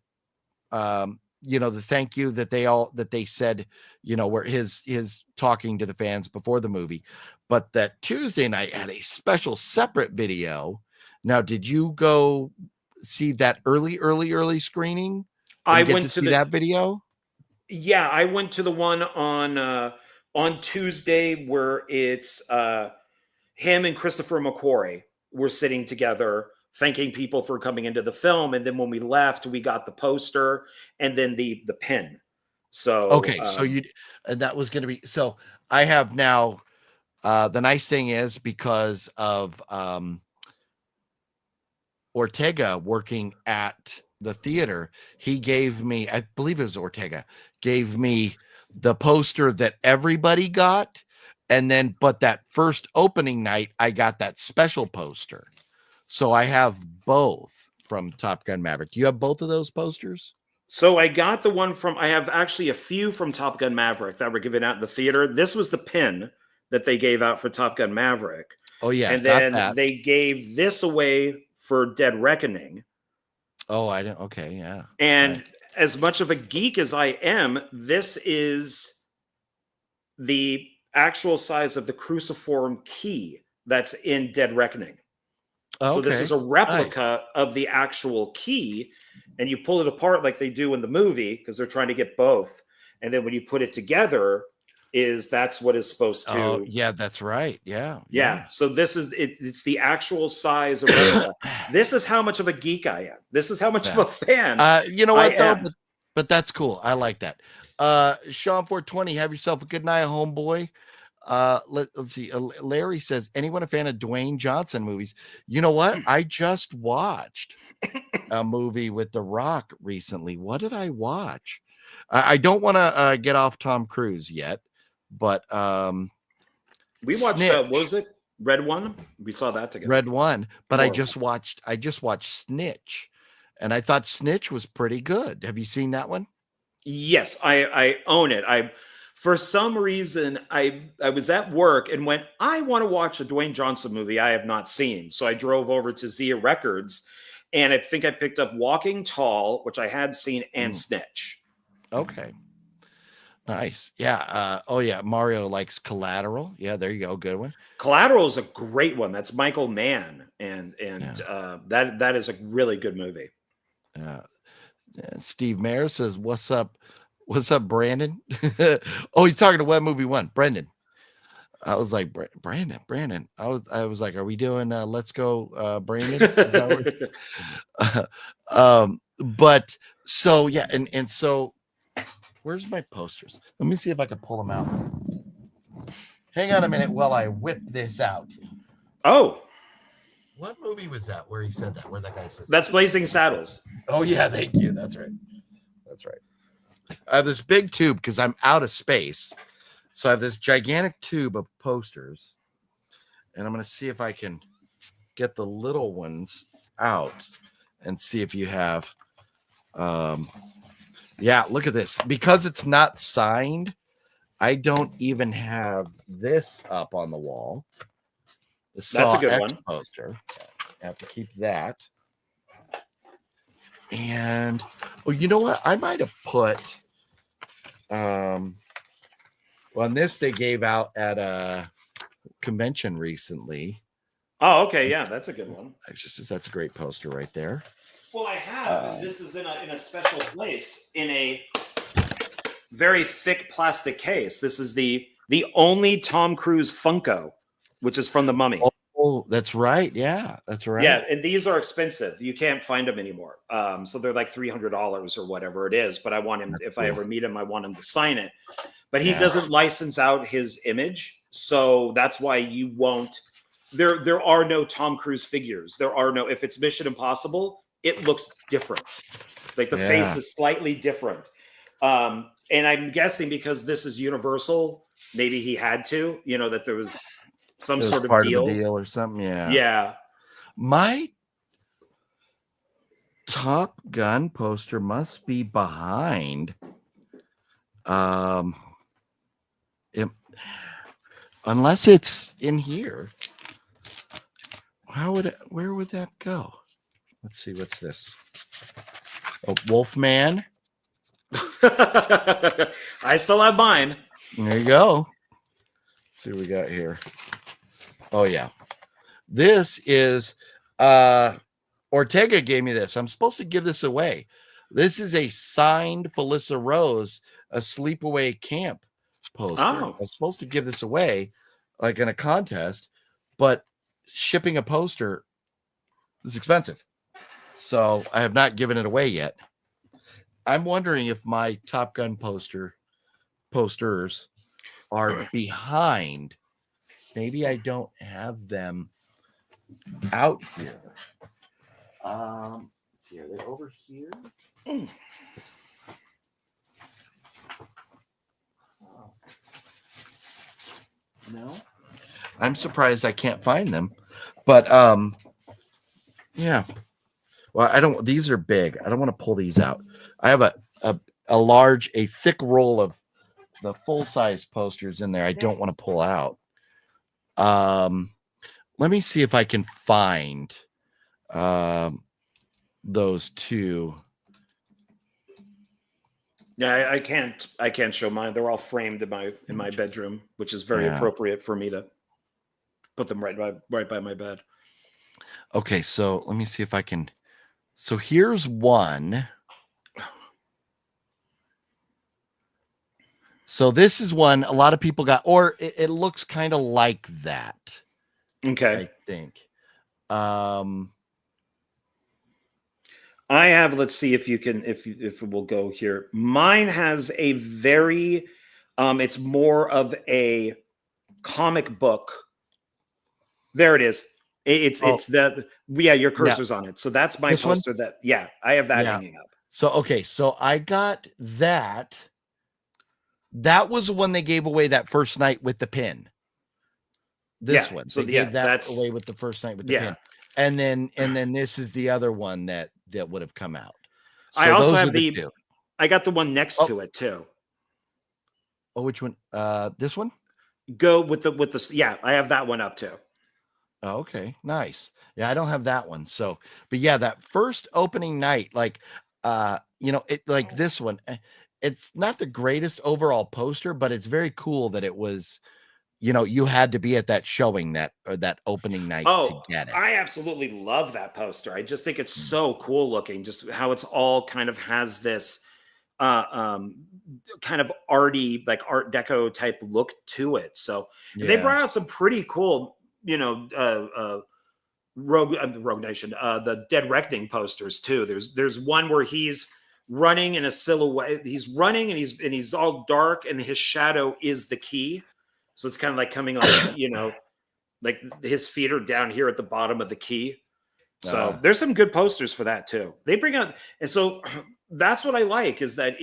the thank you that they said, where his talking to the fans before the movie, but that Tuesday night had a special separate video. Now, did you go see that early screening? I went to that video. Yeah, I went to the one on Tuesday where it's him and Christopher McQuarrie were sitting together, thanking people for coming into the film. And then when we left, we got the poster and then the pin. So okay, so that was going to be. So I have now. The nice thing is, because of Ortega working at the theater, he gave me, I believe it was Ortega, gave me the poster that everybody got. And then, but that first opening night, I got that special poster. So I have both from Top Gun Maverick. You have both of those posters? So I got the one I have actually a few from Top Gun Maverick that were given out in the theater. This was the pin that they gave out for Top Gun Maverick. Oh, yeah. And then they gave this away for Dead Reckoning. Oh, I didn't. Okay, yeah. And as much of a geek as I am, this is the actual size of the cruciform key that's in Dead Reckoning. So this is a replica of the actual key, and you pull it apart like they do in the movie because they're trying to get both. And then when you put it together, that's what is supposed to. Oh, yeah, that's right. Yeah. So this is it. It's the actual size of replica. This is how much of a geek I am. This is how much of a fan. You know what though? But that's cool. I like that. Sean 420, have yourself a good night, homeboy. Let's see. Larry says, anyone a fan of Dwayne Johnson movies? You know what? I just watched a movie with The Rock recently. What did I watch? I don't want to get off Tom Cruise yet, but we watched Snitch. what was it? Red One. We saw that together. Red One, but I Horrible. just watched Snitch, and I thought Snitch was pretty good. Have you seen that one? Yes, I own it. For some reason I was at work and went, I want to watch a Dwayne Johnson movie I have not seen. So I drove over to Zia Records, and I think I picked up Walking Tall, which I had seen, and Snitch. Okay. Nice. Yeah. Oh yeah. Mario likes Collateral. Yeah, there you go. Good one. Collateral is a great one. That's Michael Mann, and that is a really good movie. Steve Mayer says, "What's up? What's up, Brandon?" Oh, he's talking to Web Movie One. Brendan. I was like, Brandon. I was like, are we doing Let's Go, Brandon? Is that what but so yeah, and so where's my posters? Let me see if I can pull them out. Hang on a minute while I whip this out. Oh, what movie was that where he said that? Where that guy says that's Blazing Saddles. Oh yeah, thank you. That's right. I have this big tube because I'm out of space. So I have this gigantic tube of posters, and I'm going to see if I can get the little ones out and see if you have. Yeah, look at this. Because it's not signed, I don't even have this up on the wall. That's a good one. Poster. I have to keep that. And you know what? I might have put. On this, they gave out at a convention recently. Oh, okay, yeah, that's a good one. That's a great poster right there. Well, I have. This is in a special place in a very thick plastic case. This is the only Tom Cruise Funko, which is from The Mummy. Oh, that's right. Yeah, that's right. Yeah, and these are expensive. You can't find them anymore. So they're like $300 or whatever it is. But I want him, if I ever meet him, I want him to sign it. But he doesn't license out his image, so that's why you won't. There are no Tom Cruise figures. There are no. If it's Mission Impossible, it looks different. Like the face is slightly different. And I'm guessing because this is Universal, maybe he had to. You know that there was some sort of part deal. Of the deal or something. Yeah. Yeah. My Top Gun poster must be behind. Unless it's in here. Where would that go? Let's see, what's this? Oh, Wolfman. I still have mine. There you go. Let's see what we got here. Oh yeah. This is Ortega gave me this. I'm supposed to give this away. This is a signed Felissa Rose, a sleepaway camp poster. Oh. I was supposed to give this away like in a contest, but shipping a poster is expensive. So I have not given it away yet. I'm wondering if my Top Gun posters are behind. Maybe I don't have them out here. Let's see, are they over here? No, I'm surprised I can't find them, but yeah. Well, I don't. These are big. I don't want to pull these out. I have a thick roll of the full size posters in there. I don't want to pull out. Let me see if I can find those two. Yeah, I can't show mine. They're all framed in my bedroom, which is very appropriate for me to put them right by my bed. Okay, so let me see if I can. So here's one. So this is one a lot of people got, or it looks kind of like that. Okay. I think. I have, let's see if you can, if it will go here. Mine has a very, it's more of a comic book. There it is. It's your cursor's on it. So that's my This one? poster I have that Yeah. hanging up. So, okay. So I got that. That was the one they gave away that first night with the pin. This one. So they gave that away with the first night with the pin. And then this is the other one that would have come out. So I also those have are the two. I got the one next to it too. Oh, which one? This one? Go with the I have that one up too. Oh, okay, nice. Yeah, I don't have that one. So, but yeah, that first opening night, like, it like this one, it's not the greatest overall poster, but it's very cool that it was, you had to be at that showing that opening night to get it. I absolutely love that poster. I just think it's so cool looking, just how it's all kind of has this kind of arty, like Art Deco type look to it. So they brought out some pretty cool, Rogue Nation, the Dead Reckoning posters too. There's one where he's running in a silhouette. He's running and he's all dark, and his shadow is the key. So it's kind of like coming on, like his feet are down here at the bottom of the key. So there's some good posters for that too. They bring out, and so that's what I like is that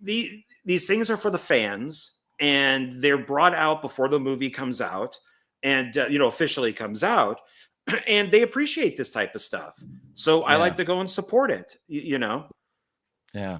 these things are for the fans, and they're brought out before the movie comes out, and officially comes out, and they appreciate this type of stuff. So I like to go and support it. Yeah.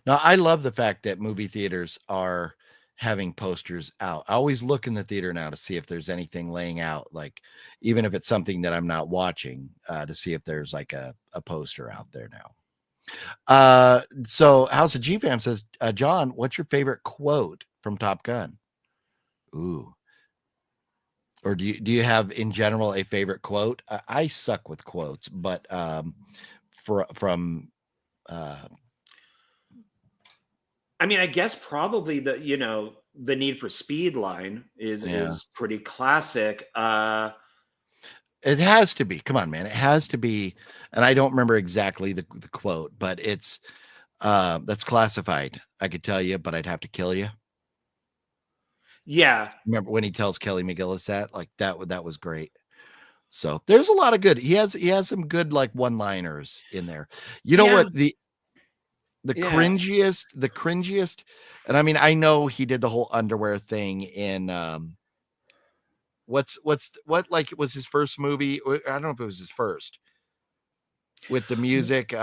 No, I love the fact that movie theaters are having posters out. I always look in the theater now to see if there's anything laying out, like even if it's something that I'm not watching, to see if there's like a poster out there now. So House of G-Fam says, John, what's your favorite quote from Top Gun? Ooh. Or do you have in general a favorite quote? I suck with quotes, but from I mean, I guess probably the Need for Speed line is pretty classic. It has to be. Come on, man. It has to be. And I don't remember exactly the quote, but it's that's classified. I could tell you, but I'd have to kill you. Yeah. Remember when he tells Kelly McGillis that? Like that was great. So there's a lot of good. He has some good like one-liners in there. You know what? The cringiest, and I mean, I know he did the whole underwear thing in what like it was his first movie. I don't know if it was his first with the music.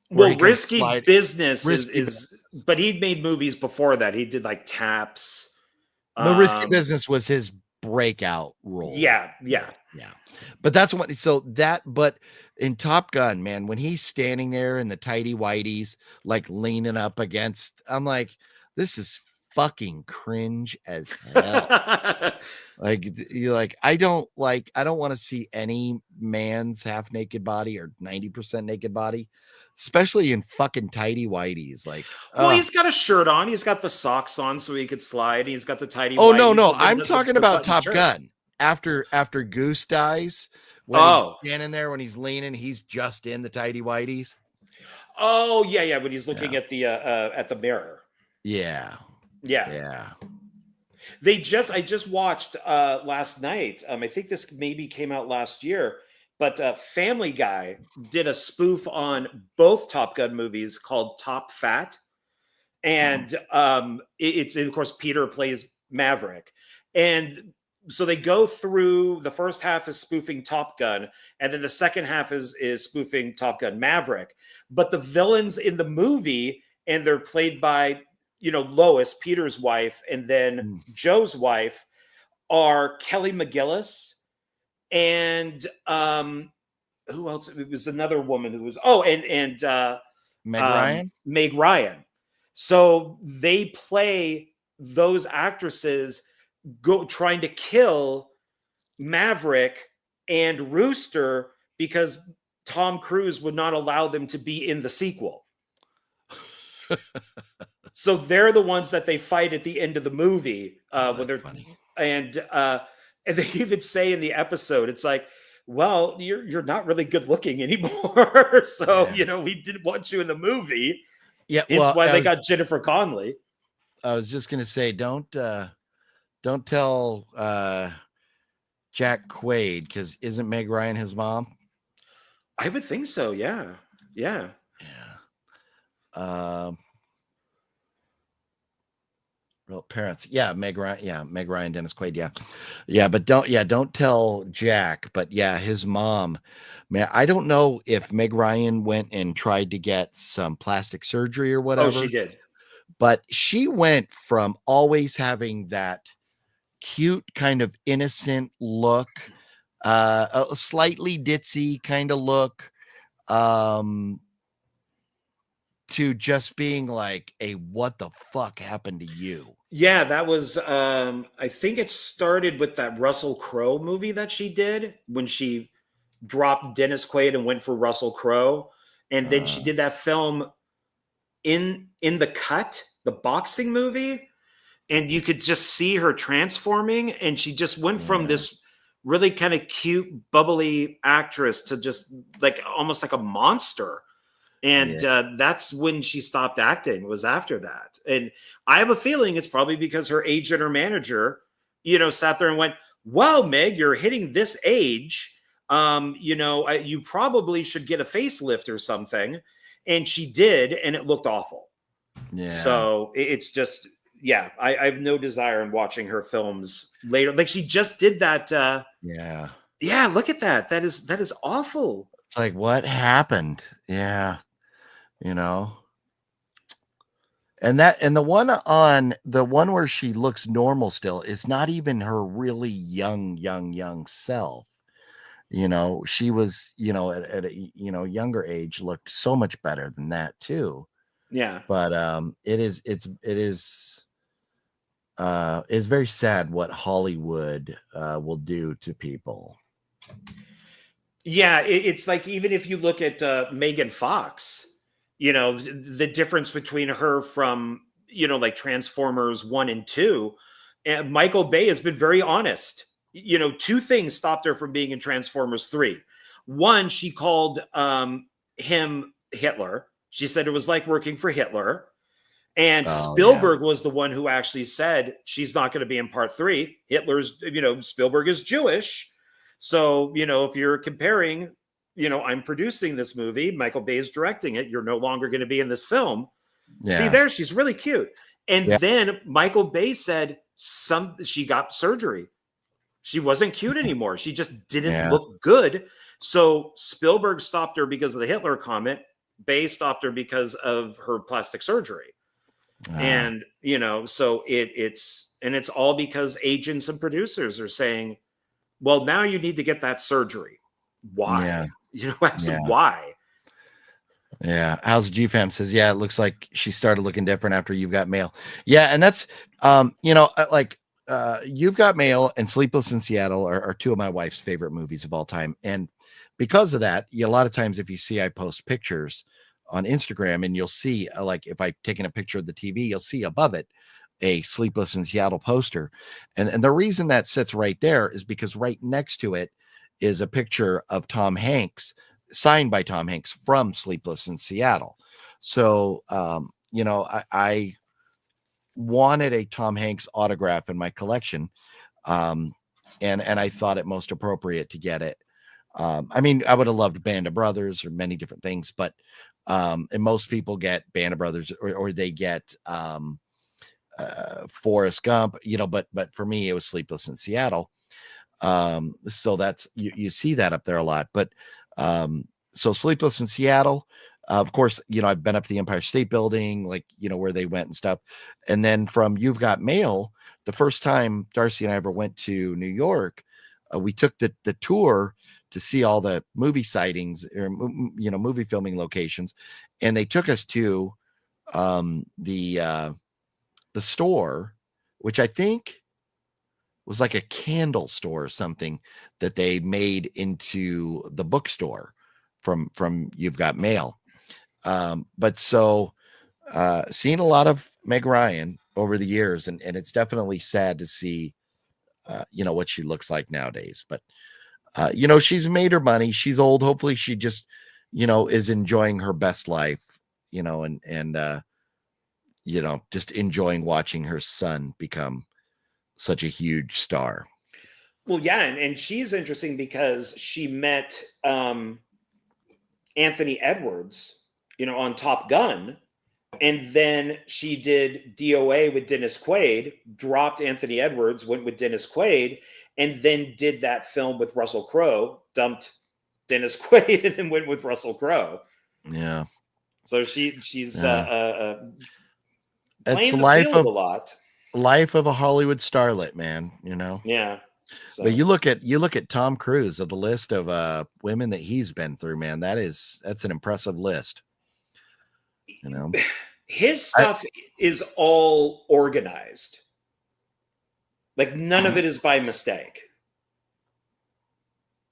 Risky Business is, but he'd made movies before that. He did like Taps. The Risky Business was his breakout role. Yeah. But that's what. But in Top Gun, man, when he's standing there in the tighty whities, like leaning up against, I'm like, this is fucking cringe as hell. I don't want to see any man's half naked body or 90% naked body, especially in fucking tighty whities. Like, he's got a shirt on, he's got the socks on so he could slide. He's got the tighty. Oh no, I'm talking about Top Gun. After Goose dies, when he's standing there, when he's leaning, he's just in the tighty whities. Oh yeah. When he's looking at the mirror. Yeah. I just watched last night. I think this maybe came out last year, but Family Guy did a spoof on both Top Gun movies called Top Phat, and it's of course Peter plays Maverick, and so they go through the first half is spoofing Top Gun, and then the second half is spoofing Top Gun Maverick. But the villains in the movie, and they're played by Lois, Peter's wife, and then Joe's wife, are Kelly McGillis and who else? It was another woman who was Meg Ryan. Meg Ryan. So they play those actresses trying to kill Maverick and Rooster because Tom Cruise would not allow them to be in the sequel. So they're the ones that they fight at the end of the movie when they're funny. And they even say in the episode, it's like, well, you're not really good looking anymore. So, we didn't want you in the movie. Yeah. That's why they got Jennifer Connelly. I was just going to say, don't don't tell Jack Quaid, because isn't Meg Ryan his mom? I would think so. Yeah. Yeah. Real parents. Yeah, Meg Ryan. Yeah, Meg Ryan, Dennis Quaid. Yeah, but don't tell Jack. But yeah, his mom. Man, I don't know if Meg Ryan went and tried to get some plastic surgery or whatever. Oh, she did. But she went from always having that cute kind of innocent look, a slightly ditzy kind of look, to just being like a what the fuck happened to you? Yeah, that was I think it started with that Russell Crowe movie that she did when she dropped Dennis Quaid and went for Russell Crowe. And then she did that film in the Cut, the boxing movie, and you could just see her transforming, and she just went from this really kind of cute, bubbly actress to just like almost like a monster. And that's when she stopped acting, was after that. And I have a feeling it's probably because her agent or manager, sat there and went, wow, Meg, you're hitting this age. You probably should get a facelift or something. And she did, and it looked awful. Yeah. So it's just, I have no desire in watching her films later. Like she just did that. Yeah, look at that. That is awful. It's like, what happened? Yeah. And the one where she looks normal still is not even her really young self. She was, at a younger age looked so much better than that too. Yeah. But it's very sad what Hollywood will do to people. Yeah, it's like, even if you look at Megan Fox, the difference between her from, like Transformers 1 and 2, and Michael Bay has been very honest. Two things stopped her from being in Transformers 3. One, she called him Hitler. She said it was like working for Hitler. And Spielberg was the one who actually said she's not going to be in part 3. Spielberg is Jewish. So, if you're comparing, I'm producing this movie, Michael Bay is directing it, you're no longer going to be in this film. Yeah. See there, she's really cute. And then Michael Bay said she got surgery. She wasn't cute anymore. She just didn't look good. So Spielberg stopped her because of the Hitler comment. Bay stopped her because of her plastic surgery. And, so it's all because agents and producers are saying, well, now you need to get that surgery. Why? Why? Yeah. How's GFam says, it looks like she started looking different after You've Got Mail. Yeah. And that's, You've Got Mail and Sleepless in Seattle are two of my wife's favorite movies of all time. And because of that, a lot of times if you see, I post pictures on Instagram and you'll see, like if I've taken a picture of the TV, you'll see above it a Sleepless in Seattle poster. And the reason that sits right there is because right next to it is a picture of Tom Hanks, signed by Tom Hanks from Sleepless in Seattle. So, I wanted a Tom Hanks autograph in my collection. And I thought it most appropriate to get it. I mean, I would have loved Band of Brothers or many different things, but and most people get Band of Brothers or they get Forrest Gump, but for me, it was Sleepless in Seattle. So that's, you see that up there a lot, but so Sleepless in Seattle, of course, I've been up to the Empire State Building, like, where they went and stuff. And then from You've Got Mail, the first time Darcy and I ever went to New York, we took the tour to see all the movie sightings or, movie filming locations. And they took us to the store, which I think was like a candle store or something that they made into the bookstore from You've Got Mail. But so seeing a lot of Meg Ryan over the years, and it's definitely sad to see, what she looks like nowadays. But, she's made her money. She's old. Hopefully she just, is enjoying her best life, and just enjoying watching her son become such a huge star. Well, yeah, and she's interesting because she met Anthony Edwards, on Top Gun, and then she did DOA with Dennis Quaid, dropped Anthony Edwards, went with Dennis Quaid, and then did that film with Russell Crowe, dumped Dennis Quaid, and then went with Russell Crowe. Yeah. So she's It's playing the the field a lot. Life of a Hollywood starlet, man. Yeah. So. But you look at Tom Cruise of the list of women that he's been through, man. That's an impressive list. His stuff is all organized. Like none of it is by mistake.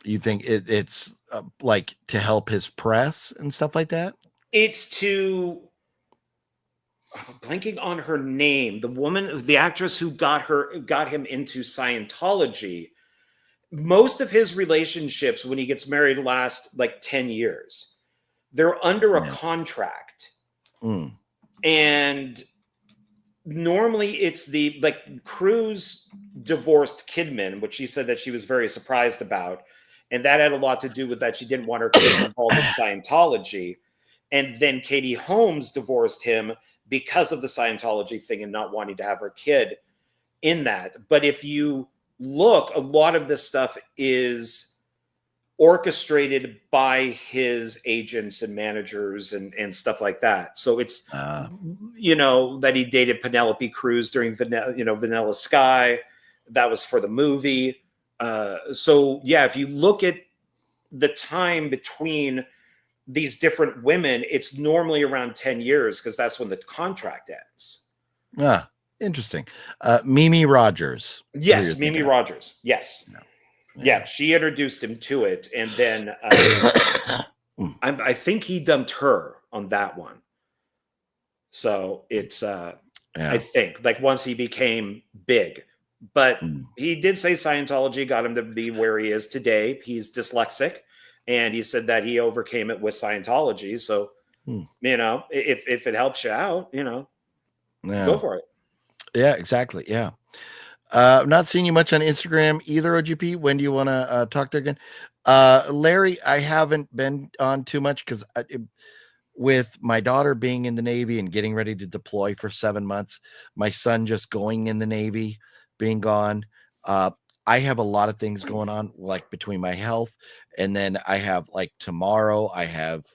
You think it's like to help his press and stuff like that? It's to blanking on her name, the actress who got him into Scientology. Most of his relationships when he gets married last like 10 years. They're under a contract. And normally it's Cruise divorced Kidman, which she said that she was very surprised about. And that had a lot to do with that she didn't want her kids involved in Scientology. And then Katie Holmes divorced him because of the Scientology thing and not wanting to have her kid in that. But if you look, a lot of this stuff is orchestrated by his agents and managers and stuff like that. So it's, that he dated Penelope Cruz during Vanilla Sky. That was for the movie. So yeah, if you look at the time between these different women, it's normally around 10 years because that's when the contract ends. Interesting. Mimi Rogers. Yes, Mimi Rogers. Yes. Yeah, she introduced him to it. And then I think he dumped her on that one. So it's, I think, like once he became big. But he did say Scientology got him to be where he is today. He's dyslexic. And he said that he overcame it with Scientology. So, if it helps you out, go for it. Yeah, exactly. Yeah. I'm not seeing you much on Instagram either, OGP. When do you want to talk there again? Larry, I haven't been on too much because with my daughter being in the Navy and getting ready to deploy for 7 months, my son just going in the Navy, being gone. I have a lot of things going on, like between my health, and then I have like tomorrow, I have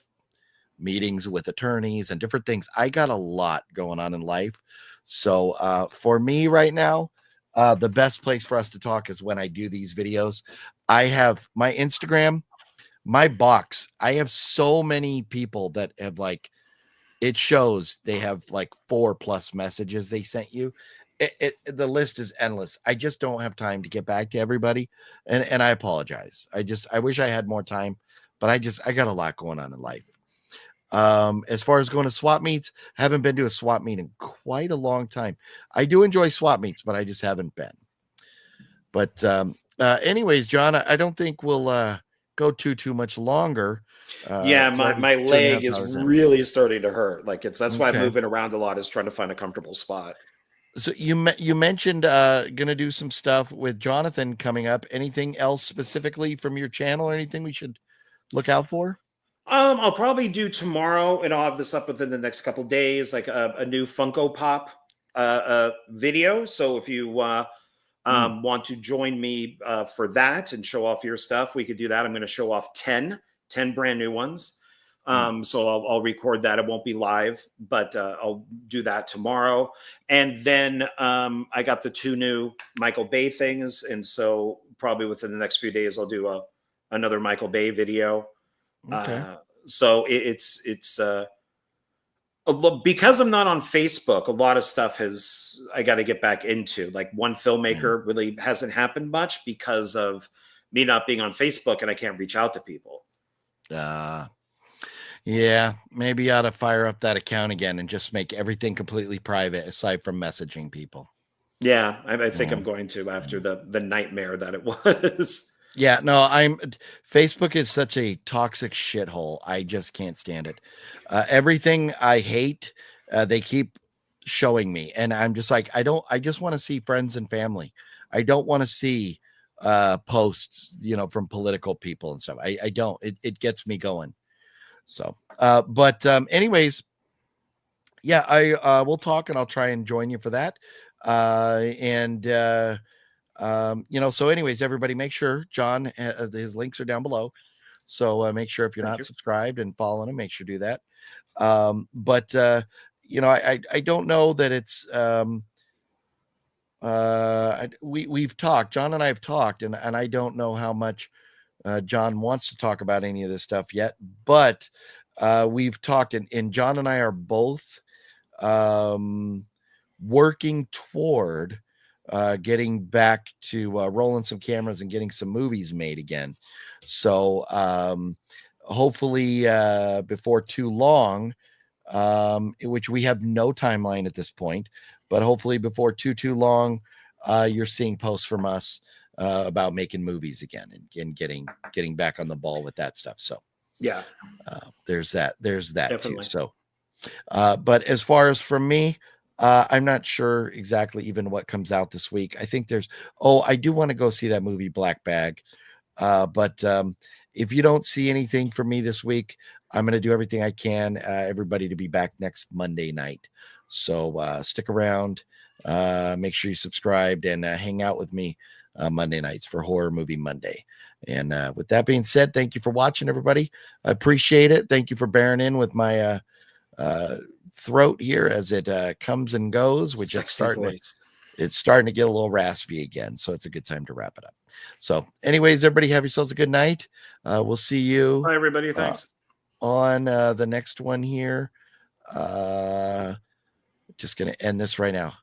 meetings with attorneys and different things. I got a lot going on in life. So for me right now, the best place for us to talk is when I do these videos. I have my Instagram, my box. I have so many people that have it shows they have 4+ messages they sent you. The list is endless. I just don't have time to get back to everybody. And I apologize. I wish I had more time, but I got a lot going on in life. As far as going to swap meets, haven't been to a swap meet in quite a long time. I do enjoy swap meets, but I just haven't been. But anyways, John, I don't think we'll go too much longer. My leg is really starting to hurt. That's why I'm moving around a lot, is trying to find a comfortable spot. So you mentioned gonna do some stuff with Jonathan coming up. Anything else specifically from your channel or anything we should look out for? I'll probably do tomorrow, and I'll have this up within the next couple days, like a new Funko Pop video. So if you want to join me for that and show off your stuff, we could do that. I'm going to show off 10 brand new ones. So I'll record that. It won't be live, but I'll do that tomorrow. And then I got the 2 new Michael Bay things. And so probably within the next few days, I'll do another Michael Bay video. Okay. So it's because I'm not on Facebook, a lot of stuff I got to get back into. Like one filmmaker really hasn't happened much because of me not being on Facebook, and I can't reach out to people. Yeah, maybe you ought to fire up that account again and just make everything completely private aside from messaging people. Yeah, I think I'm going to after the nightmare that it was. Yeah, no, Facebook is such a toxic shithole. I just can't stand it. Everything I hate, they keep showing me, and I'm just like, I just want to see friends and family. I don't want to see posts, from political people and stuff. I don't. It gets me going. So but anyways, yeah, I we'll talk, and I'll try and join you for that. So anyways, everybody, make sure John, his links are down below. So make sure if you're not subscribed and following him, make sure to do that. I don't know that it's we've talked, John and I have talked, and I don't know how much John wants to talk about any of this stuff yet, but we've talked, and John and I are both working toward getting back to rolling some cameras and getting some movies made again. So hopefully before too long, which we have no timeline at this point, but hopefully before too long, you're seeing posts from us about making movies again and getting back on the ball with that stuff. So yeah, there's that definitely. too. So but as far as from me, I'm not sure exactly even what comes out this week. I think I do want to go see that movie Black Bag. But if you don't see anything from me this week, I'm going to do everything I can, everybody, to be back next Monday night. So stick around, make sure you subscribed, and hang out with me Monday nights for Horror Movie Monday. And with that being said, thank you for watching, everybody. I appreciate it. Thank you for bearing in with my throat here as it comes and goes, which it's starting to get a little raspy again. So it's a good time to wrap it up. So anyways, everybody, have yourselves a good night. We'll see you. Bye, everybody. Thanks. On the next one here. Just going to end this right now.